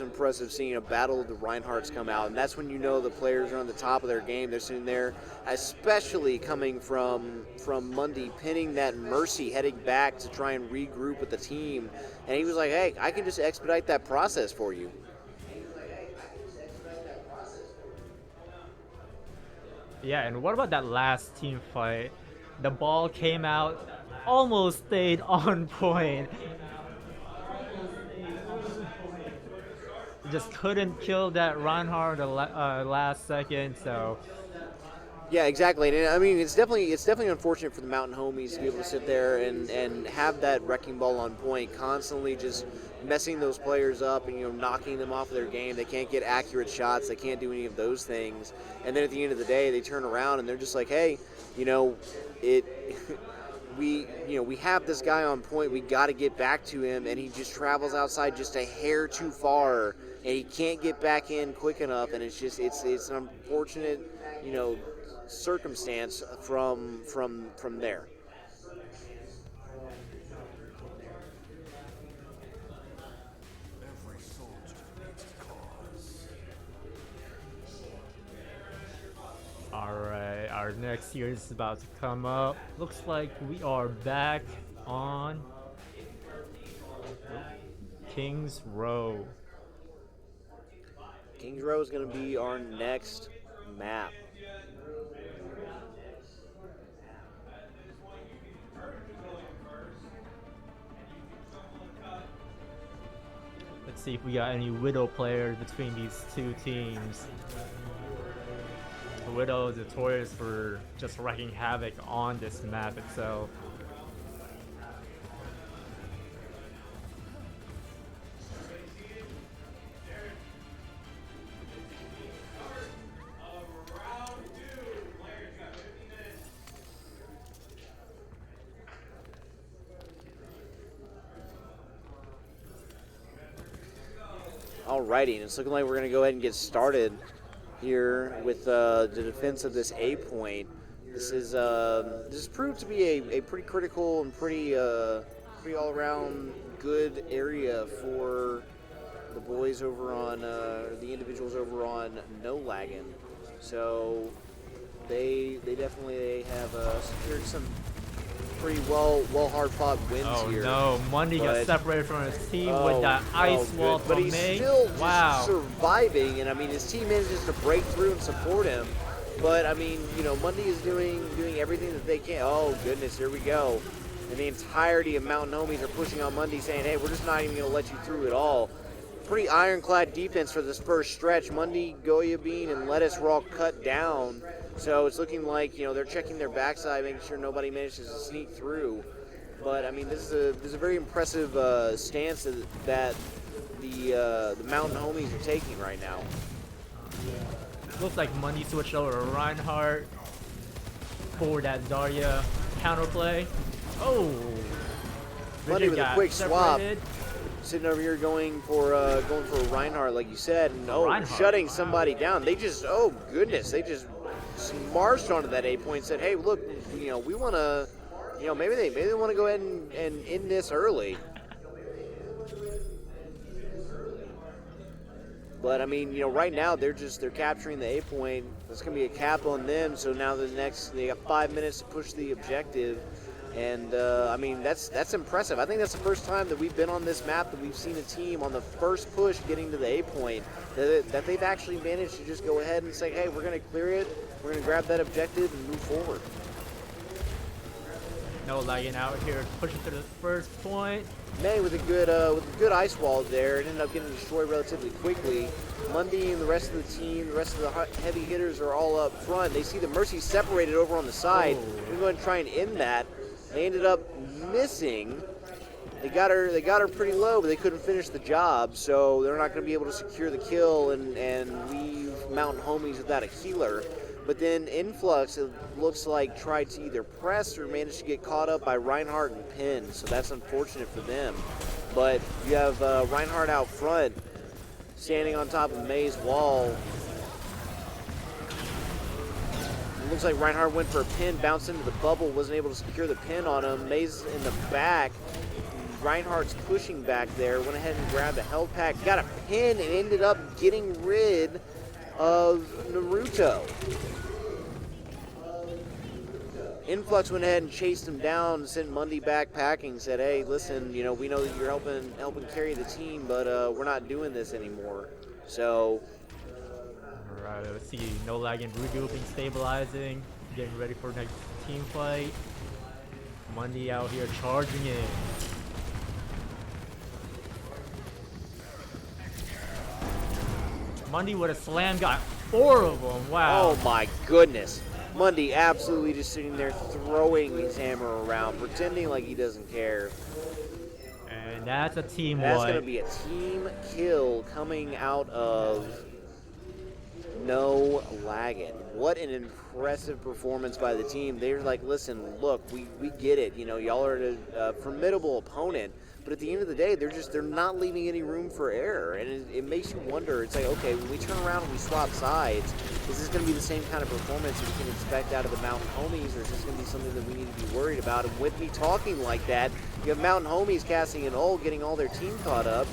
Speaker 1: impressive seeing a battle of the Reinhardts come out, and that's when you know the players are on the top of their game. They're sitting there, especially coming from Mundy pinning that Mercy, heading back to try and regroup with the team, and he was like, "Hey, I can just expedite that process for you."
Speaker 2: Yeah, and what about that last team fight? The ball came out, almost stayed on point. Just couldn't kill that Reinhardt the last second, so
Speaker 1: Yeah, exactly. And I mean, it's definitely unfortunate for the Mountain Homies to be able to sit there and have that wrecking ball on point, constantly just messing those players up and knocking them off of their game. They can't get accurate shots. They can't do any of those things. And then at the end of the day, they turn around and they're just like, hey, it. We have this guy on point. We got to get back to him, and he just travels outside just a hair too far, and he can't get back in quick enough. And it's an unfortunate, circumstance from there.
Speaker 2: alright, our next series is about to come up. Looks like we are back on Kings Row.
Speaker 1: Kings Row is going to be our next map.
Speaker 2: Let's see if we got any Widow players between these two teams. The Widow is notorious for just wreaking havoc on this map itself.
Speaker 1: Alrighty, and it's looking like we're going to go ahead and get started here with the defense of this A point. This is proved to be a pretty critical and pretty all around good area for the boys over on the individuals over on No Laggin. So they definitely have secured some pretty well hard fought wins here.
Speaker 2: Oh no, Mundy got separated from his team with that ice wall from
Speaker 1: But he's
Speaker 2: May.
Speaker 1: still just
Speaker 2: Wow.
Speaker 1: surviving, and I mean his team manages to break through and support him. But I mean, Mundy is doing everything that they can. Oh goodness, here we go. And the entirety of Mountain Homies are pushing on Mundy, saying, "Hey, we're just not even going to let you through at all." Pretty ironclad defense for this first stretch. Mundy, Goya Bean, and Lettuce were all cut down. So it's looking like they're checking their backside, making sure nobody manages to sneak through. But I mean, this is a very impressive stance that the Mountain Homies are taking right now.
Speaker 2: Looks like Mundy switched over to Reinhardt for that Zarya counterplay. Oh,
Speaker 1: Mundy with a quick swap.
Speaker 2: separated.
Speaker 1: Sitting over here going for Reinhardt, like you said, and shutting somebody down. They just, oh goodness, they just marched onto that A point and said, "Hey, look, we want to, maybe they want to go ahead and end this early." But I mean, right now they're capturing the A point. There's gonna be a cap on them. So now they got 5 minutes to push the objective. And I mean, that's impressive. I think that's the first time that we've been on this map that we've seen a team on the first push getting to the A point that they've actually managed to just go ahead and say, "Hey, we're going to clear it. We're going to grab that objective and move forward."
Speaker 2: No lagging out here, pushing to the first point.
Speaker 1: May with a good ice wall there, it ended up getting destroyed relatively quickly. Mundy and the rest of the team, the rest of the heavy hitters are all up front. They see the Mercy separated over on the side. We're going to try and end that. They ended up missing. They got her pretty low, but they couldn't finish the job, so they're not going to be able to secure the kill and leave Mountain Homies without a healer. But then Influx, it looks like, tried to either press or managed to get caught up by Reinhardt and Penn, so that's unfortunate for them. But you have Reinhardt out front, standing on top of May's wall. Looks like Reinhardt went for a pin, bounced into the bubble, wasn't able to secure the pin on him. Maze in the back. Reinhardt's pushing back there, went ahead and grabbed a health pack, got a pin, and ended up getting rid of Naruto. Influx went ahead and chased him down, sent Mundy back packing, said, hey, listen, you know, we know that you're helping carry the team, but we're not doing this anymore. So,
Speaker 2: Alright, let's see. No lagging, regrouping, stabilizing, getting ready for next team fight. Mundy out here charging in. Mundy with a slam, got 4 of them. Wow.
Speaker 1: oh my goodness. Mundy absolutely just sitting there throwing his hammer around, pretending like he doesn't care.
Speaker 2: And that's a team
Speaker 1: That's
Speaker 2: wipe.
Speaker 1: going to be a team kill coming out of No Lagging. What an impressive performance by the team. They're like, listen, look, we get it. You know, y'all are a formidable opponent. But at the end of the day, they're not leaving any room for error. And it makes you wonder, it's like, okay, when we turn around and we swap sides, is this going to be the same kind of performance we can expect out of the Mountain Homies, or is this going to be something that we need to be worried about? And with me talking like that, you have Mountain Homies casting an ult, getting all their team caught up.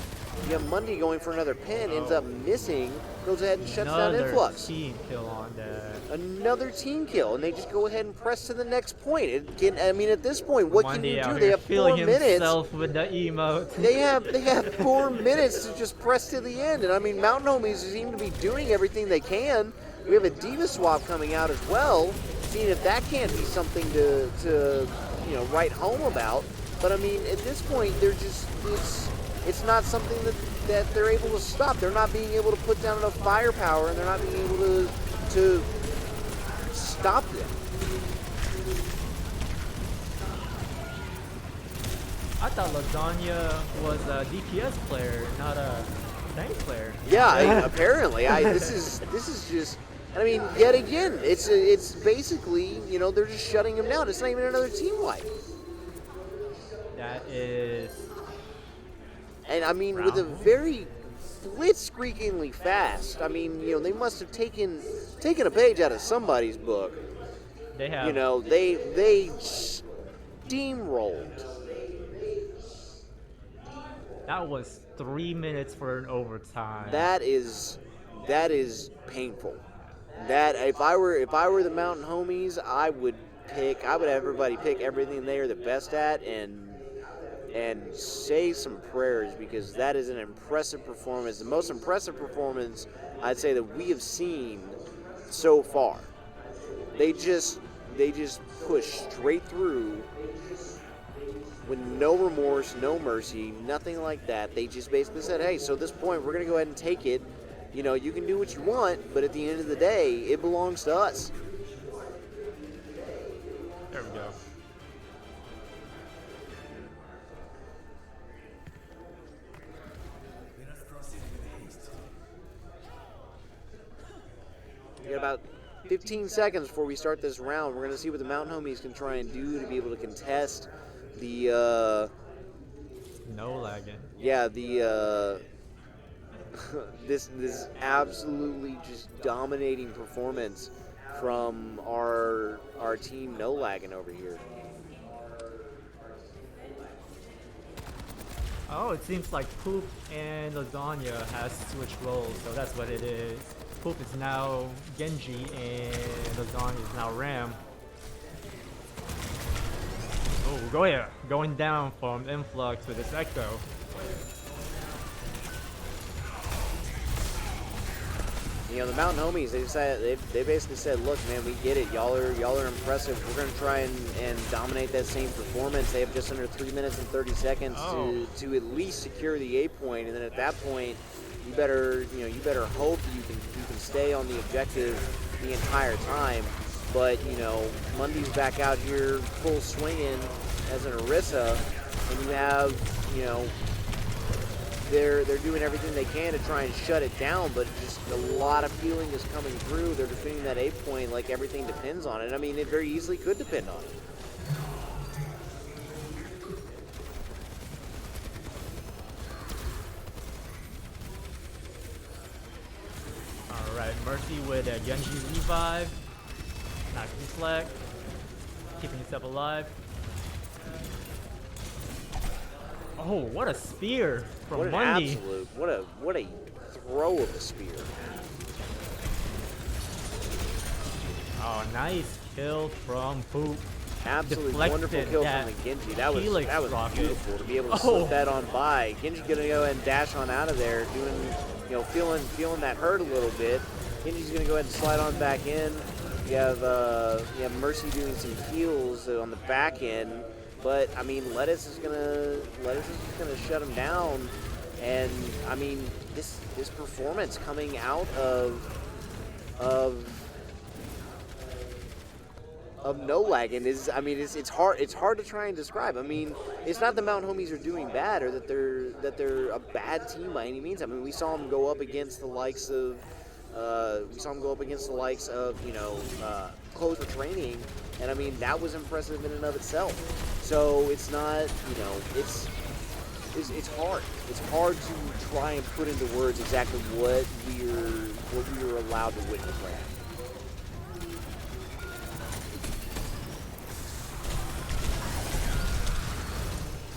Speaker 1: You have Mundy going for another pin, ends up missing, goes ahead and shuts down Influx.
Speaker 2: Team kill on that.
Speaker 1: Another team kill, and they just go ahead and press to the next point. I mean, at this point, what can you do? They have 4 minutes.
Speaker 2: Himself with the emote.
Speaker 1: They have 4 minutes to just press to the end, and I mean, Mountain Homies seem to be doing everything they can. We have a Diva swap coming out as well, seeing if that can't be something to write home about. But I mean, at this point, they're just it's not something that they're able to stop. They're not being able to put down enough firepower, and they're not being able to stop them.
Speaker 2: I thought Lasagna was a DPS player, not a tank player.
Speaker 1: Yeah, apparently. This is just. I mean, yet again, it's basically, they're just shutting him down. It's not even another team wipe.
Speaker 2: That is.
Speaker 1: And I mean, with a very blitzkriegingly fast. I mean, they must have taken a page out of somebody's book.
Speaker 2: They have.
Speaker 1: They steamrolled.
Speaker 2: That was 3 minutes for an overtime.
Speaker 1: That is painful. That if I were the Mountain Homies, I would have everybody pick everything they are the best at and say some prayers, because that is an impressive performance. The most impressive performance I'd say that we have seen so far. They just push straight through with no remorse, no mercy, nothing like that. They just basically said, hey, so at this point, we're going to go ahead and take it. You can do what you want, but at the end of the day, it belongs to us.
Speaker 2: There we go.
Speaker 1: We got about 15 seconds before we start this round. We're going to see what the Mountain Homies can try and do to be able to contest the
Speaker 2: No lagging.
Speaker 1: yeah, the this absolutely just dominating performance from our team No Lagging over here.
Speaker 2: Oh, it seems like Poop and Lasagna has switched roles, so that's what it is. Poop is now Genji and Lasagna is now Ram. Oh, go here. Going down from Influx with this Echo.
Speaker 1: The Mountain Homies, they basically said, look, man, we get it. Y'all are impressive. We're going to try and dominate that same performance. They have just under 3 minutes and 30 seconds to at least secure the A point, and then at that point, you better hope you can stay on the objective the entire time. But Mundy's back out here full swinging as an Orisa, and you have they're doing everything they can to try and shut it down, but just a lot of feeling is coming through. They're defending that A point like everything depends on it. I mean, it very easily could depend on it.
Speaker 2: Alright, Mercy with a Genji revive. Nice deflect. Keeping yourself alive. Oh, what a spear from
Speaker 1: What an
Speaker 2: Mundy.
Speaker 1: absolute, what a throw of a spear.
Speaker 2: Oh, nice kill from Poop.
Speaker 1: Absolutely
Speaker 2: Deflected
Speaker 1: wonderful kill
Speaker 2: that
Speaker 1: from the Genji. That was
Speaker 2: Helix rocket.
Speaker 1: beautiful to be able to
Speaker 2: Oh.
Speaker 1: slip that on by. Genji gonna go ahead and dash on out of there, doing, you know, feeling that hurt a little bit. Genji's gonna go ahead and slide on back in. You have Mercy doing some heals on the back end, but I mean Lettuce is gonna shut him down, and I mean this performance coming out of no lagging is, I mean, it's hard to try and describe. I mean, it's not the Mountain Homies are doing bad or that they're a bad team by any means. I mean, we saw them go up against the likes of you know, Closer Training, and I mean that was impressive in and of itself. So it's not, you know, it's hard. It's hard to try and put into words exactly what we were allowed to witness right now.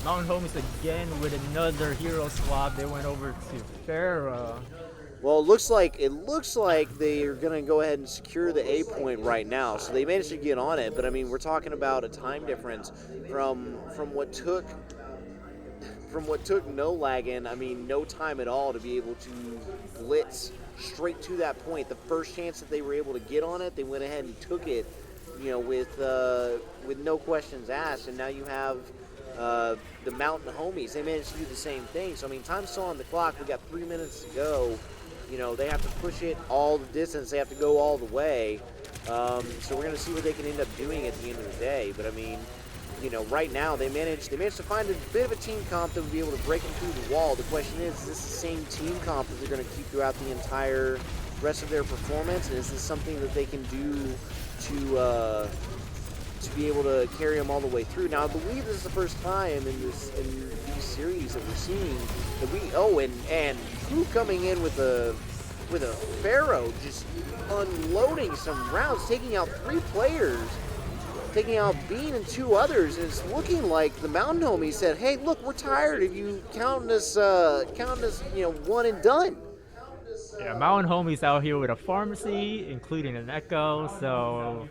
Speaker 2: Mountain Homies again with another hero swap. They went over to Farah.
Speaker 1: Well, it looks like they are going to go ahead and secure the A point right now. So they managed to get on it, but I mean, we're talking about a time difference from what took no lagging. I mean, no time at all to be able to blitz straight to that point. The first chance that they were able to get on it, they went ahead and took it, you know, with no questions asked. And now you have the Mountain Homies. They managed to do the same thing. So I mean, time's still on the clock. We got 3 minutes to go. You know, they have to push it all the distance. They have to go all the way. So we're going to see what they can end up doing at the end of the day. But I mean, you know, right now they managed to find a bit of a team comp that would be able to break them through the wall. The question is this the same team comp that they're going to keep throughout the entire rest of their performance? And is this something that they can do to be able to carry them all the way through? Now, I believe this is the first time in these series that we're seeing that and who coming in with a Pharaoh just unloading some rounds, taking out 3 players, taking out Bean and 2 others, and it's looking like the Mountain Homies said, "Hey, look, we're tired of you counting us, you know, one and done."
Speaker 2: Yeah, Mountain Homies out here with a pharmacy, including an Echo, so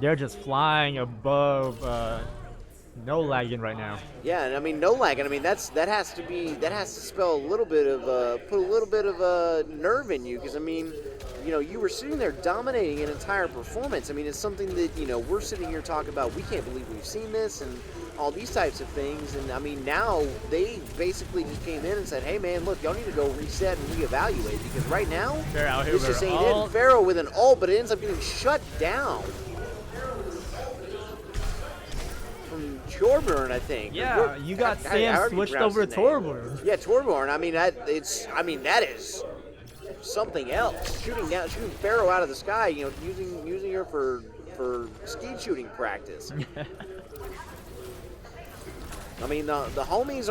Speaker 2: they're just flying above no lagging right now.
Speaker 1: Yeah, and I mean no lag, and I mean that has to spell a little bit of put a little bit of nerve in you, because I mean, you know, you were sitting there dominating an entire performance. I mean, it's something that, you know, we're sitting here talking about. We can't believe we've seen this and all these types of things. And I mean, now they basically just came in and said, "Hey man, look, y'all need to go reset and reevaluate, because right now
Speaker 2: They're out here
Speaker 1: this
Speaker 2: with
Speaker 1: just
Speaker 2: an
Speaker 1: ain't it."
Speaker 2: ult.
Speaker 1: Pharaoh with an ult, but it ends up getting shut down from Torburn, I think.
Speaker 2: Yeah, you got
Speaker 1: How
Speaker 2: Sam
Speaker 1: do you
Speaker 2: switched
Speaker 1: pronounce
Speaker 2: over
Speaker 1: his
Speaker 2: to
Speaker 1: name?
Speaker 2: Torborn.
Speaker 1: Yeah, Torborn. I mean, that is something else. Shooting Pharaoh out of the sky. You know, using her for skeet shooting practice. I mean, the homies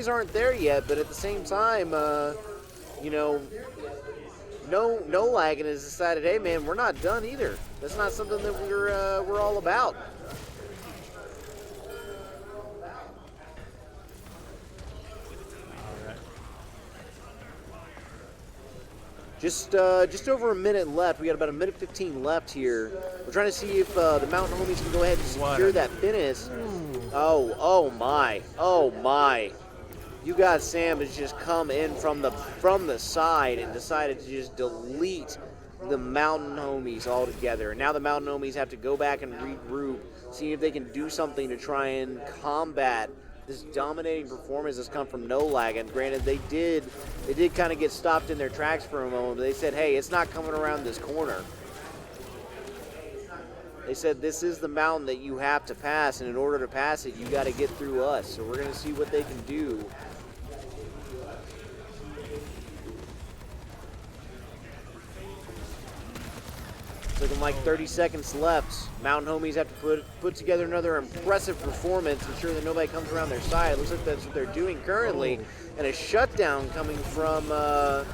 Speaker 1: aren't there yet, but at the same time, you know, no lagging has decided, hey man, we're not done either. That's not something that we're all about. Just over a minute left. We got about a minute 15 left here. We're trying to see if the Mountain Homies can go ahead and secure that finish. Oh my! You got Sam has just come in from the side and decided to just delete the Mountain Homies altogether. And now the Mountain Homies have to go back and regroup, see if they can do something to try and combat this dominating performance that's come from no lag. And granted, they did kind of get stopped in their tracks for a moment, but they said, hey, it's not coming around this corner. They said, this is the mountain that you have to pass, and in order to pass it, you got to get through us. So we're going to see what they can do. It's looking like 30 seconds left. Mountain Homies have to put together another impressive performance, ensure that nobody comes around their side. It looks like that's what they're doing currently. And a shutdown coming from...
Speaker 2: The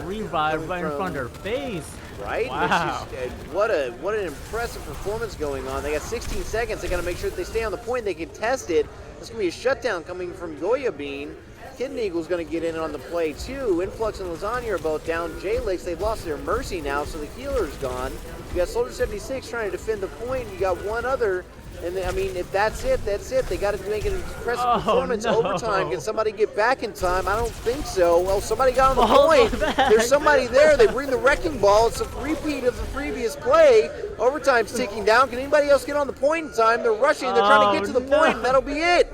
Speaker 2: revive right in front of their face.
Speaker 1: Right?
Speaker 2: Wow.
Speaker 1: What an impressive performance going on. They got 16 seconds. They got to make sure that they stay on the point. They can test it. There's going to be a shutdown coming from Goya Bean. Kidden Eagle's going to get in on the play too. Influx and Lasagna are both down. J-Lakes, they've lost their Mercy now, so the healer's gone. You got Soldier 76 trying to defend the point. You got one other. And I mean, if that's it, that's it. They got to make an impressive performance.
Speaker 2: No.
Speaker 1: Overtime. Can somebody get back in time? I don't think so. Well, somebody got on the
Speaker 2: Balls
Speaker 1: point.
Speaker 2: are back.
Speaker 1: There's somebody there. They bring the wrecking ball. It's a repeat of the previous play. Overtime's ticking down. Can anybody else get on the point in time? They're rushing. They're trying to get to the point, and that'll be it.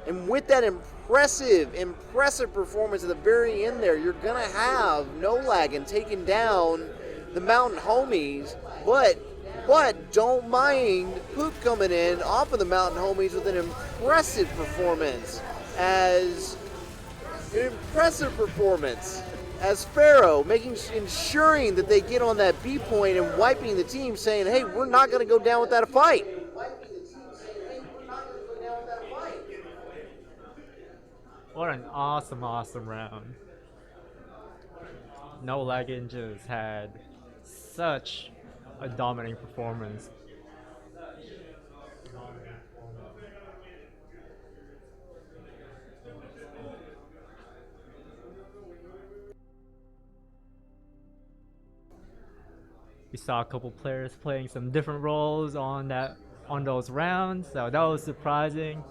Speaker 1: And with that impressive performance at the very end there, you're going to have No Lagging taking down the Mountain Homies, but don't mind Poop coming in off of the Mountain Homies with an impressive performance as Pharaoh ensuring that they get on that B point and wiping the team, saying, hey, we're not going to go down without a fight.
Speaker 2: What an awesome round. No Lagging just had such a dominating performance. We saw a couple players playing some different roles on those rounds, so that was surprising.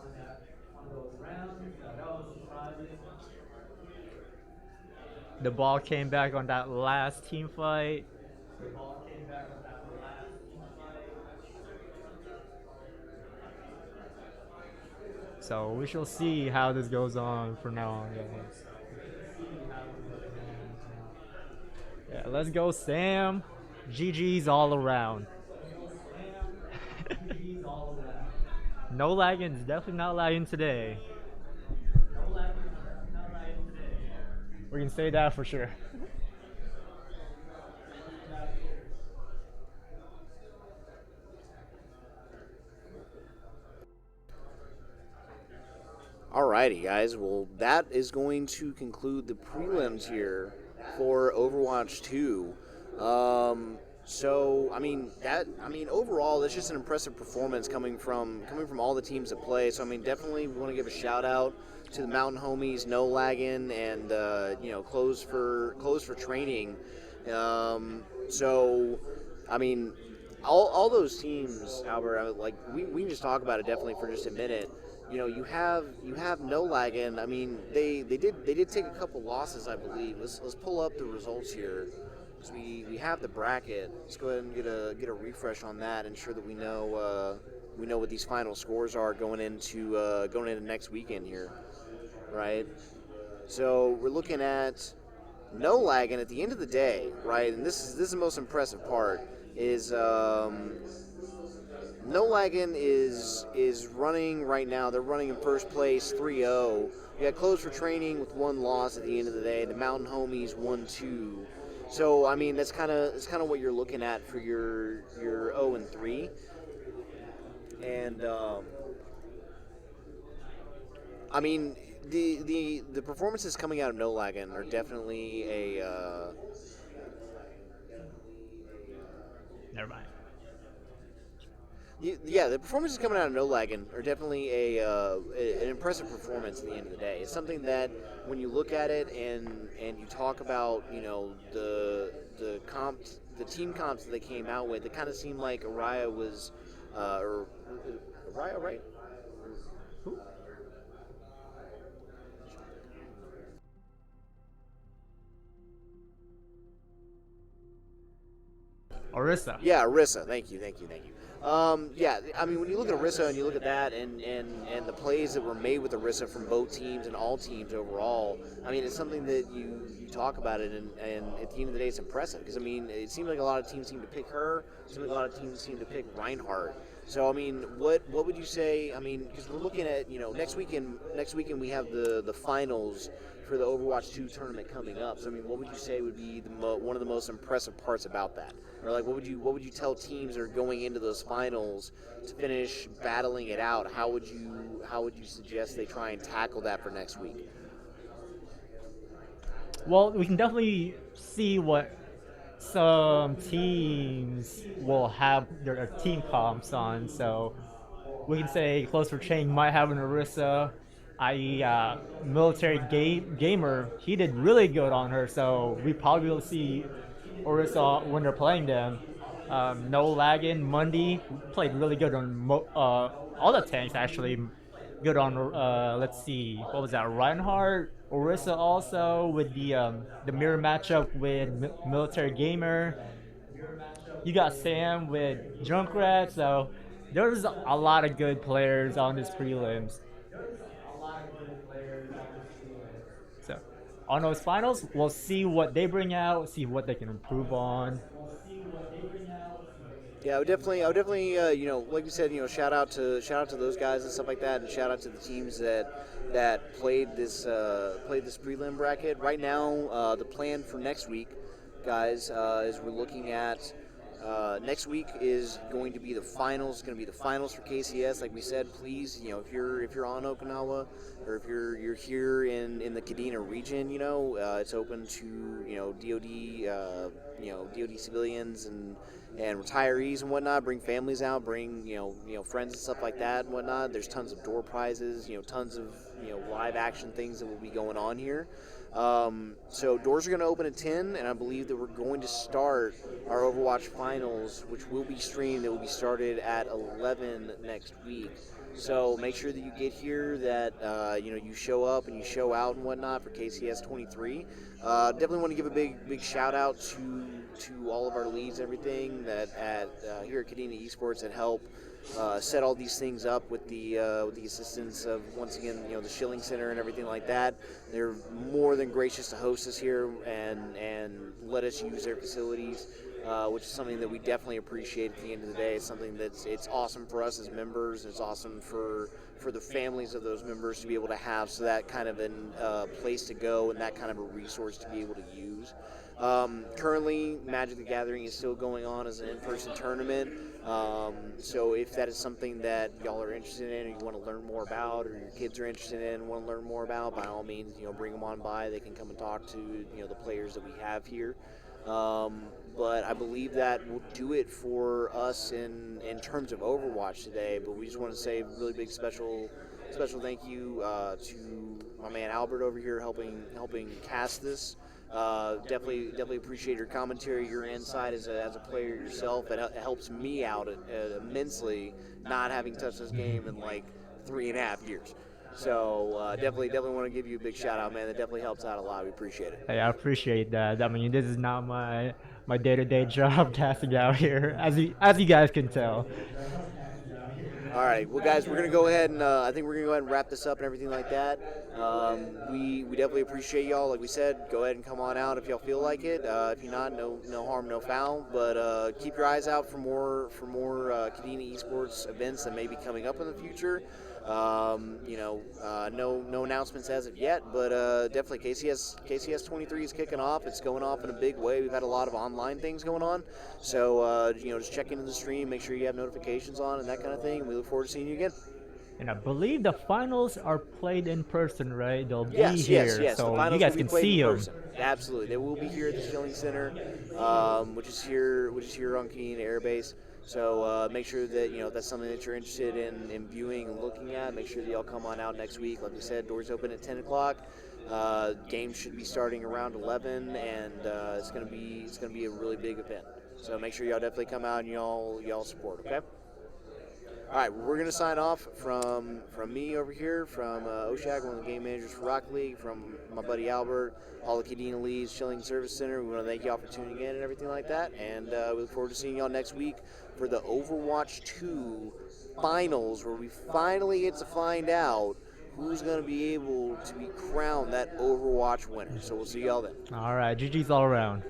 Speaker 2: The ball came back on that last team fight. So we shall see how this goes on from now on, guys. Yeah, let's go, Sam. GG's all around. No lagging, definitely not lagging today. We can say that for sure.
Speaker 1: Alrighty, guys. Well, that is going to conclude the prelims here for Overwatch 2. Overall, that's just an impressive performance coming from all the teams that play. So, I mean, definitely we want to give a shout out to the Mountain Homies, No Lagging, and Close for Training. All those teams, Albert. We can just talk about it definitely for just a minute. You have No Lagging. I mean, they did take a couple losses, I believe. Let's pull up the results here. So we have the bracket. Let's go ahead and get a refresh on that, ensure that we know what these final scores are going into next weekend here, right? So we're looking at No Lagging at the end of the day, right? And this is the most impressive part is No Lagging is running right now. They're running in first place 3-0. We got Close for Training with one loss at the end of the day. The Mountain Homies 1-2. So I mean that's kind of what you're looking at for your 0-3. And I mean the performances coming out of No Lagging are definitely a
Speaker 2: Never mind.
Speaker 1: Yeah, the performances coming out of No Lagging are definitely an impressive performance at the end of the day. It's something that when you look at it and you talk about the team comps that they came out with, it kind of seemed like Araya was Araya, right? Who?
Speaker 2: Orisa.
Speaker 1: Yeah, Arisa. Thank you. Yeah, I mean, when you look at Arisa and you look at that and the plays that were made with Arisa from both teams and all teams overall, I mean, it's something that you talk about it and at the end of the day, it's impressive because, I mean, it seems like a lot of teams seem to pick her. It seems like a lot of teams seem to pick Reinhardt. So, I mean, what would you say? I mean, because we're looking at, next weekend we have the finals for the Overwatch 2 tournament coming up. So, I mean, what would you say would be one of the most impressive parts about that? Or like, what would you tell teams that are going into those finals to finish battling it out? How would you suggest they try and tackle that for next week?
Speaker 2: Well, we can definitely see what some teams will have their team comps on. So we can say Closer Chain might have an Orisa, i.e., military gamer. He did really good on her, so we probably will see Orisa when they're playing them. No lagging. Mundy played really good on all the tanks actually. Good on let's see, what was that? Reinhardt, Orisa also with the mirror matchup with military gamer. You got Sam with Junkrat, so there's a lot of good players on this prelims. So on those finals, we'll see what they bring out, see what they can improve on.
Speaker 1: Yeah, I would definitely, like you said, shout out to those guys and stuff like that, and shout out to the teams that played this prelim bracket. Right now, the plan for next week, guys, is we're looking at next week is going to be the finals. It's going to be the finals for KCS. Like we said, please, if you're on Okinawa or if you're here in the Kadena region, it's open to DoD, DoD civilians and retirees and whatnot. Bring families out, bring friends and stuff like that and whatnot. There's tons of door prizes, tons of live action things that will be going on here. So doors are going to open at 10, and I believe that we're going to start our Overwatch finals, which will be streamed. It will be started at 11 next week. So make sure that you get here, that you show up and you show out and whatnot for KCS 23. Definitely want to give a big shout out to all of our leads and everything that here at Kadena Esports that help set all these things up with the assistance of, once again, the Schilling Center and everything like that. They're more than gracious to host us here and let us use their facilities, which is something that we definitely appreciate. At the end of the day, it's something it's awesome for us as members. It's awesome for the families of those members to be able to have, so that kind of a place to go and that kind of a resource to be able to use. Currently, Magic the Gathering is still going on as an in-person tournament. So if that is something that y'all are interested in, or you want to learn more about, or your kids are interested in and want to learn more about, by all means, bring them on by. They can come and talk to the players that we have here. But I believe that will do it for us in terms of Overwatch today. But we just want to say a really big special thank you to my man Albert over here helping cast this. Definitely appreciate your commentary, your insight as a player yourself. It helps me out immensely, not having touched this game in like 3.5 years. So definitely want to give you a big shout out, man. That definitely helps out a lot. We appreciate it.
Speaker 2: Hey, I appreciate that. I mean, this is not my day-to-day job casting out here, as you guys can tell.
Speaker 1: All right, well, guys, we're gonna go ahead and I think we're gonna go ahead and wrap this up and everything like that. We definitely appreciate y'all. Like we said, go ahead and come on out if y'all feel like it. If you're not, no harm, no foul. But keep your eyes out for more Kadena Esports events that may be coming up in the future. No announcements as of yet, but definitely KCS 23 is kicking off. It's going off in a big way. We've had a lot of online things going on, so just check into the stream, make sure you have notifications on and that kind of thing. We look forward to seeing you again.
Speaker 2: And I believe the finals are played in person, right? They'll be
Speaker 1: Yes.
Speaker 2: here,
Speaker 1: The
Speaker 2: so
Speaker 1: finals
Speaker 2: you guys
Speaker 1: will be
Speaker 2: can
Speaker 1: played
Speaker 2: see
Speaker 1: in
Speaker 2: them.
Speaker 1: person. Absolutely, they will be here at the Schilling Center, which is here on Kadena Air Base. So make sure that that's something that you're interested in viewing and looking at. Make sure that y'all come on out next week. Like we said, doors open at 10 o'clock. Games should be starting around 11, and it's gonna be a really big event. So make sure y'all definitely come out and y'all support. Okay. All right, we're going to sign off from me over here, from Oshag, one of the game managers for Rocket League, from my buddy Albert, all the Kadena Leads, Schilling Service Center. We want to thank y'all for tuning in and everything like that. And we look forward to seeing y'all next week for the Overwatch 2 finals, where we finally get to find out who's going to be able to be crowned that Overwatch winner. So we'll see y'all then.
Speaker 2: All right, GG's all around.